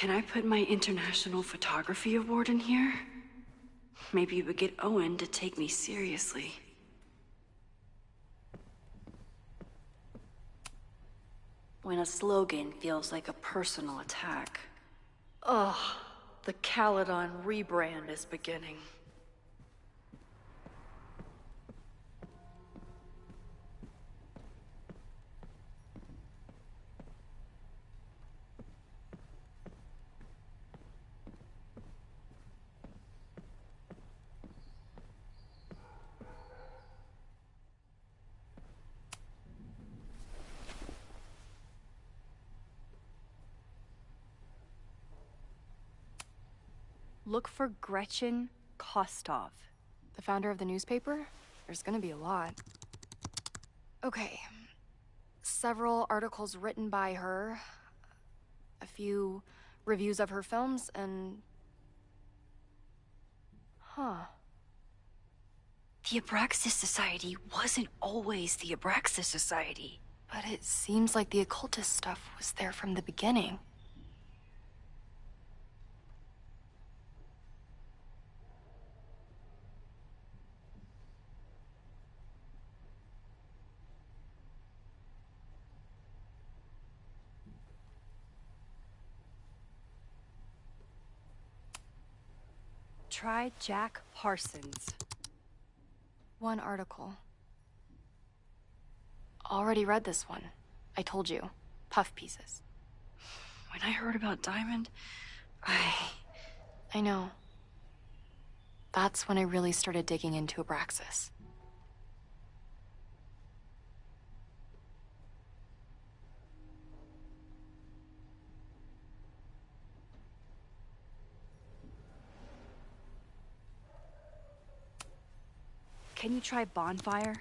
Can I put my International Photography Award in here? Maybe it would get Owen to take me seriously. When a slogan feels like a personal attack. Ugh, the Caledon rebrand is beginning. Look for Gretchen Kostov. The founder of the newspaper? There's gonna be a lot. Okay. Several articles written by her, a few reviews of her films, and... Huh. The Abraxas Society wasn't always the Abraxas Society. But it seems like the occultist stuff was there from the beginning. Try Jack Parsons. One article. Already read this one. I told you. Puff pieces. When I heard about Diamond, I know. That's when I really started digging into Abraxas. Can you try Bonfire?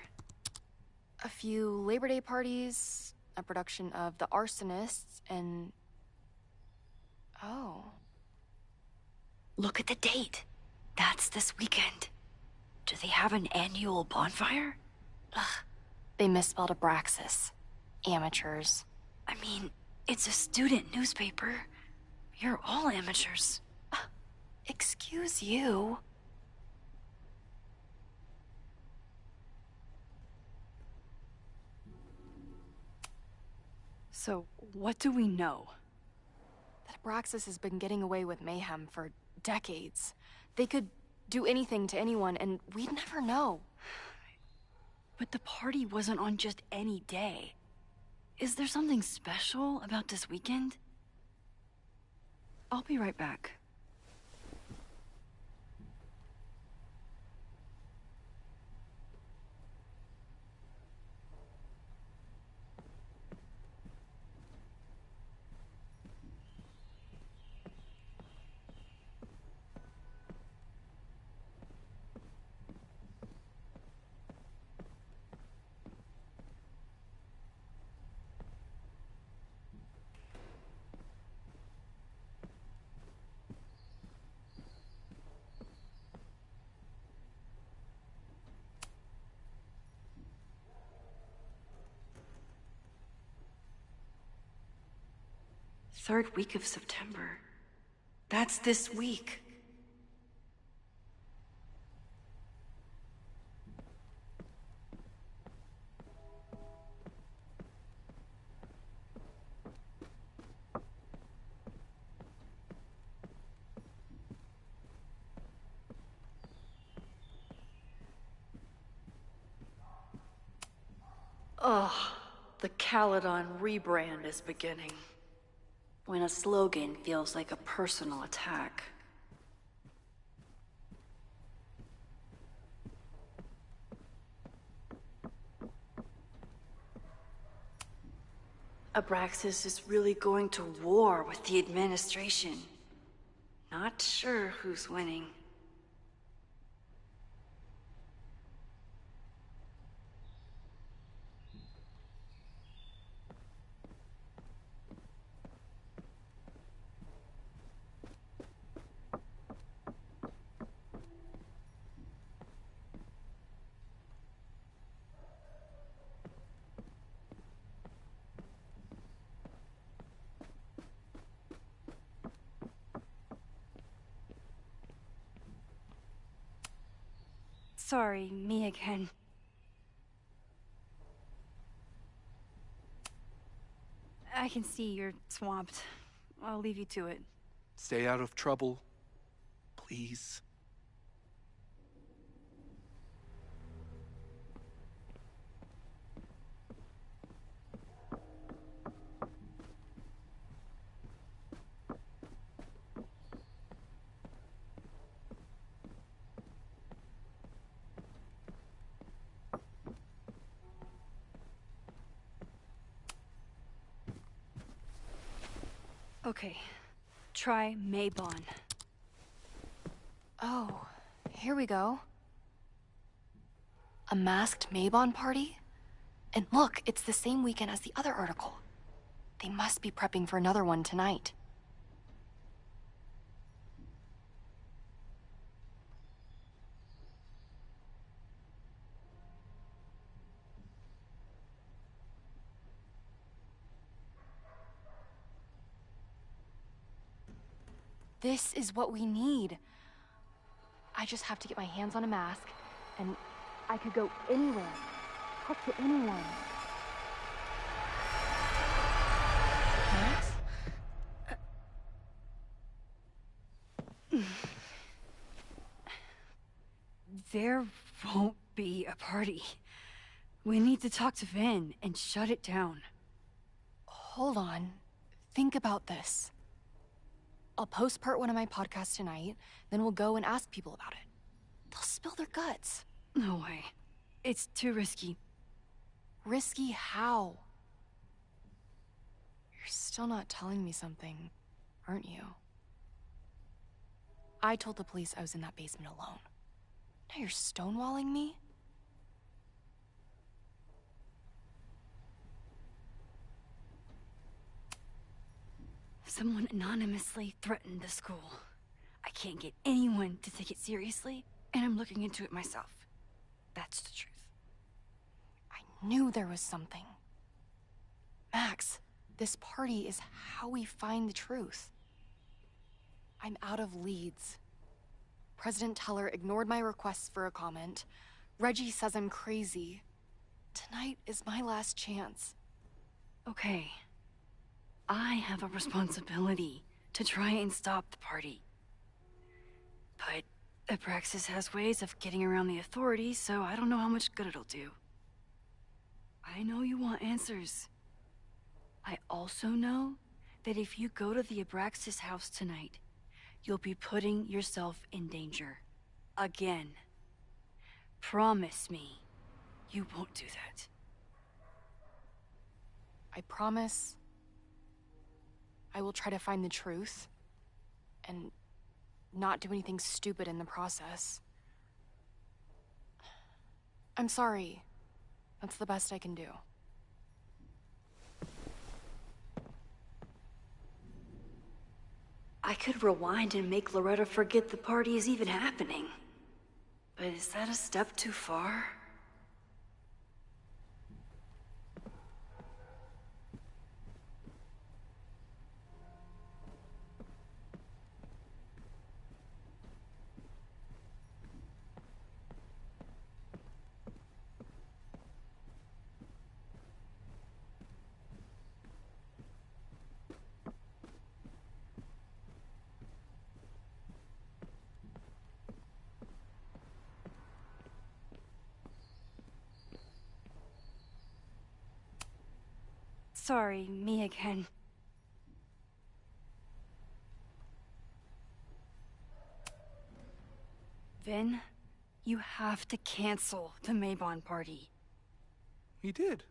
A few Labor Day parties, a production of The Arsonists, and... Oh. Look at the date. That's this weekend. Do they have an annual bonfire? Ugh. They misspelled Abraxas. Amateurs. I mean, it's a student newspaper. You're all amateurs. Excuse you. So, what do we know? That Abraxas has been getting away with mayhem for decades. They could do anything to anyone, and we'd never know. But the party wasn't on just any day. Is there something special about this weekend? I'll be right back. Third week of September. That's this week. Ugh, the Caledon rebrand is beginning. When a slogan feels like a personal attack. Abraxas is really going to war with the administration. Not sure who's winning. Sorry, me again. I can see you're swamped. I'll leave you to it. Stay out of trouble, please. Okay, try Maybon. Oh, here we go. A masked Maybon party? And look, it's the same weekend as the other article. They must be prepping for another one tonight. This is what we need. I just have to get my hands on a mask, and I could go anywhere, talk to anyone. Max? There won't be a party. We need to talk to Vin and shut it down. Hold on. Think about this. I'll post part 1 of my podcast tonight, then we'll go and ask people about it. They'll spill their guts. No way. It's too risky. Risky how? You're still not telling me something, aren't you? I told the police I was in that basement alone. Now you're stonewalling me? Someone anonymously threatened the school. I can't get anyone to take it seriously, and I'm looking into it myself. That's the truth. I knew there was something. Max, this party is how we find the truth. I'm out of leads. President Teller ignored my requests for a comment. Reggie says I'm crazy. Tonight is my last chance. Okay. I have a responsibility to try and stop the party. But Abraxas has ways of getting around the authorities, so I don't know how much good it'll do. I know you want answers. I also know that if you go to the Abraxas house tonight, you'll be putting yourself in danger. Again. Promise me you won't do that. I promise I will try to find the truth and not do anything stupid in the process. I'm sorry. That's the best I can do. I could rewind and make Loretta forget the party is even happening. But is that a step too far? Sorry, me again. Vin, you have to cancel the Maybon party. He did.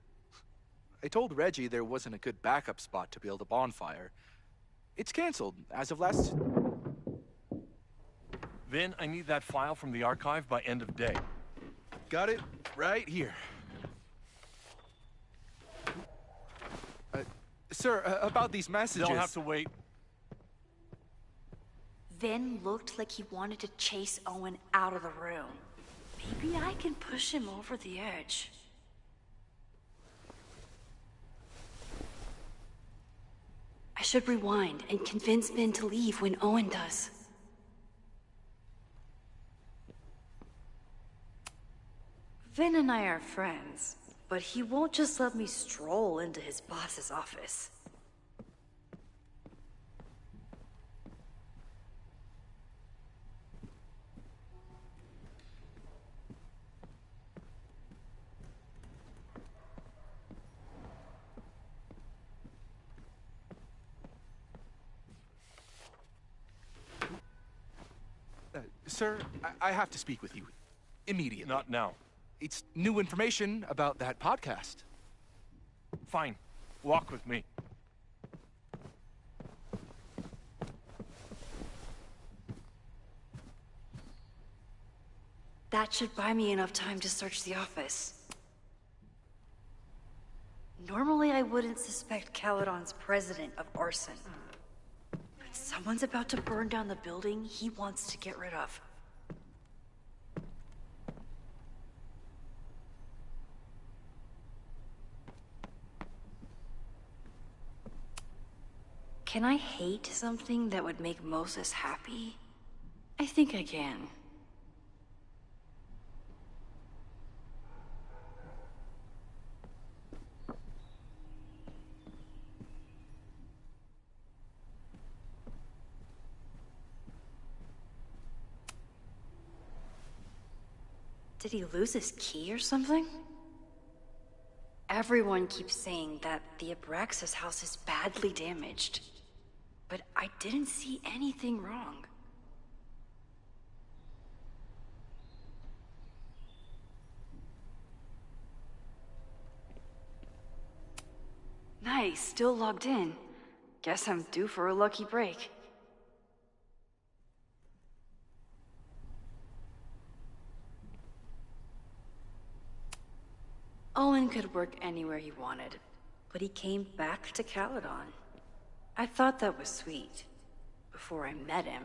I told Reggie there wasn't a good backup spot to build a bonfire. It's canceled as of last... Vin, I need that file from the archive by end of day. Got it right here. Sir, about these messages... They'll have to wait. Vin looked like he wanted to chase Owen out of the room. Maybe I can push him over the edge. I should rewind and convince Vin to leave when Owen does. Vin and I are friends, but he won't just let me stroll into his boss's office. Sir, I have to speak with you. Immediately. Not now. It's new information about that podcast. Fine. Walk with me. That should buy me enough time to search the office. Normally I wouldn't suspect Caledon's president of arson. But someone's about to burn down the building he wants to get rid of. Can I hate something that would make Moses happy? I think I can. Did he lose his key or something? Everyone keeps saying that the Abraxas house is badly damaged. But I didn't see anything wrong. Nice, still logged in. Guess I'm due for a lucky break. Owen could work anywhere he wanted, but he came back to Caledon. I thought that was sweet, before I met him.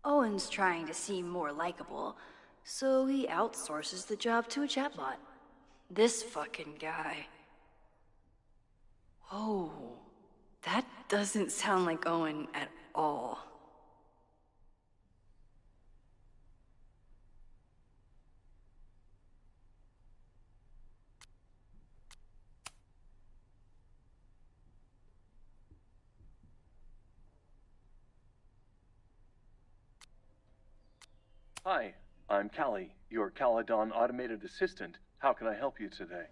Owen's trying to seem more likable, so he outsources the job to a chatbot. This fucking guy. Whoa, that doesn't sound like Owen at all. Hi, I'm Callie, your Caledon automated assistant. How can I help you today?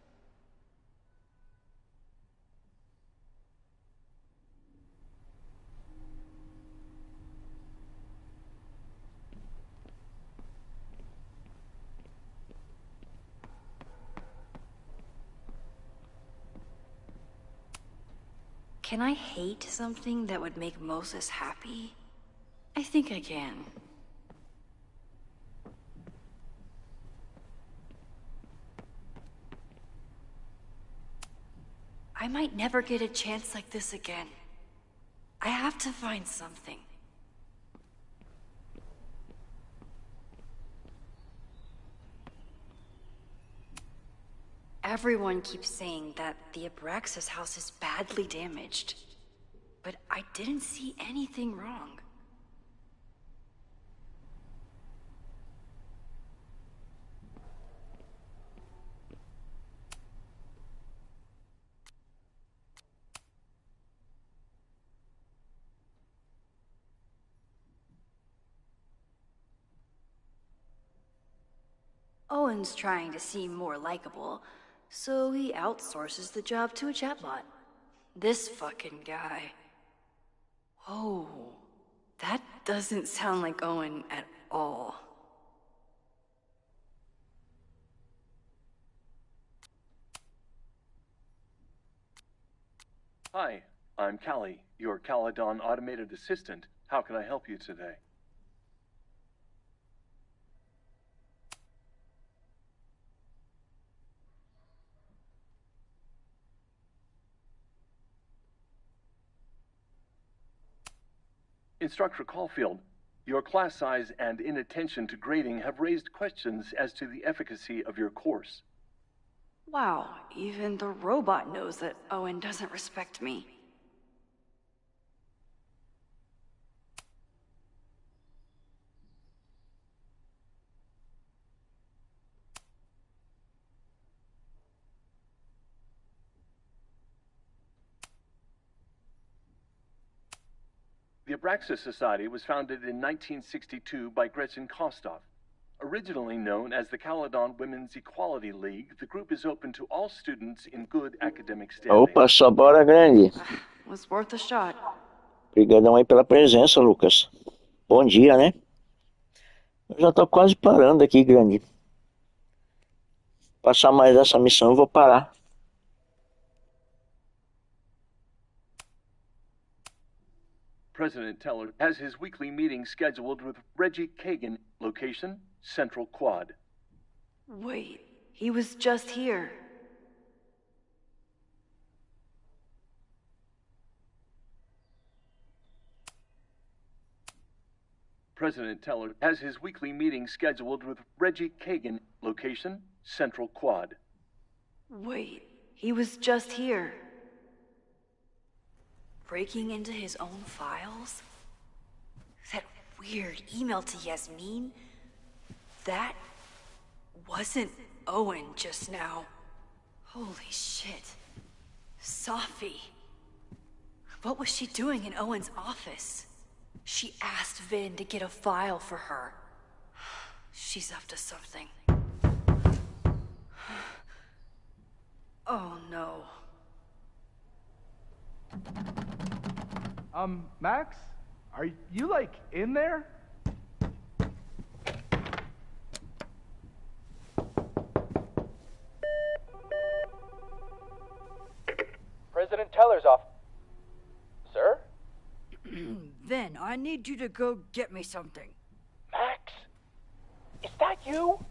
Can I hate something that would make Moses happy? I think I can. I might never get a chance like this again. I have to find something. Everyone keeps saying that the Abraxas house is badly damaged. But I didn't see anything wrong. Owen's trying to seem more likable, so he outsources the job to a chatbot. This fucking guy. Whoa, that doesn't sound like Owen at all. Hi, I'm Callie, your Caledon automated assistant. How can I help you today? Instructor Caulfield, your class size and inattention to grading have raised questions as to the efficacy of your course. Wow, even the robot knows that Owen doesn't respect me. The Abraxas Society was founded in 1962 by Gretchen Kostoff. Originally known as the Caledon Women's Equality League, the group is open to all students in good academic standing. Opa, só bora grande. Was worth a shot. Obrigadão aí pela presença, Lucas. Bom dia, né? Eu já tô quase parando aqui, grande. Passar mais essa missão eu vou parar. President Teller has his weekly meeting scheduled with Reggie Kagan. Location, Central Quad. Wait, he was just here. President Teller has his weekly meeting scheduled with Reggie Kagan, location, Central Quad. Wait, he was just here. Breaking into his own files? That weird email to Yasmin? That wasn't Owen just now. Holy shit. Sophie. What was she doing in Owen's office? She asked Vin to get a file for her. She's up to something. Oh no. Max? Are you, like, in there? President Teller's off. Sir? Vin, I need you to go get me something. Max? Is that you?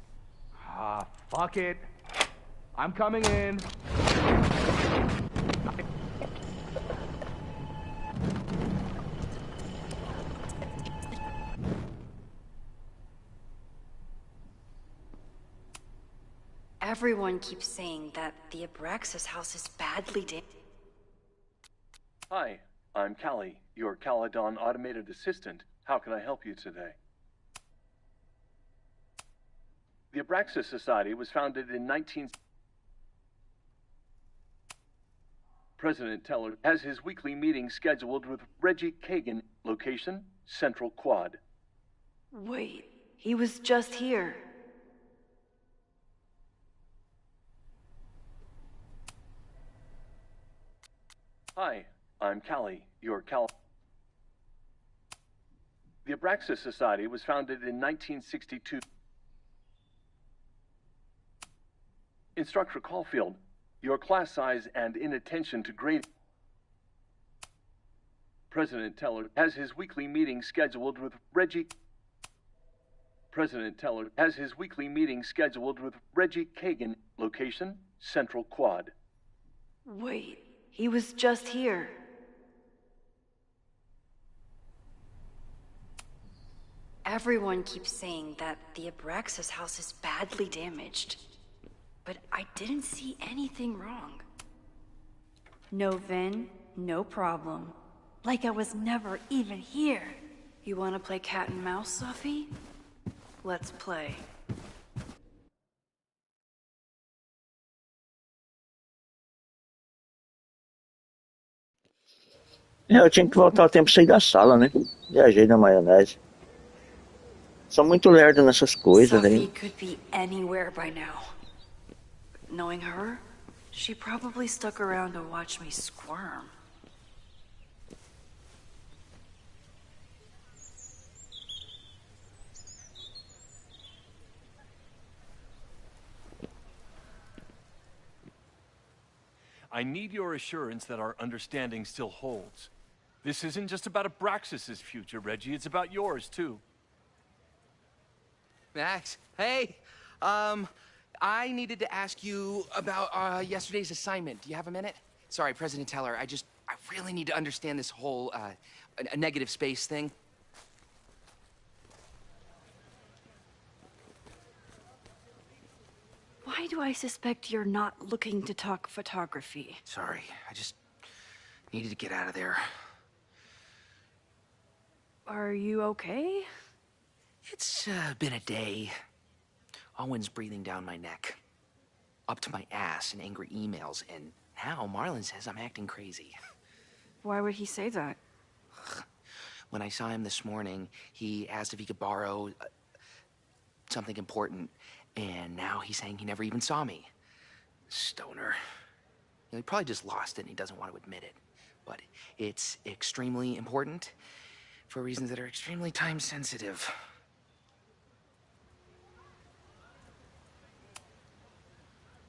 Ah, fuck it. I'm coming in. Everyone keeps saying that the Abraxas house is badly damaged. Hi, I'm Callie, your Caledon automated assistant. How can I help you today? The Abraxas Society was founded in 19... President Teller has his weekly meeting scheduled with Reggie Kagan, location, Central Quad. Wait, he was just here. Hi, I'm Callie, your The Abraxas Society was founded in 1962. Instructor Caulfield, your class size and inattention to grade... President Teller has his weekly meeting scheduled with Reggie... President Teller has his weekly meeting scheduled with Reggie Kagan, location, Central Quad. Wait, he was just here. Everyone keeps saying that the Abraxas house is badly damaged. But I didn't see anything wrong. No Vin, no problem. Like I was never even here. You want to play cat and mouse, Sophie? Let's play. Eu tinha que voltar ao tempo de sair da sala, né? Viajei na maionese. Sou muito lerdo nessas coisas Sophie aí. could be anywhere by now. Knowing her, she probably stuck around to watch me squirm. I need your assurance that our understanding still holds. This isn't just about Abraxas' future, Reggie. It's about yours, too. Max, hey. I needed to ask you about yesterday's assignment. Do you have a minute? Sorry, President Teller, I really need to understand this whole, a negative space thing. Why do I suspect you're not looking to talk photography? Sorry, I just needed to get out of there. Are you okay? It's been a day. Owen's breathing down my neck, up to my ass in angry emails, and now Marlon says I'm acting crazy. Why would he say that? When I saw him this morning, he asked if he could borrow something important, and now he's saying he never even saw me. Stoner. You know, he probably just lost it and he doesn't want to admit it. But it's extremely important for reasons that are extremely time sensitive.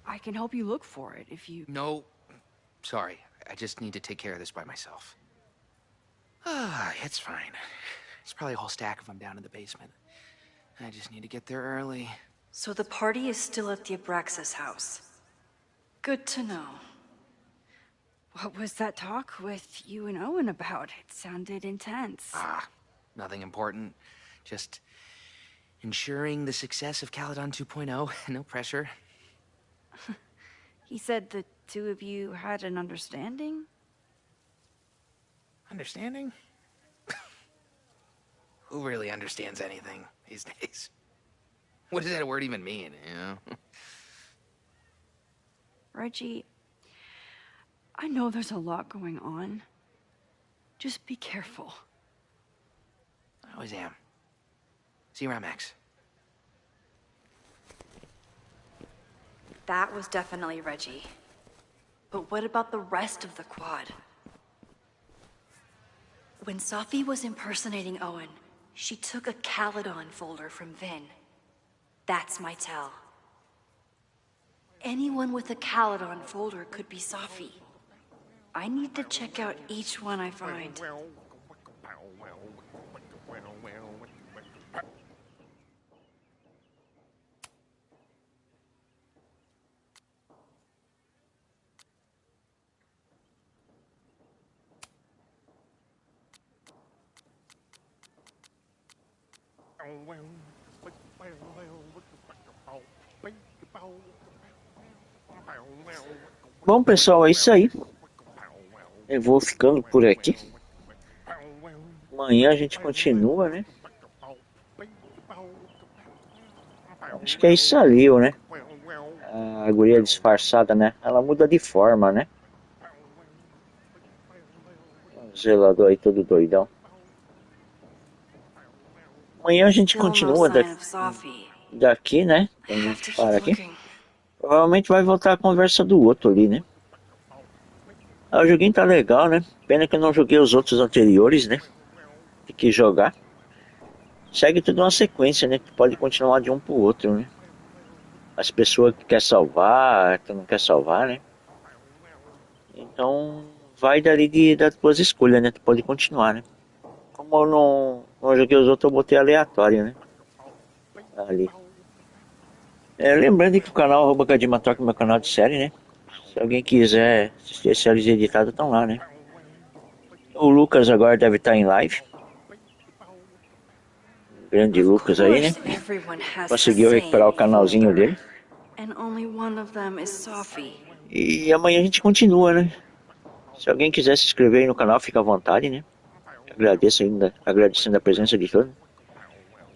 I can help you look for it if you... No, sorry. I just need to take care of this by myself. It's fine. It's probably a whole stack if I'm down in the basement. I just need to get there early. So the party is still at the Abraxas house. Good to know. What was that talk with you and Owen about? It sounded intense. Nothing important. Just ensuring the success of Caledon 2.0. No pressure. He said the two of you had an understanding? Understanding? Who really understands anything these days? What does that word even mean, you know? Reggie, I know there's a lot going on. Just be careful. I always am. See you around, Max. That was definitely Reggie. But what about the rest of the quad? When Safi was impersonating Owen, she took a Caledon folder from Vin. That's my tell. Anyone with a Caledon folder could be Safi. I need to check out each one I find. Bom, pessoal, é isso aí. Eu vou ficando por aqui. Amanhã a gente continua, né? Acho que é isso ali, né? A guria disfarçada, né? Ela muda de forma, né? O zelador aí todo doidão. Amanhã a gente continua daqui, né? A gente para aqui. Provavelmente vai voltar a conversa do outro ali, né? O joguinho tá legal, né? Pena que eu não joguei os outros anteriores, né? Tem que jogar. Segue tudo uma sequência, né? Que pode continuar de um pro outro, né? As pessoas que quer salvar, que não quer salvar, né? Então, vai dali das tuas escolhas, né? Tu pode continuar, né? Como eu não joguei os outros, eu botei aleatório, né? Ali. Lembrando que o canal @Cadimatoque é meu canal de série, né? Se alguém quiser assistir as séries editadas, estão lá, né? O Lucas agora deve estar em live. Grande Lucas aí, né? Conseguiu recuperar o canalzinho dele. E amanhã a gente continua, né? Se alguém quiser se inscrever aí no canal, fica à vontade, né? Agradecendo a presença de todos.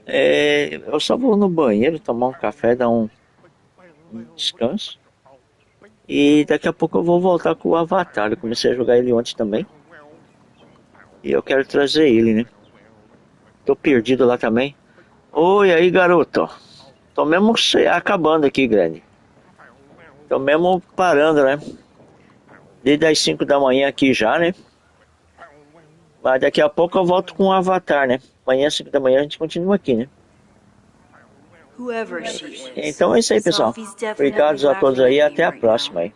Eu só vou no banheiro tomar um café, dar um descanso. E daqui a pouco eu vou voltar com o Avatar. Eu comecei a jogar ele ontem também. E eu quero trazer ele, né? Tô perdido lá também. Oi, aí, garoto. Tô mesmo acabando aqui, grande. Tô mesmo parando, né? Desde as 5 da manhã aqui já, né? Mas daqui a pouco eu volto com o Avatar, né? Amanhã às 5 da manhã a gente continua aqui, né? Então é isso aí, pessoal. Obrigado a todos aí e até a próxima aí.